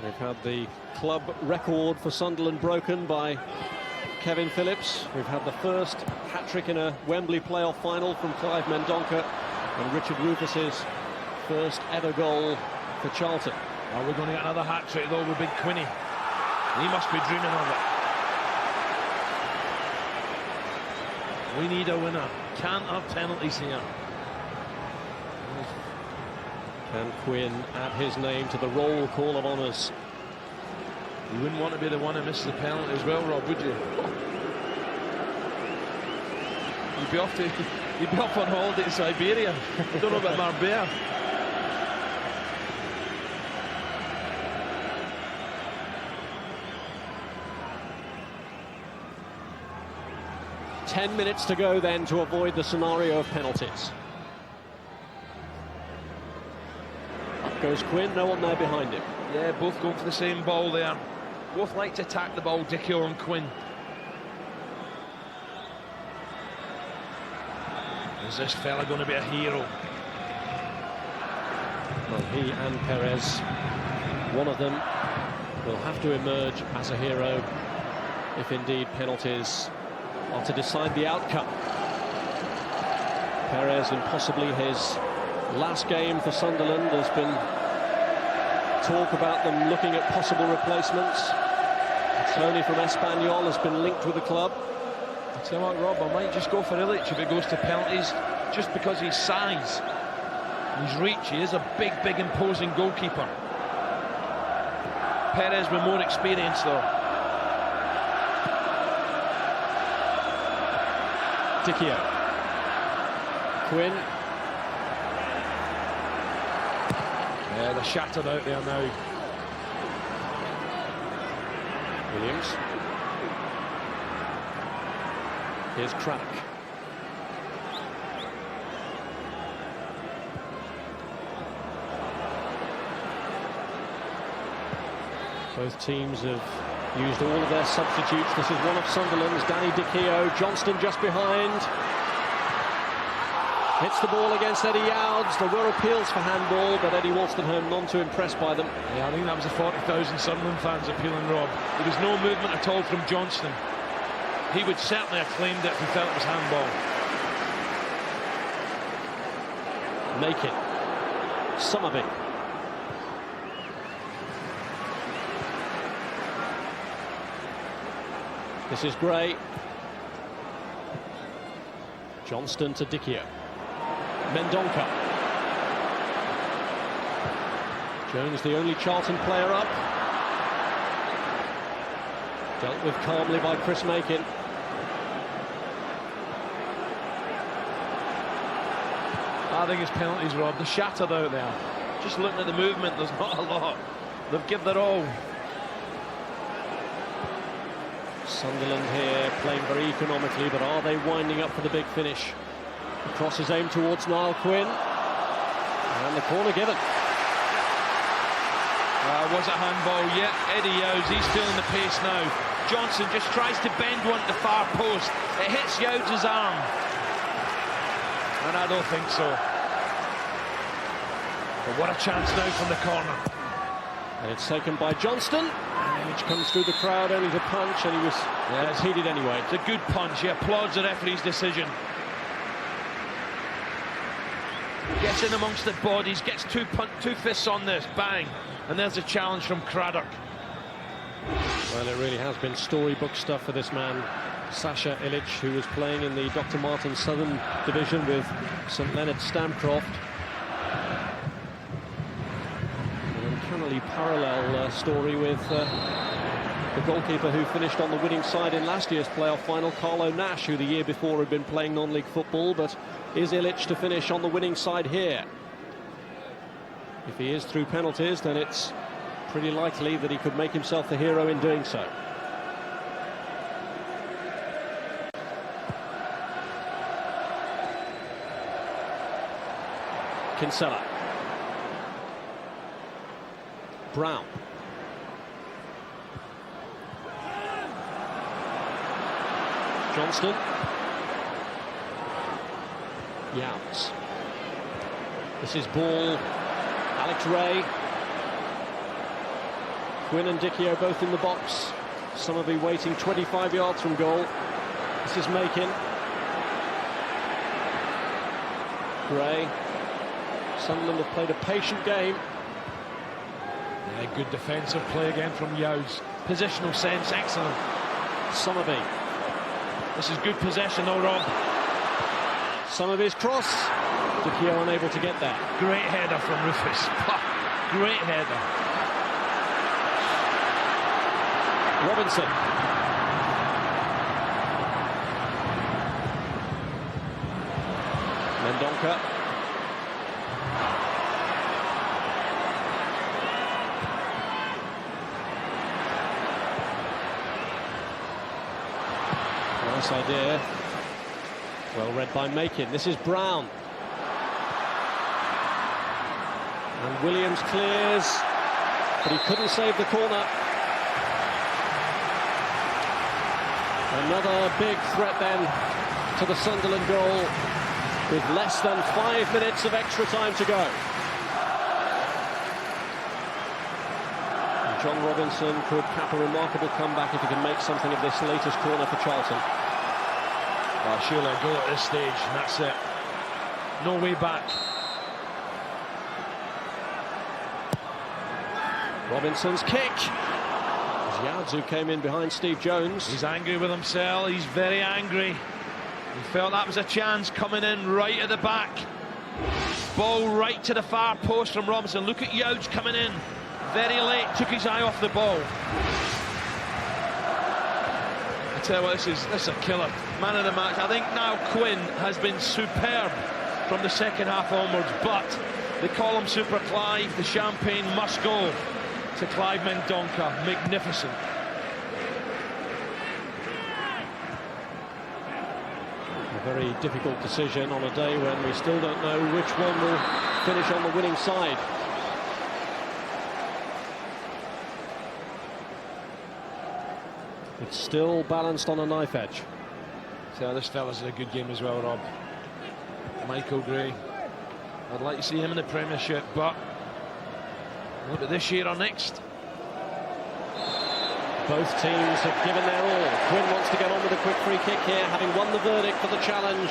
We've had the club record for Sunderland broken by Kevin Phillips. We've had the first hat-trick in a Wembley playoff final from Clive Mendonca, and Richard Rufus's first ever goal for Charlton. Are we going to get another hat-trick though with big Quinny? He must be dreaming of it. We need a winner. Can't have penalties here. Can Quinn add his name to the roll call of honours? You wouldn't want to be the one who missed the penalty as well, Rob, would you? You'd be off on holiday to Siberia. Don't know about Marbella. Ten minutes to go then to avoid the scenario of penalties. Up goes Quinn, no one there behind him. Yeah, both going for the same ball there. Both like to attack the ball, Dichio and Quinn. Is this fella going to be a hero? Well, he and Pérez, one of them will have to emerge as a hero if indeed penalties are to decide the outcome. Pérez, in possibly his last game for Sunderland, there's been talk about them looking at possible replacements. Tony from Espanyol has been linked with the club. I tell you what, Rob, I might just go for Ilić if it goes to penalties, just because his size, his reach. He is a big, imposing goalkeeper. Pérez with more experience, though. Dichio. Quinn. Yeah, they're shattered out there now. Williams. Here's Craddock. Both teams have used all of their substitutes. This is one of Sunderland's, Dichio. Johnston just behind. Hits the ball against Eddie Youds. There were appeals for handball, but Eddie Wolstenholme none too impressed by them. Yeah, I think that was the 40,000 Sunderland fans appealing, Rob. There was no movement at all from Johnston. He would certainly have claimed it if he felt it was handball. Makin. Summerbee. This is Gray. Johnston to Dichio. Mendonca. Jones, the only Charlton player up. Dealt with calmly by Chris Makin. I think it's penalties, Rob. They're shattered out there. Just looking at the movement, there's not a lot. They've given their all. Sunderland here playing very economically, but are they winding up for the big finish? The cross is aimed towards Niall Quinn, and the corner given. Was it handball? Yeah, Eddie Youds, he's feeling the pace now. Johnston just tries to bend one to the far post. It hits Youds' arm. And I don't think so. But what a chance now from the corner. And it's taken by Johnston, which comes through the crowd only to punch, and he was impeded anyway. It's a good punch. He applauds the referee's decision. Gets in amongst the bodies, gets two fists on this, bang. And there's a challenge from Craddock. Well, it really has been storybook stuff for this man, Sasha Ilić, who was playing in the Dr. Martin Southern Division with St Leonard Stamcroft. An uncannily parallel story with the goalkeeper who finished on the winning side in last year's playoff final, Carlo Nash, who the year before had been playing non-league football, but is Ilić to finish on the winning side here? If he is through penalties, then it's pretty likely that he could make himself the hero in doing so. Kinsella. Brown. Johnston. Youds. This is ball. Reid. Quinn and Dichio both in the box. Summerbee waiting 25 yards from goal. This is Makin. Gray. Sunderland have played a patient game. Yeah, good defensive play again from Youds. Positional sense, excellent. Summerbee. This is good possession though, Rob. Summerbee's cross. Dichio unable to get there. Great header from Rufus. Great header. Robinson. Mendonca. Nice idea. Well read by Makin. This is Brown. And Williams clears, but he couldn't save the corner. Another big threat then to the Sunderland goal with less than 5 minutes of extra time to go. And John Robinson could cap a remarkable comeback if he can make something of this latest corner for Charlton. Well, surely a goal at this stage, and that's it. No way back. Robinson's kick. It's Youds who came in behind Steve Jones. He's angry with himself. He's very angry. He felt that was a chance coming in right at the back. Ball right to the far post from Robinson. Look at Youds coming in very late. Took his eye off the ball. I tell you what, this is a killer. Man of the match. I think now Quinn has been superb from the second half onwards, but they call him Super Clive. The champagne must go to Clive Mendonca. Magnificent. A very difficult decision on a day when we still don't know which one will finish on the winning side. It's still balanced on a knife edge. So this fella's had a good game as well, Rob. Michael Gray. I'd like to see him in the Premiership, but look at this year or next. Both teams have given their all. Quinn wants to get on with a quick free kick here, having won the verdict for the challenge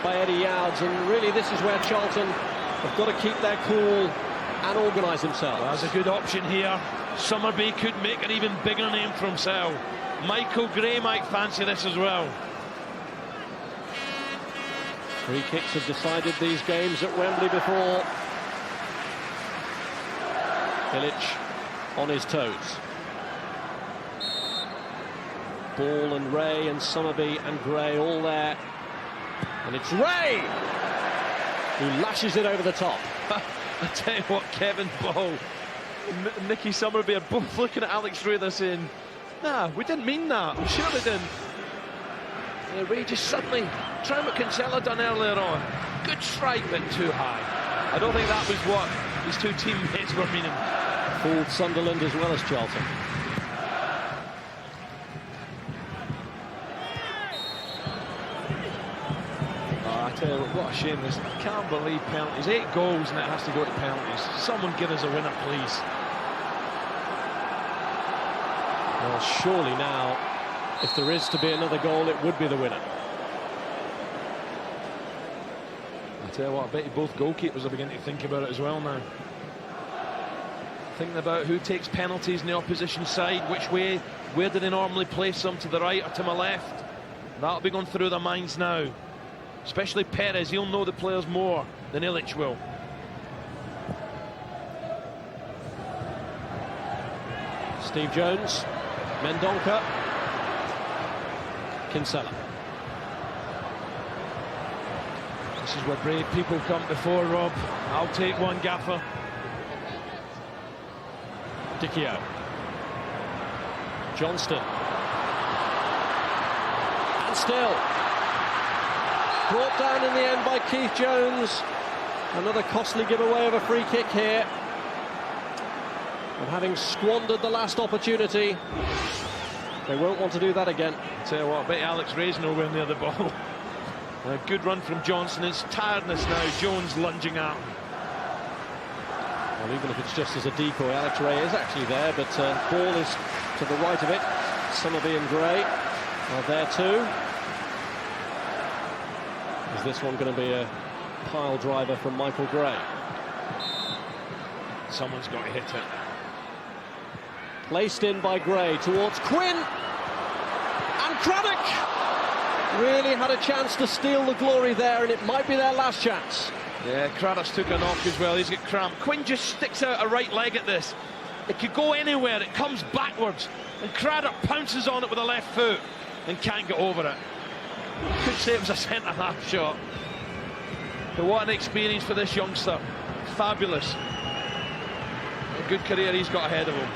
by Eddie Youds. And really, this is where Charlton have got to keep their cool and organise themselves. That's a good option here. Summerbee could make an even bigger name for himself. Michael Gray might fancy this as well. Free kicks have decided these games at Wembley before. Ilić on his toes. Ball and Ray and Summerbee and Gray all there. And it's Ray who lashes it over the top. I tell you what, Kevin Ball, Nicky Summerbee are both looking at Alex Ray, they're saying, nah, we didn't mean that. We surely didn't. Ray just suddenly trying what Kinsella done earlier on. Good strike, but too high. I don't think that was what his two teammates were meaning. Fooled Sunderland as well as Charlton. I tell you what a shame this. I can't believe penalties. 8 goals and it has to go to penalties. Someone give us a winner, please. Well, surely now, if there is to be another goal, it would be the winner. I tell you what, I bet you both goalkeepers are beginning to think about it as well now. Thinking about who takes penalties in the opposition side, which way, where do they normally place them, to the right or to my left? That'll be going through their minds now. Especially Pérez, he'll know the players more than Ilić will. Steve Jones, Mendonca, Kinsella. This is where brave people come before, Rob. I'll take one, Gaffer. Dichio. Johnston. And still. Brought down in the end by Keith Jones. Another costly giveaway of a free kick here. And having squandered the last opportunity, they won't want to do that again. Tell you what, I bet Alex Ray's nowhere near the ball. A good run from Johnston. It's tiredness now. Jones lunging out. Well, even if it's just as a decoy, Alex Ray is actually there, but ball is to the right of it. Summerbee and Gray are there too. Is this one going to be a pile driver from Michael Gray? Someone's got to hit it. Placed in by Gray towards Quinn. And Craddock really had a chance to steal the glory there, and it might be their last chance. Yeah, Craddock's took a knock as well. He's got cramp. Quinn just sticks out a right leg at this. It could go anywhere. It comes backwards. And Craddock pounces on it with a left foot and can't get over it. Could say it was a centre-half shot. But what an experience for this youngster. Fabulous. A good career he's got ahead of him.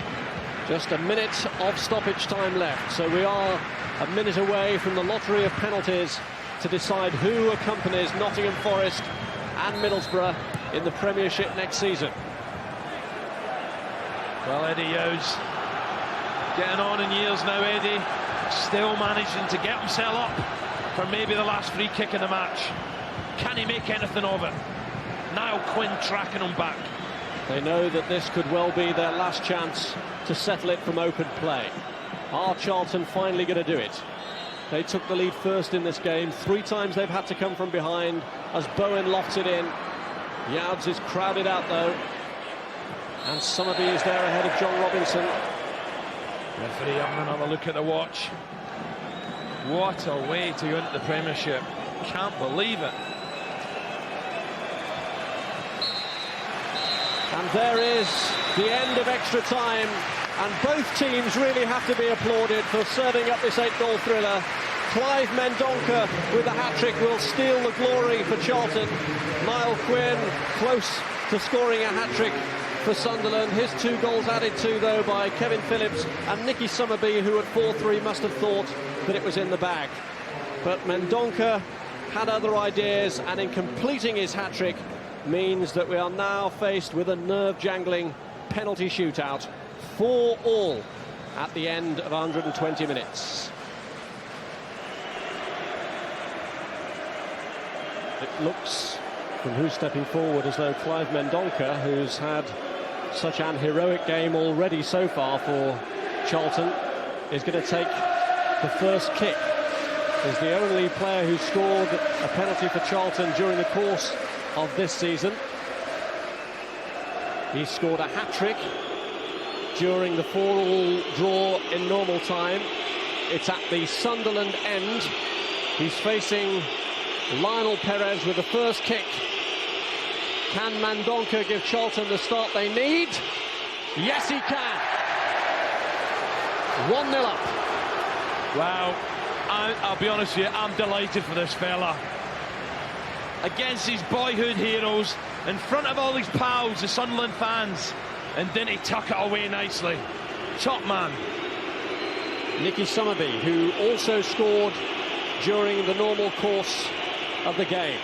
Just a minute of stoppage time left, so we are a minute away from the lottery of penalties to decide who accompanies Nottingham Forest and Middlesbrough in the Premiership next season. Well, Eddie Youds getting on in years now. Eddie still managing to get himself up for maybe the last free kick in the match. Can he make anything of it? Now Quinn tracking him back. They know that this could well be their last chance to settle it from open play. Are Charlton finally going to do it? They took the lead first in this game. 3 times they've had to come from behind as Bowen lofts it in. Youds is crowded out though. And Summerbee is there ahead of John Robinson. Referee having another look at the watch. What a way to go into the Premiership. Can't believe it. And there is the end of extra time, and both teams really have to be applauded for serving up this 8-goal thriller. Clive Mendonca with a hat-trick will steal the glory for Charlton. Niall Quinn close to scoring a hat-trick for Sunderland. His 2 goals added to, though, by Kevin Phillips and Nicky Summerbee, who at 4-3 must have thought that it was in the bag. But Mendonca had other ideas, and in completing his hat-trick means that we are now faced with a nerve-jangling penalty shootout, 4-4 at the end of 120 minutes. It looks And who's stepping forward as though Clive Mendonca, who's had such an heroic game already so far for Charlton, is going to take the first kick. He's the only player who scored a penalty for Charlton during the course of this season. He scored a hat-trick during the 4-4 draw in normal time. It's at the Sunderland end. He's facing Lionel Pérez with the first kick. Can Mendonca give Charlton the start they need? Yes, he can. 1-0 up. Wow, I'll be honest with you, I'm delighted for this fella. Against his boyhood heroes, in front of all his pals, the Sunderland fans, and didn't he tuck it away nicely? Top man. Summerbee, who also scored during the normal course of the game,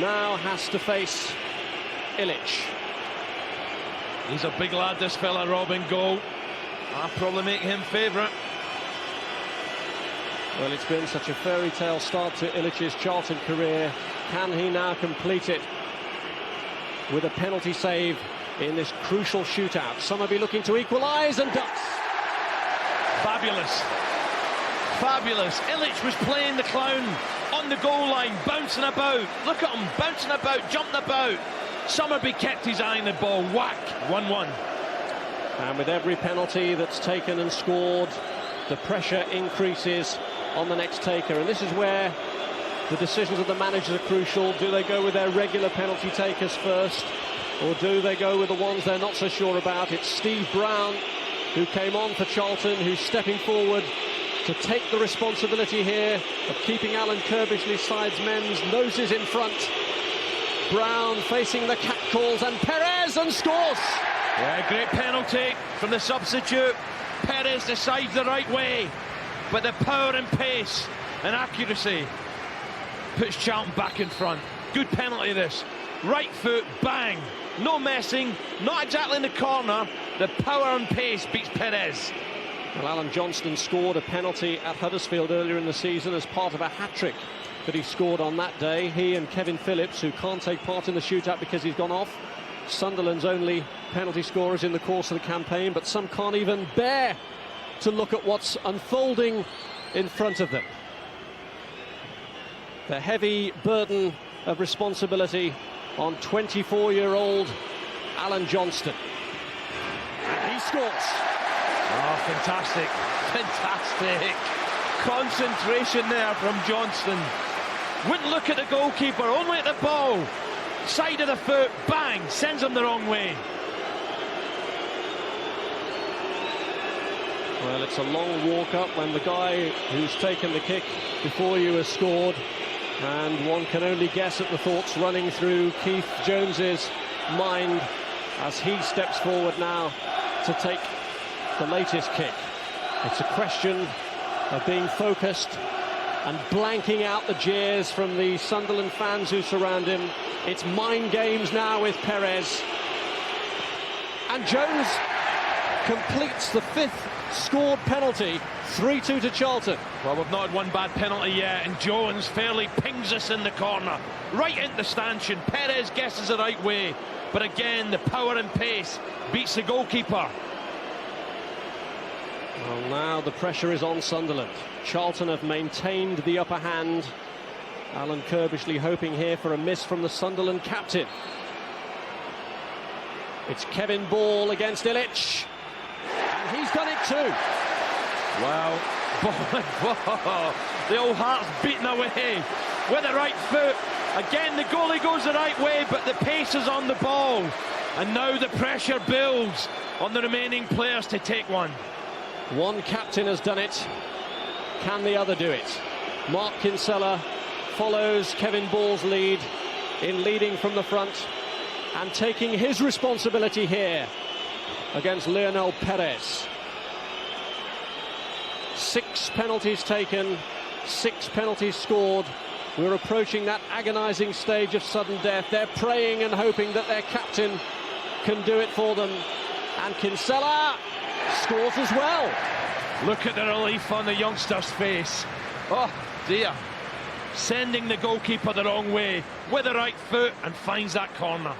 now has to face Ilić. He's a big lad, this fella, Robin. Goal. I'll probably make him favourite. Well, it's been such a fairy tale start to Ilić's Charlton career. Can he now complete it with a penalty save in this crucial shootout? Summerbee looking to equalise and does. Fabulous. Fabulous. Ilić was playing the clown on the goal line, bouncing about. Look at him, bouncing about, jumping about. Summerbee kept his eye on the ball. Whack. 1-1. And with every penalty that's taken and scored, the pressure increases on the next taker. And this is where the decisions of the managers are crucial. Do they go with their regular penalty takers first, or do they go with the ones they're not so sure about? It's Steve Brown, who came on for Charlton, who's stepping forward to take the responsibility here of keeping Alan Curbishley's side's men's noses in front. Brown facing the catcalls, and Pérez, and scores! Yeah, great penalty from the substitute. Pérez decides the right way, but the power and pace and accuracy puts Charlton back in front. Good penalty this. Right foot, bang. No messing, not exactly in the corner. The power and pace beats Pérez. Well, Alan Johnston scored a penalty at Huddersfield earlier in the season as part of a hat-trick that he scored on that day. He and Kevin Phillips, who can't take part in the shootout because he's gone off, Sunderland's only penalty scorers in the course of the campaign, but some can't even bear to look at what's unfolding in front of them. The heavy burden of responsibility on 24-year-old Alan Johnston. And he scores. Oh, fantastic. Fantastic. Concentration there from Johnston. Wouldn't look at the goalkeeper, only at the ball. Side of the foot, bang, sends him the wrong way. Well, it's a long walk up when the guy who's taken the kick before you has scored, and one can only guess at the thoughts running through Keith Jones's mind as he steps forward now to take the latest kick. It's a question of being focused and blanking out the jeers from the Sunderland fans who surround him. It's mind games now with Pérez. And Jones completes the fifth scored penalty, 3-2 to Charlton. Well, we've not had one bad penalty yet, and Jones fairly pings us in the corner, right into the stanchion. Pérez guesses the right way, but again, the power and pace beats the goalkeeper. Well, now the pressure is on Sunderland. Charlton have maintained the upper hand. Alan Curbishley hoping here for a miss from the Sunderland captain. It's Kevin Ball against Ilić. And he's done it too. Wow. Bowen, the old heart's beating away with the right foot. Again, the goalie goes the right way, but the pace is on the ball. And now the pressure builds on the remaining players to take one. One captain has done it. Can the other do it? Mark Kinsella follows Kevin Ball's lead in leading from the front and taking his responsibility here against Lionel Pérez. 6 penalties taken, 6 penalties scored. We're approaching that agonising stage of sudden death. They're praying and hoping that their captain can do it for them. And Kinsella scores as well. Look at the relief on the youngster's face. Oh dear. sending the goalkeeper the wrong way with the right foot, and finds that corner.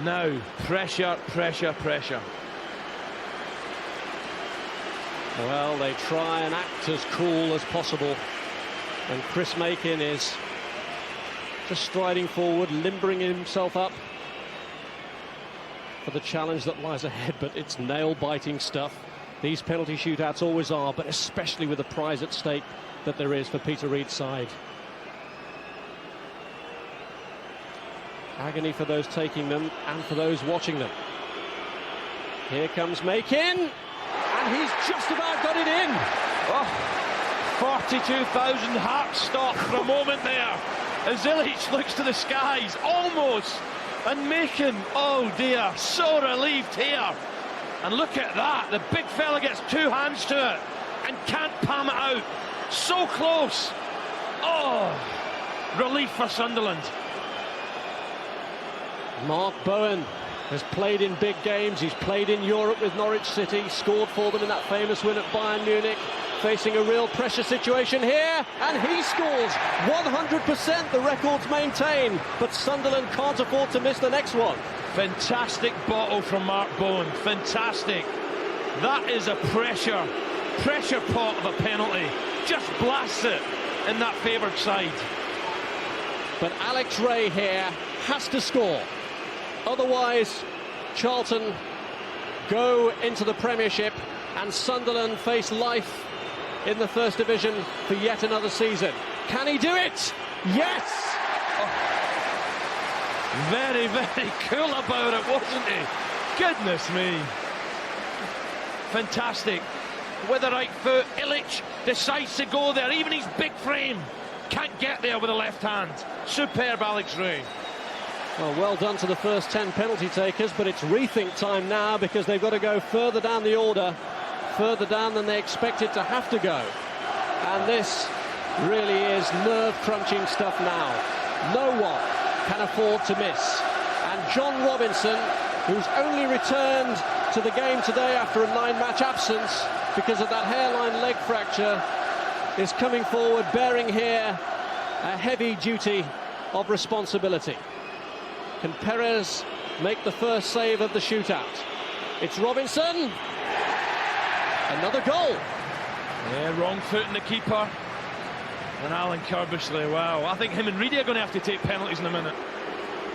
Now, pressure, pressure, pressure. Well, they try and act as cool as possible, and Chris Makin is just striding forward, limbering himself up for the challenge that lies ahead, but it's nail-biting stuff. These penalty shootouts always are, but especially with the prize at stake that there is for Peter Reid's side. Agony for those taking them and for those watching them. Here comes Makin, and he's just about got it in. Oh, 42,000 hearts stopped for a moment there as Ilić looks to the skies, almost. And Makin, oh dear, so relieved here. And look at that, the big fella gets two hands to it and can't palm it out. So close. Oh, relief for Sunderland. Mark Bowen has played in big games. He's played in Europe with Norwich City, scored for them in that famous win at Bayern Munich, facing a real pressure situation here, and he scores 100%. The record's maintained, but Sunderland can't afford to miss the next one. Fantastic bottle from Mark Bowen, fantastic. That is a pressure pot of a penalty. Just blasts it in that favoured side. But Alex Ray here has to score. Otherwise, Charlton go into the Premiership and Sunderland face life in the First Division for yet another season. Can he do it? Yes! Oh. Very, very cool about it, wasn't he? Goodness me. Fantastic. With the right foot, Ilić decides to go there. Even his big frame can't get there with the left hand. Superb, Alex Ray. Well done to the first 10 penalty takers, but it's rethink time now because they've got to go further down the order, further down than they expected to have to go. And this really is nerve-crunching stuff now. No one can afford to miss. And John Robinson, who's only returned to the game today after a 9-match absence because of that hairline leg fracture, is coming forward, bearing here a heavy duty of responsibility. Can Pérez make the first save of the shootout? It's Robinson. Another goal. Yeah, wrong foot in the keeper. And Alan Curbishley, wow. I think him and Reid are going to have to take penalties in a minute.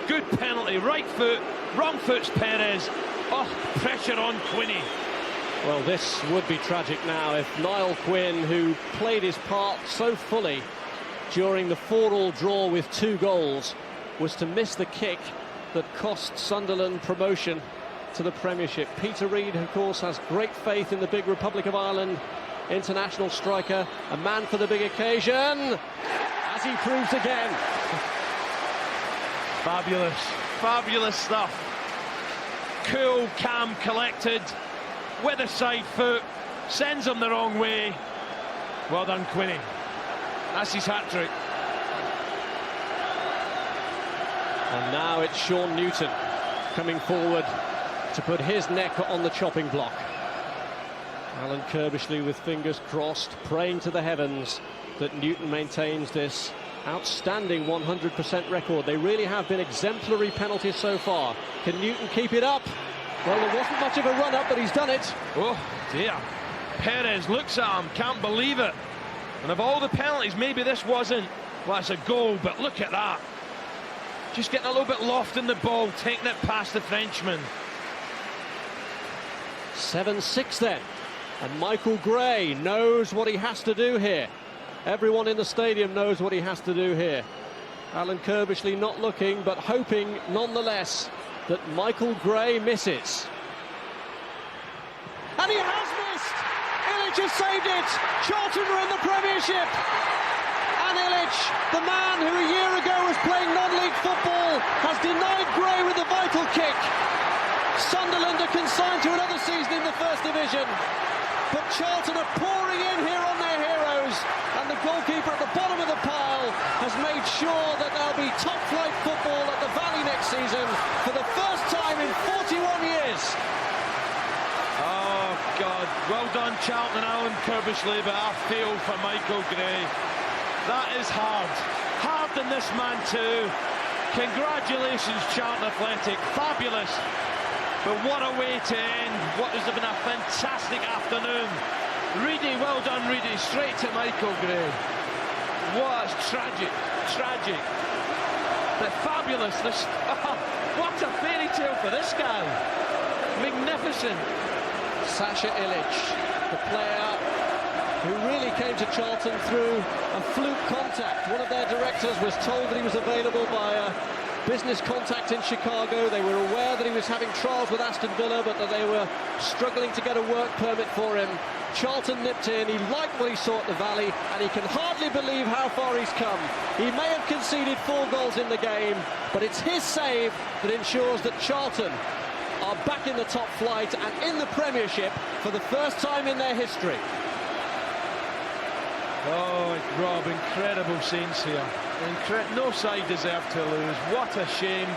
Good penalty, right foot, wrong foot's Pérez. Oh, pressure on Quinn. Well, this would be tragic now if Niall Quinn, who played his part so fully during the 4-4 draw with 2 goals, was to miss the kick that cost Sunderland promotion to the Premiership. Peter Reid, of course, has great faith in the big Republic of Ireland international striker, a man for the big occasion, as he proves again. Fabulous, fabulous stuff. Cool, calm, collected, with a side foot, sends him the wrong way. Well done, Quinn. That's his hat-trick. And now it's Sean Newton coming forward to put his neck on the chopping block. Alan Curbishley with fingers crossed, praying to the heavens that Newton maintains this outstanding 100% record. They really have been exemplary penalties so far. Can Newton keep it up? Well, there wasn't much of a run-up, but he's done it. Oh, dear. Pérez looks at him, can't believe it. And of all the penalties, maybe this wasn't. Well, it's a goal, but look at that. Just getting a little bit loft in the ball, taking it past the Frenchman. 7-6 then. And Michael Gray knows what he has to do here. Everyone in the stadium knows what he has to do here. Alan Curbishley not looking, but hoping nonetheless that Michael Gray misses. And he has missed! Ilić has saved it! Charlton are in the Premiership! And Ilić, the man who a year ago was playing non-league football, has denied Gray with the vital kick. Sunderland are consigned to another season in the First Division. But Charlton are pouring in here on their heroes, and the goalkeeper at the bottom of the pile has made sure that there'll be top-flight football at the Valley next season for the first time in 41 years. Oh, God. Well done, Charlton and Alan Curbishley, but I feel for Michael Gray. That is hard. Hard than this man too. Congratulations, Charlton Athletic. Fabulous. But what a way to end what has been a fantastic afternoon. Reedy, well done, Reedy. Straight to Michael Gray. What tragic, tragic. But fabulous. This, what a fairy tale for this guy. Magnificent. Sasha Ilić, the player who really came to Charlton through a fluke contact. One of their directors was told that he was available by a business contact in Chicago. They were aware that he was having trials with Aston Villa, but that they were struggling to get a work permit for him. Charlton nipped in, he liked what he saw at the Valley, and he can hardly believe how far he's come. He may have conceded 4 goals in the game, but it's his save that ensures that Charlton are back in the top flight and in the Premiership for the first time in their history. Oh, Rob, incredible scenes here. No side deserved to lose. What a shame.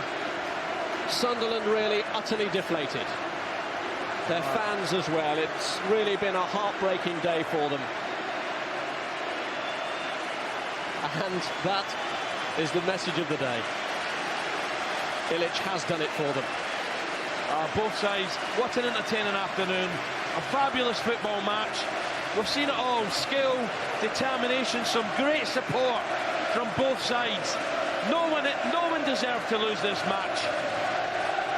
Sunderland really utterly deflated. Their fans as well. It's really been a heartbreaking day for them. And that is the message of the day. Ilić has done it for them. Both sides, what an entertaining afternoon. A fabulous football match. We've seen it all. Skill, determination, some great support from both sides. No one deserved to lose this match.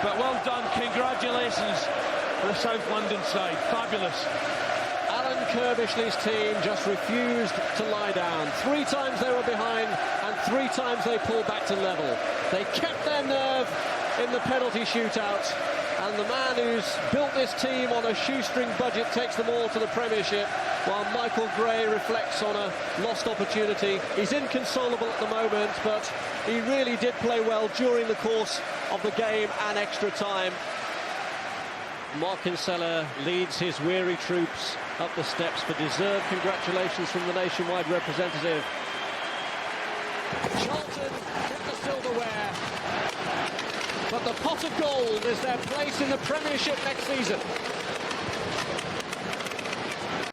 But well done. Congratulations to the South London side. Fabulous. Alan Curbishley's team just refused to lie down. 3 times they were behind and 3 times they pulled back to level. They kept their nerve in the penalty shootout. And the man who's built this team on a shoestring budget takes them all to the Premiership, while Michael Gray reflects on a lost opportunity. He's inconsolable at the moment, but he really did play well during the course of the game and extra time. Kinsella leads his weary troops up the steps for deserved congratulations from the nationwide representative. Charlton get the silverware, but the pot of gold is their place in the Premiership next season.